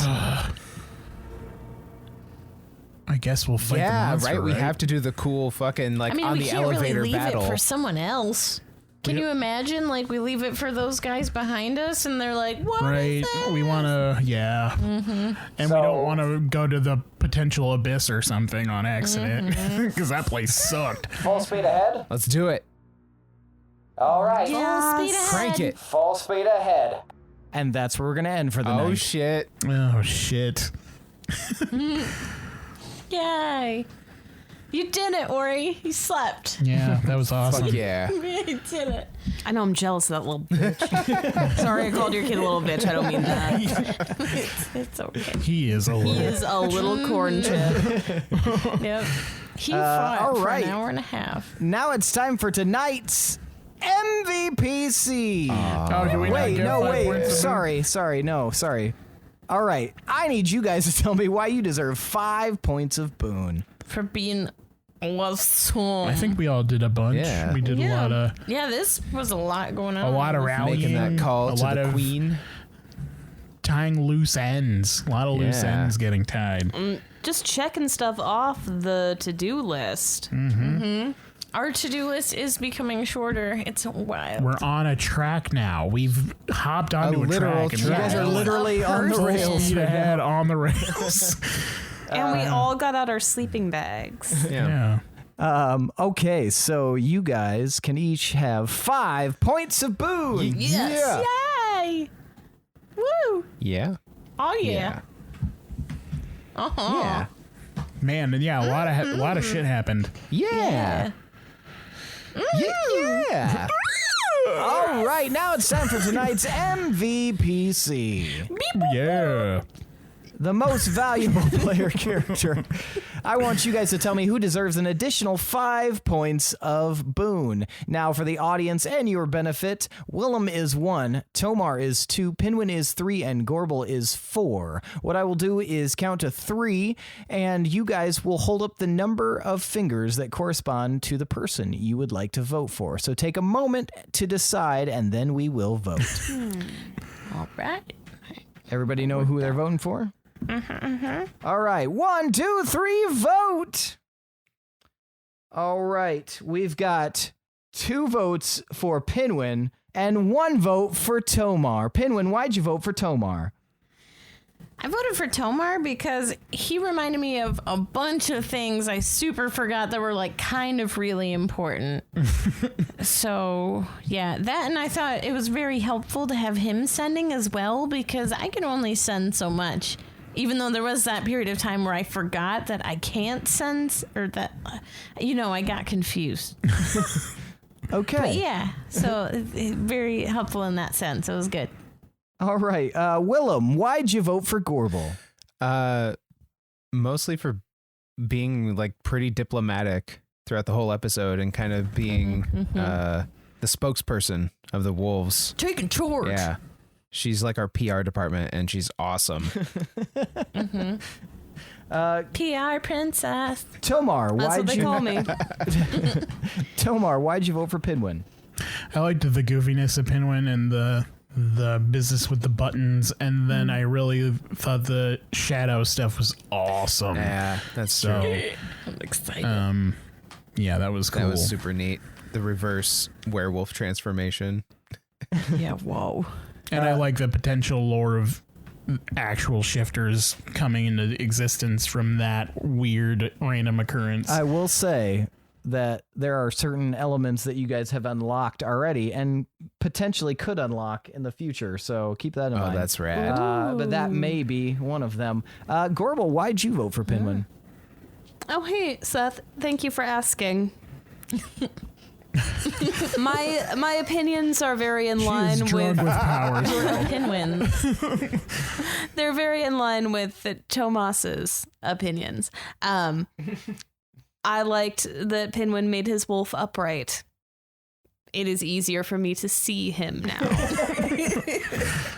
I guess we'll fight the Yeah, monster, right? We have to do the cool fucking, like, I mean, on we the can't elevator really leave battle. it for someone else. Can you imagine, like, we leave it for those guys behind us, and they're like, "What Right. is this?" We want to, yeah. Mm-hmm. And we So- don't want to go to the potential abyss or something on accident because that place sucked. Full speed ahead? Let's do it. All right. Full speed ahead. Crank it. Full speed ahead. And that's where we're going to end for the Oh, night. shit. Oh, shit. Yay. You did it, Ori. You slept. Yeah, that was awesome. Fuck yeah. You did it. I know I'm jealous of that little bitch. Sorry, I called your kid a little bitch. I don't mean that. It's okay. He is a He little. is a little corn chip. Yep. He fought all for right. an hour and a half. Now it's time for tonight's MVPC. Oh, do we not Wait, get no, 5 wait. points of Sorry. All right, I need you guys to tell me why you deserve 5 points of boon. For being awesome. I think we all did a bunch. Yeah. We did a lot of Yeah, this was a lot going on. rallying, Making that call a to lot the of queen. tying loose ends. A lot of loose Yeah. ends getting tied. Just checking stuff off the to-do list. Our to-do list is becoming shorter. It's wild. We're on a track now. We've hopped onto a literal track. track. You guys are Yeah. literally on the Person. rails. Speed ahead on the rails. And we all got out our sleeping bags. Yeah. Okay, so you guys can each have 5 points of boon. Yes. Yay. Woo. Yeah. Oh, yeah. Uh-huh. Yeah. Man, and yeah, a lot of shit happened. Yeah. Yeah. All right, now it's time for tonight's MVPC. Yeah. the most valuable player character. I want you guys to tell me who deserves an additional 5 points of boon. Now, for the audience and your benefit, Willem is 1, Tomar is 2, Pinwin is 3, and Gorbel is 4. What I will do is count to 3, and you guys will hold up the number of fingers that correspond to the person you would like to vote for. So take a moment to decide, and then we will vote. All right. Everybody know who they're voting for? All right. 1, 2, 3, vote. All right. We've got 2 votes for Pinwin and 1 vote for Tomar. Pinwin, why'd you vote for Tomar? I voted for Tomar because he reminded me of a bunch of things I super forgot that were like kind of really important. So, yeah, that, and I thought it was very helpful to have him sending as well because I can only send so much. Even though there was that period of time where I forgot that I can't send, or that, I got confused. Okay. But yeah, so very helpful in that sense. It was good. All right. Willem, why'd you vote for Gorbel? Mostly for being like pretty diplomatic throughout the whole episode and kind of being the spokesperson of the wolves. Taking charge. Yeah. She's like our PR department and she's awesome. PR princess. Tomar, That's what they call me. Tomar, why'd you vote for Pinwin? I liked the goofiness of Pinwin and the business with the buttons, and then I really thought the shadow stuff was awesome. Yeah, that's So, true. I'm excited. Yeah, that was cool. That was super neat. The reverse werewolf transformation. Yeah, whoa. And I like the potential lore of actual shifters coming into existence from that weird random occurrence. I will say that there are certain elements that you guys have unlocked already and potentially could unlock in the future. So keep that in mind. Oh, that's rad. But that may be one of them. Gorbel, why'd you vote for Pinwin? Oh, hey, Seth. Thank you for asking. My opinions are very in line She's drunk with powers. Pinwins. They're very in line with Tomas's opinions. I liked that Pinwin made his wolf upright. It is easier for me to see him now.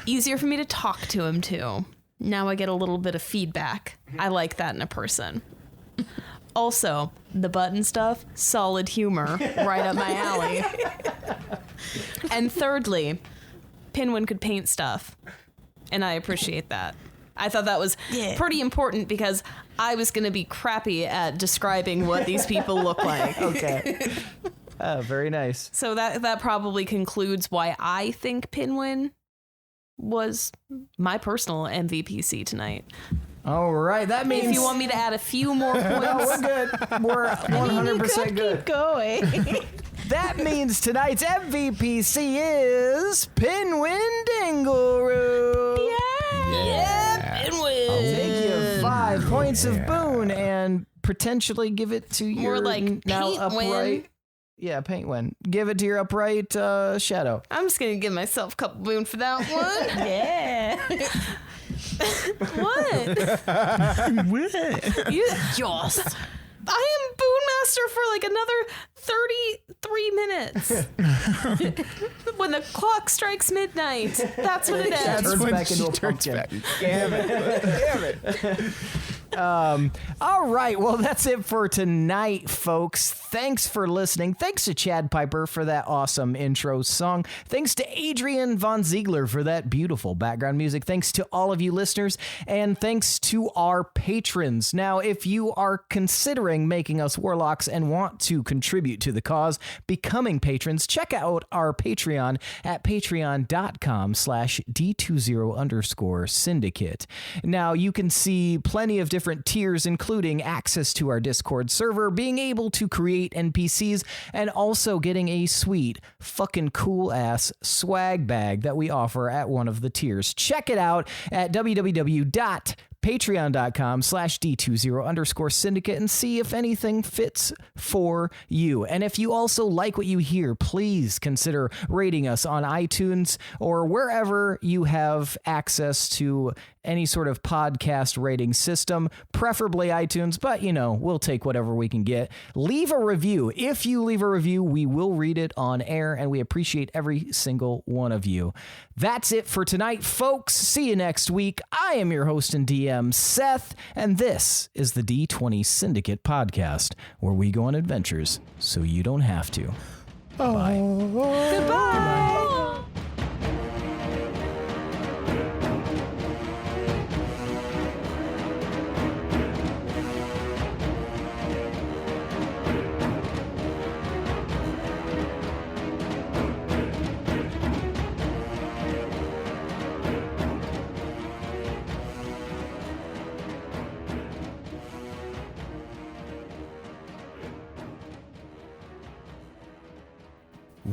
Easier for me to talk to him too. Now I get a little bit of feedback. I like that in a person. Also, the button stuff, solid humor, right up my alley. And thirdly, Pinwin could paint stuff, and I appreciate that. I thought that was pretty important because I was going to be crappy at describing what these people look like. Okay. Very nice. So that probably concludes why I think Pinwin was my personal MVPC tonight. All right. That means... If you want me to add a few more points. No, we're good. We're 100% good. Keep going. That means tonight's MVPC is Pinwin Dingleroot. Yeah. Pinwin. I'll take you 5 points of boon and potentially give it to your More like now paint upright. win. Yeah, paint win. Give it to your upright shadow. I'm just going to give myself a couple boon for that one. Yeah. What? You just. I am Boonmaster for like another 33 minutes. When the clock strikes midnight. That's what it is. Turns back into a pumpkin. Damn it. All right. Well, that's it for tonight, folks. Thanks for listening. Thanks to Chad Piper for that awesome intro song. Thanks to Adrian Von Ziegler for that beautiful background music. Thanks to all of you listeners, and thanks to our patrons. Now, if you are considering making us warlocks and want to contribute to the cause, becoming patrons, check out our Patreon at patreon.com/D20_syndicate. Now, you can see plenty of different tiers, including access to our Discord server, being able to create NPCs, and also getting a sweet, fucking cool ass swag bag that we offer at one of the tiers. Check it out at www.patreon.com/D20_syndicate and see if anything fits for you. And if you also like what you hear, please consider rating us on iTunes or wherever you have access to any sort of podcast rating system, preferably iTunes, but we'll take whatever we can get. Leave a review. If you leave a review, we will read it on air, and we appreciate every single one of you. That's it for tonight, folks. See you next week. I am your host and DM, Seth, and this is the D20 Syndicate podcast, where we go on adventures so you don't have to. Bye. Goodbye.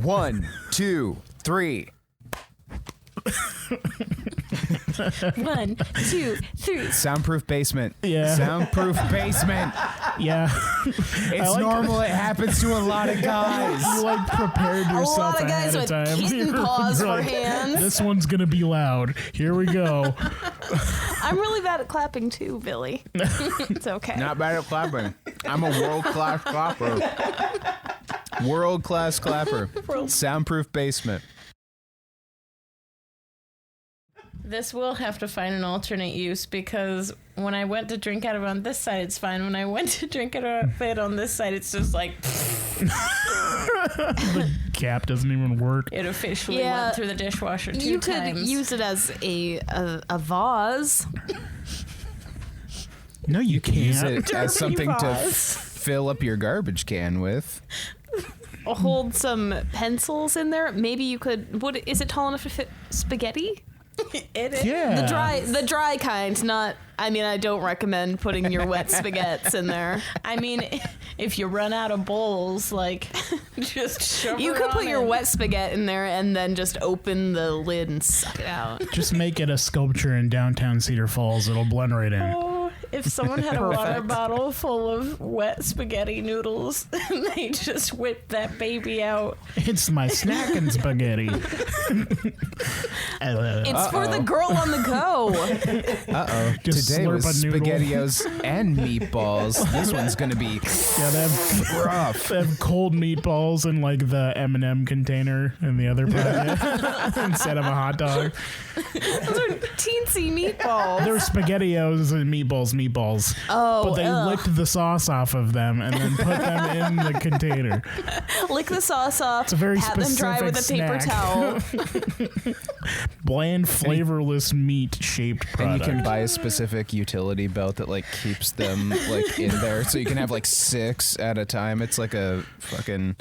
One, two, three. 1, 2, 3. Soundproof basement. Yeah. Soundproof basement. Yeah. It's normal. It happens to a lot of guys. You prepared A yourself lot of guys ahead with of time. kitten paws You're for hands. This one's gonna be loud. Here we go. I'm really bad at clapping too, Billy. It's okay. Not bad at clapping. I'm a world-class clapper. World-class clapper. Soundproof basement. This will have to find an alternate use, because when I went to drink out of it on this side, it's fine. When I went to drink out of it on this side, it's just like... The cap doesn't even work. It officially went through the dishwasher 2 times. You could use it as a vase. No, you can't. Use it as Derpy something to vase. fill up your garbage can with. Hold some pencils in there. Maybe you could. Is it tall enough to fit spaghetti? It is. Yeah. The dry kind. Not. I mean, I don't recommend putting your wet spaghettis in there. I mean, if you run out of bowls, just shove You her could put on your in. wet spaghetti in there and then just open the lid and suck it out. Just make it a sculpture in downtown Cedar Falls. It'll blend right in. Oh, if someone had a water Perfect. bottle full of wet spaghetti noodles and they just whipped that baby out. It's my snacking spaghetti. It's for the girl on the go. Uh-oh. Just Today was slurp a noodle. SpaghettiOs and meatballs. This one's going to be Yeah, they have, rough. they have cold meatballs in the M&M container in the other pocket instead of a hot dog. Those are teensy meatballs. They're SpaghettiOs and meatballs. Oh, But they licked the sauce off of them and then put them in the container. lick the sauce off. It's a very pat them dry with a paper specific towel. Bland, flavorless meat-shaped And product. you can buy a specific utility belt that keeps them in there, so you can have 6 at a time. It's like a fucking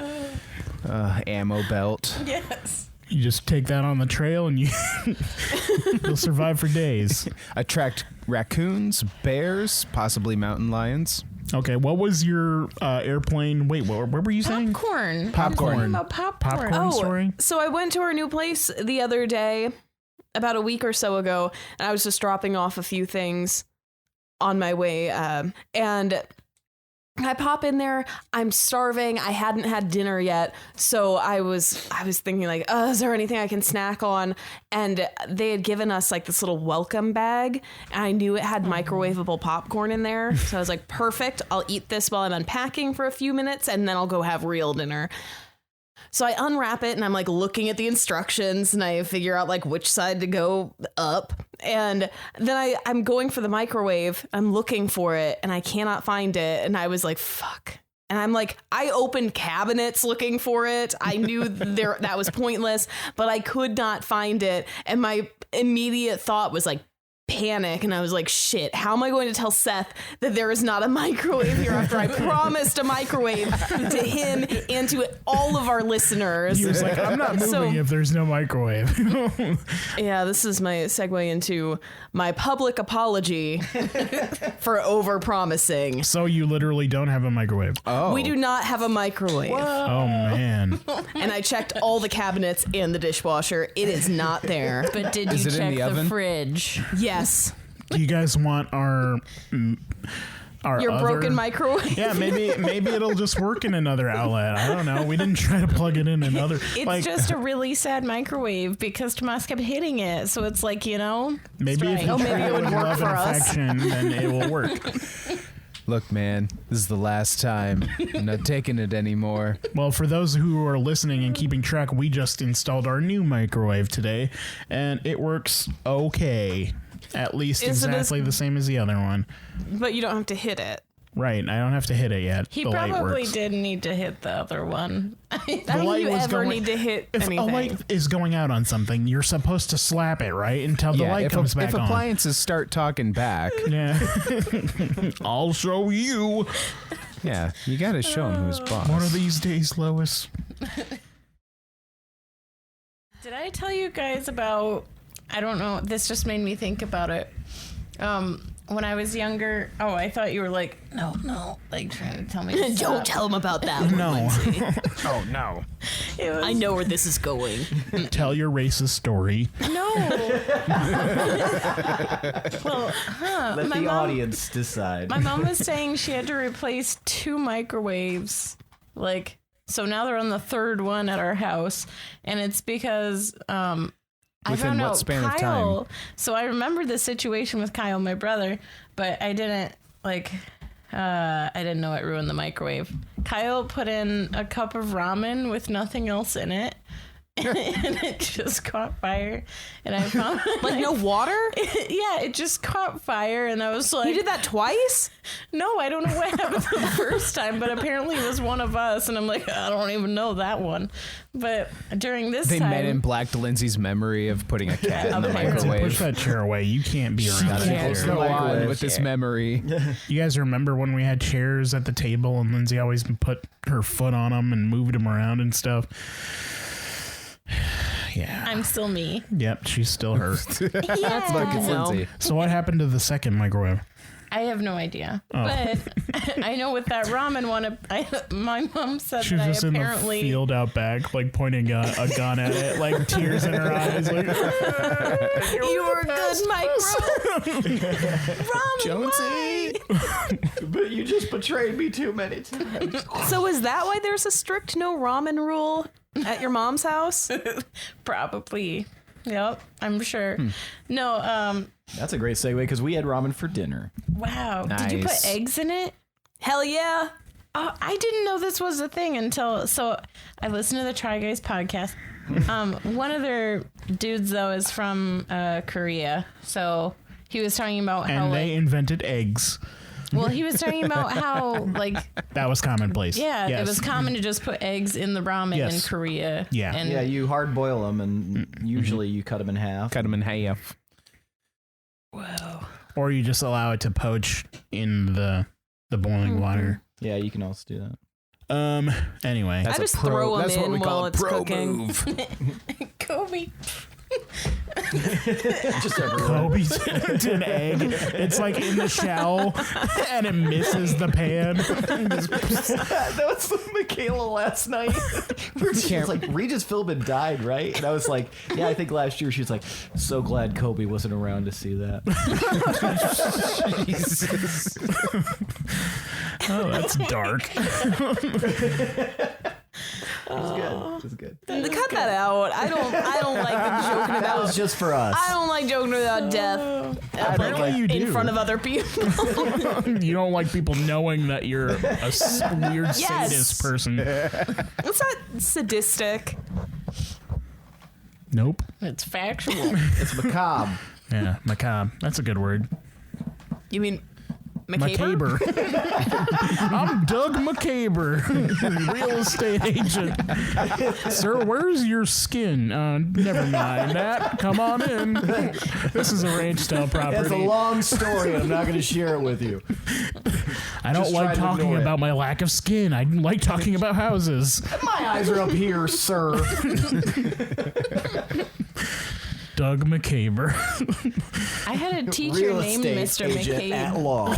ammo belt. Yes. You just take that on the trail and you'll survive for days. Attract raccoons, bears, possibly mountain lions. Okay, what was your airplane? Wait, where were you saying? Popcorn. Popcorn. Talking about popcorn. Popcorn story? So I went to our new place the other day, about a week or so ago, and I was just dropping off a few things on my way, and I pop in there. I'm starving. I hadn't had dinner yet, so I was thinking is there anything I can snack on? And they had given us this little welcome bag, and I knew it had microwavable popcorn in there, so I was like, perfect. I'll eat this while I'm unpacking for a few minutes, and then I'll go have real dinner. So I unwrap it and I'm looking at the instructions and I figure out which side to go up. And then I'm going for the microwave. I'm looking for it and I cannot find it. And I was like, fuck. And I'm I opened cabinets looking for it. I knew that was pointless, but I could not find it. And my immediate thought was panic, and I was like, shit, how am I going to tell Seth that there is not a microwave here after I promised a microwave to him and to all of our listeners? He was like, I'm not moving if there's no microwave. Yeah, this is my segue into my public apology for over-promising. So you literally don't have a microwave. Oh. We do not have a microwave. Oh, man. And I checked all the cabinets and the dishwasher. It is not there. But did Is you it in check the the oven? fridge? Yes. Do you guys want our Your broken microwave. Yeah, maybe it'll just work in another outlet. I don't know. We didn't try to plug it in another. It's just a really sad microwave because Tomas kept hitting it. So it's like, maybe if you maybe it would work love for and us. affection, then it will work. Look, man, this is the last time. I'm not taking it anymore. Well, for those who are listening and keeping track, we just installed our new microwave today, and it works okay. At least exactly the same as the other one. But you don't have to hit it. Right, I don't have to hit it yet. He the light probably works. did need to hit the other one. I don't light think you was ever going- need to hit If anything. a light is going out on something, you're supposed to slap it, right? Until the light comes back if on. appliances start talking back, Yeah. I'll show you. yeah, you got to show them who's boss. One of these days, Lois. Did I tell you guys about, I don't know, this just made me think about it. When I was younger, I thought you were like, no, like trying to tell me to stop. Don't tell him about that one, No. Lindsey. Oh, no. It was, I know where this is going. Tell your racist story. No. Well, Let my the mom- audience decide. My mom was saying she had to replace 2 microwaves. So now they're on the 3rd one at our house. And it's because I Within found what out span of Kyle. time? So I remember the situation with Kyle, my brother, but I didn't I didn't know it ruined the microwave. Kyle put in a cup of ramen with nothing else in it. And it just caught fire. And I found No water? yeah, it just caught fire, and I was like, You did that twice? no, I don't know what happened the first time, but apparently it was one of us, and I'm like, I don't even know that one. But during this They time, Men in Blacked Lindsay's memory of putting a cat in the Apparently. Push microwave. that chair away. You can't be around Can't that chair. go on Microwave with this chair. memory. You guys remember when we had chairs at the table and Lindsay always put her foot on them and moved them around and stuff? Yeah. I'm still me. Yep, she's still her. Look, it's No. Lindsay. So what happened to the second microwave? I have no idea, but I know with that ramen one, my mom said She was that just I in the apparently field out back, like pointing a gun at it, like tears in her eyes. Like, You were a good micro. Jonesy! But you just betrayed me too many times. So is that why there's a strict no ramen rule at your mom's house? probably. Yep, I'm sure. No, That's a great segue because we had ramen for dinner. wow. Did you put Nice. eggs in it? Hell yeah. I didn't know this was a thing until I listened to the Try Guys podcast. One of their dudes though is from Korea, so he was talking about how and they invented eggs. he was talking about how That was commonplace. yeah, Yes. it was common to just put eggs in the ramen in Yes. Korea. Yeah. and Yeah, you hard boil them, and usually you cut them in half. Cut him in half. whoa. Or you just allow it to poach in the boiling water. Yeah, you can also do that. Anyway. I just throw 'em That's what in we call while a it's pro cooking. move. Kobe. Just everywhere. Kobe's an egg. It's like in the shell and it misses the pan. That was Michaela last night. She was like, Regis Philbin died, right? And I was like, yeah, I think last year. She was like, so glad Kobe wasn't around to see that. Jesus. Oh, that's dark. It was good. It was good. Cut that out. I don't like the joking That about. was just for us. I don't like joking about death Apparently you do. in front of other people. You don't like people knowing that you're a weird Yes. sadist person. It's not sadistic. Nope. It's factual. It's macabre. Yeah, macabre. That's a good word. You mean McCaber? McCaber. I'm Doug McCaber, real estate agent. Sir, where's your skin? Never mind that. Come on in. This is a ranch style It's a property. long story. I'm not going to share it with you. I don't just like try to talking ignore it. about my lack of skin. I like talking about houses. My eyes are up here, sir. Doug McCaber. I had a teacher Real named estate Mr. agent McCabe. at law.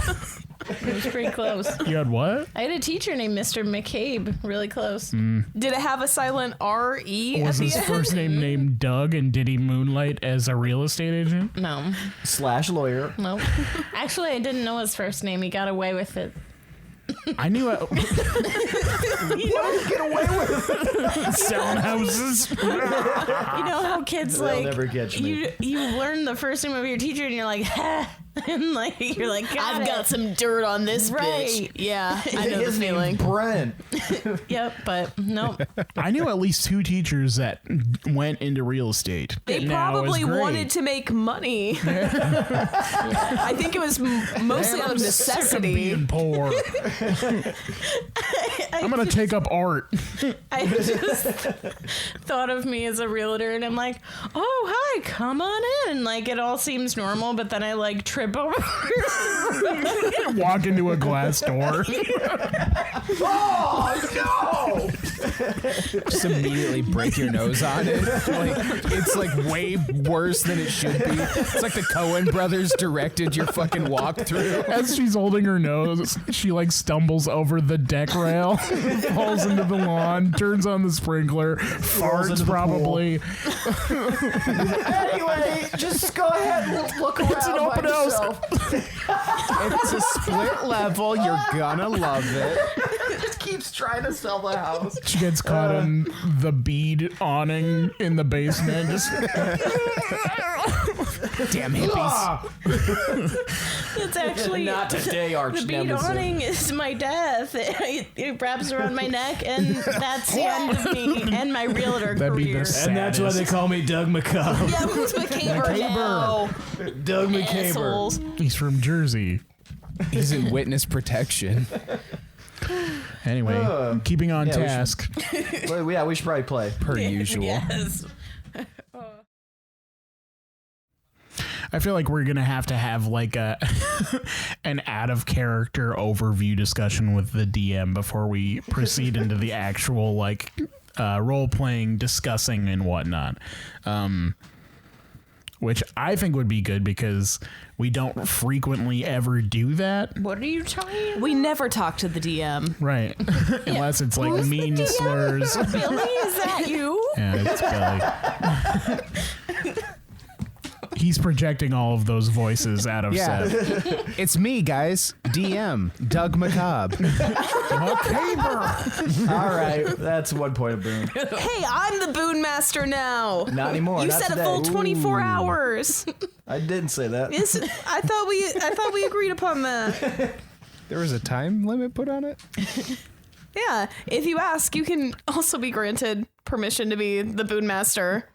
It was pretty close. You had what? I had a teacher named Mr. McCabe. Really close. Did it have a silent R-E Was at his the end? first name named Doug, and did he moonlight as a real estate agent? No. / lawyer. Nope. Actually, I didn't know his first name. He got away with it. I knew it. Get away with it. Selling houses. You know how kids They'll never catch me. you learn the first name of your teacher and you're like, ha, and like you're like, I've got some dirt on this Right. bitch. Yeah, I know the His name's feeling. Brent. Yep, but nope. I knew at least 2 teachers that went into real estate. They Now probably is great. wanted to make money. I think it was mostly out of Sick of necessity. being poor. I'm gonna take up art. I just thought of me as a realtor and I'm like, oh, hi, come on in. Like it all seems normal, but then I like trip over. Walk into a glass door. Oh, no! Just immediately break your nose on it. Like, it's like way worse than it should be. It's like the Coen brothers directed your fucking walkthrough. As she's holding her nose, she like stumbles over the deck rail, falls into the lawn, turns on the sprinkler, farts into the probably. Anyway, just go ahead and look around It's an by open house. yourself. It's a split level. You're gonna love it. Just keeps trying to sell the house. She gets caught in the bead awning in the basement. Just Damn hippies. It's actually Not today, arch the bead nemesis. awning is my death. It wraps around my neck, and that's the end of me and my realtor That'd be career. the saddest. call me Doug McCobb. Yeah, who's McCaber now? Doug McCaber. Assholes. He's from Jersey. He's in witness protection. Anyway, keeping on yeah, we task. Well, yeah, we should probably play. Per usual. Yes. I feel like we're gonna have like a an out of character overview discussion with the DM before we proceed into the actual like role playing, discussing, and whatnot. Which I think would be good because we don't frequently ever do that. What are you talking? We never talk to the DM. Right. Unless it's like Who's the mean DM? slurs. Billy, is that you? Yeah, it's Billy. He's projecting all of those voices out of Yeah. set. It's me, guys. DM, Doug McCobb. All right, that's 1 point of boon. Hey, I'm the Boon Master now. Not anymore. You not said today. a full 24 Ooh. hours. I didn't say that. I thought we agreed upon that. There was a time limit put on it? Yeah, if you ask, you can also be granted permission to be the Boon Master.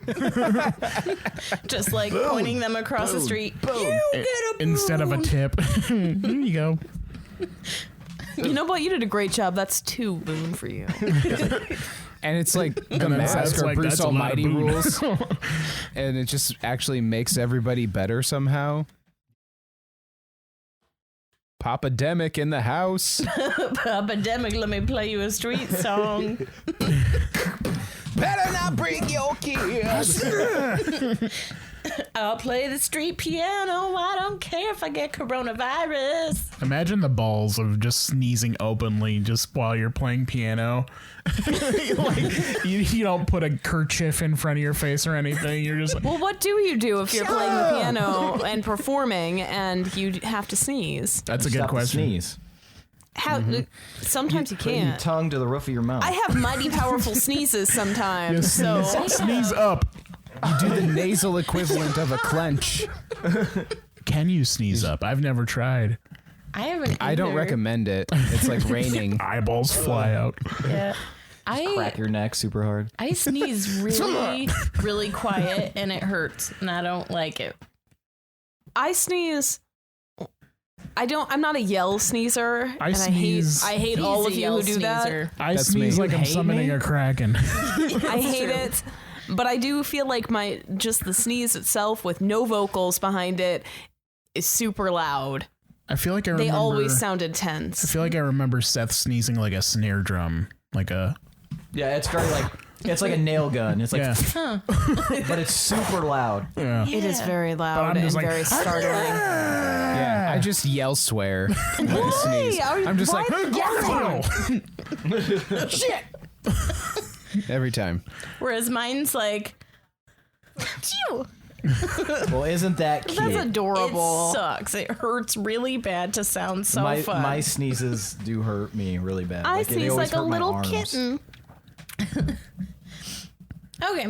Just like pointing them across the street. You get a Instead of a boon. tip. Here you go. You know what? You did a great job. That's 2 boon for you. And it's like the then mask that's or like, Bruce that's a lot of Almighty boon. rules. And it just actually makes everybody better somehow. Papademic in the house. Epidemic, let me play you a street song. Better not bring your kids. I'll play the street piano. I don't care if I get coronavirus. Imagine the balls of just sneezing openly just while you're playing piano. Like, you don't put a kerchief in front of your face or anything. You're just like, Well, what do you do if you're playing the piano and performing and you have to sneeze? that's a good Stop the question. sneeze. How? Sometimes you Put your can't. tongue to the roof of your mouth. I have mighty powerful sneezes sometimes. Just So sneeze up. You do the nasal equivalent of a clench. Can you sneeze up? I've never tried. I haven't. I don't either. recommend it. It's like raining. Eyeballs fly out. Yeah. Crack your neck super hard. I sneeze really, really quiet and it hurts and I don't like it. I sneeze. I'm not a yell sneezer. I and sneeze. I hate He's all a of you yell who do sneezer. I That's sneeze me. like You I'm hate summoning me? a kraken. I hate it. But I do feel like just the sneeze itself with no vocals behind it is super loud. I feel like I remember. They always sound I intense. feel like I remember Seth sneezing like a snare drum, like a. Yeah, it's very like it's like a nail gun. It's like, Yeah. but it's super loud. Yeah. It is very But loud I'm and just like, very startling. Yeah. I just yell swear when I sneeze. I'm just like, Shit. every time. Whereas mine's like, phew. Well, isn't that cute? That's adorable. It sucks. It hurts really bad to sound so fun. My sneezes do hurt me really bad. I they sneeze always like a hurt my little arms. kitten. Okay.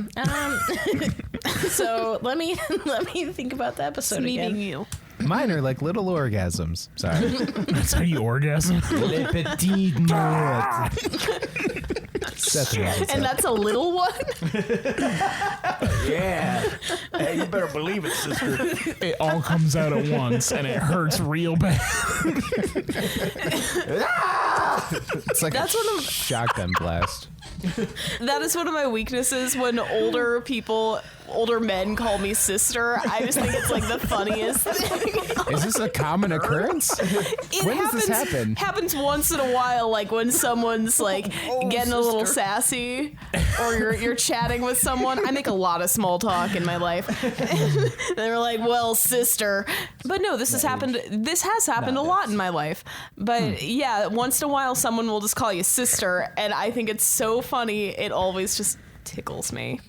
So let me think about the episode again. Meeting you. Mine are like little orgasms. Sorry. That's how you orgasm. Le petit mort. Seth knows And that's a little one? Yeah. Hey, you better believe it, sister. It all comes out at once, and it hurts real bad. It's like That's a one of- shotgun blast. That is one of my weaknesses when older men call me sister. I just think it's like the funniest thing. Is this a common occurrence? It When does this happen? Happens once in a while, like when someone's like getting a little sassy, or you're chatting with someone. I make a lot of small talk in my life. They're like, "Well, sister," but no, this has happened. This has happened a lot in my life. But yeah, once in a while, someone will just call you sister, and I think it's so funny. It always just tickles me.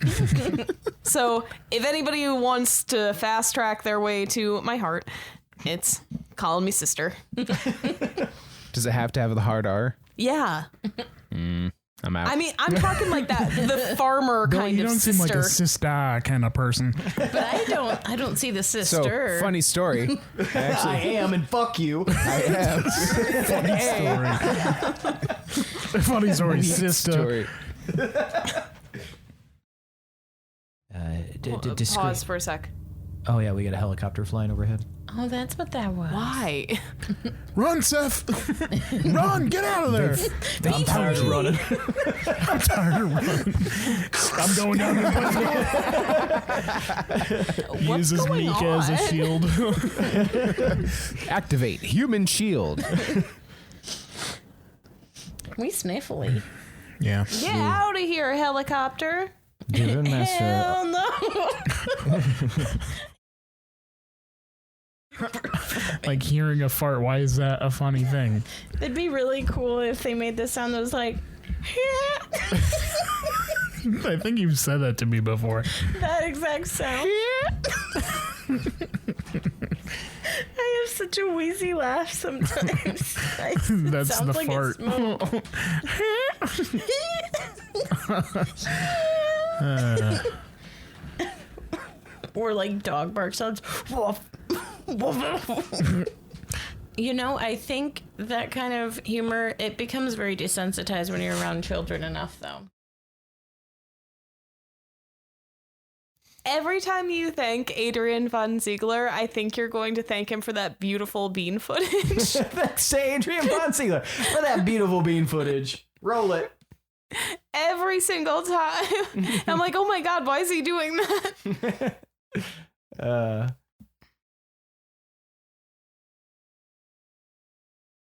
So if anybody who wants to fast track their way to my heart, it's calling me sister. Does it have to have the hard R? Yeah. I'm out. I mean, I'm talking like that, the farmer Bill, kind you of don't seem like sister. a sister kind of person. But I don't see the so, sister. funny story. I am, and fuck you. I am. Funny story, sister. Story. Pause for a sec. Oh yeah, we got a helicopter flying overhead. Oh, that's what that was. Why? Run, Seth! Run! Get out of there! I'm tired of running. I'm tired of running. I'm going down the Uses going Mika as a on? shield. Activate human shield. We sniffly. Yeah. Get out of here, helicopter. Given master. Hell no. Like hearing a fart. Why is that a funny thing? It'd be really cool if they made this sound that was like, I think you've said that to me before. that exact sound. I have such a wheezy laugh sometimes. That's sounds the like fart. Or like dog bark sounds. You know, I think that kind of humor, it becomes very desensitized when you're around children enough, though. Every time you thank Adrian von Ziegler, I think you're going to thank him for that beautiful bean footage. Thanks to Adrian Bonsiegler for that beautiful bean footage. Roll it. Every single time. I'm like, oh my God, why is he doing that?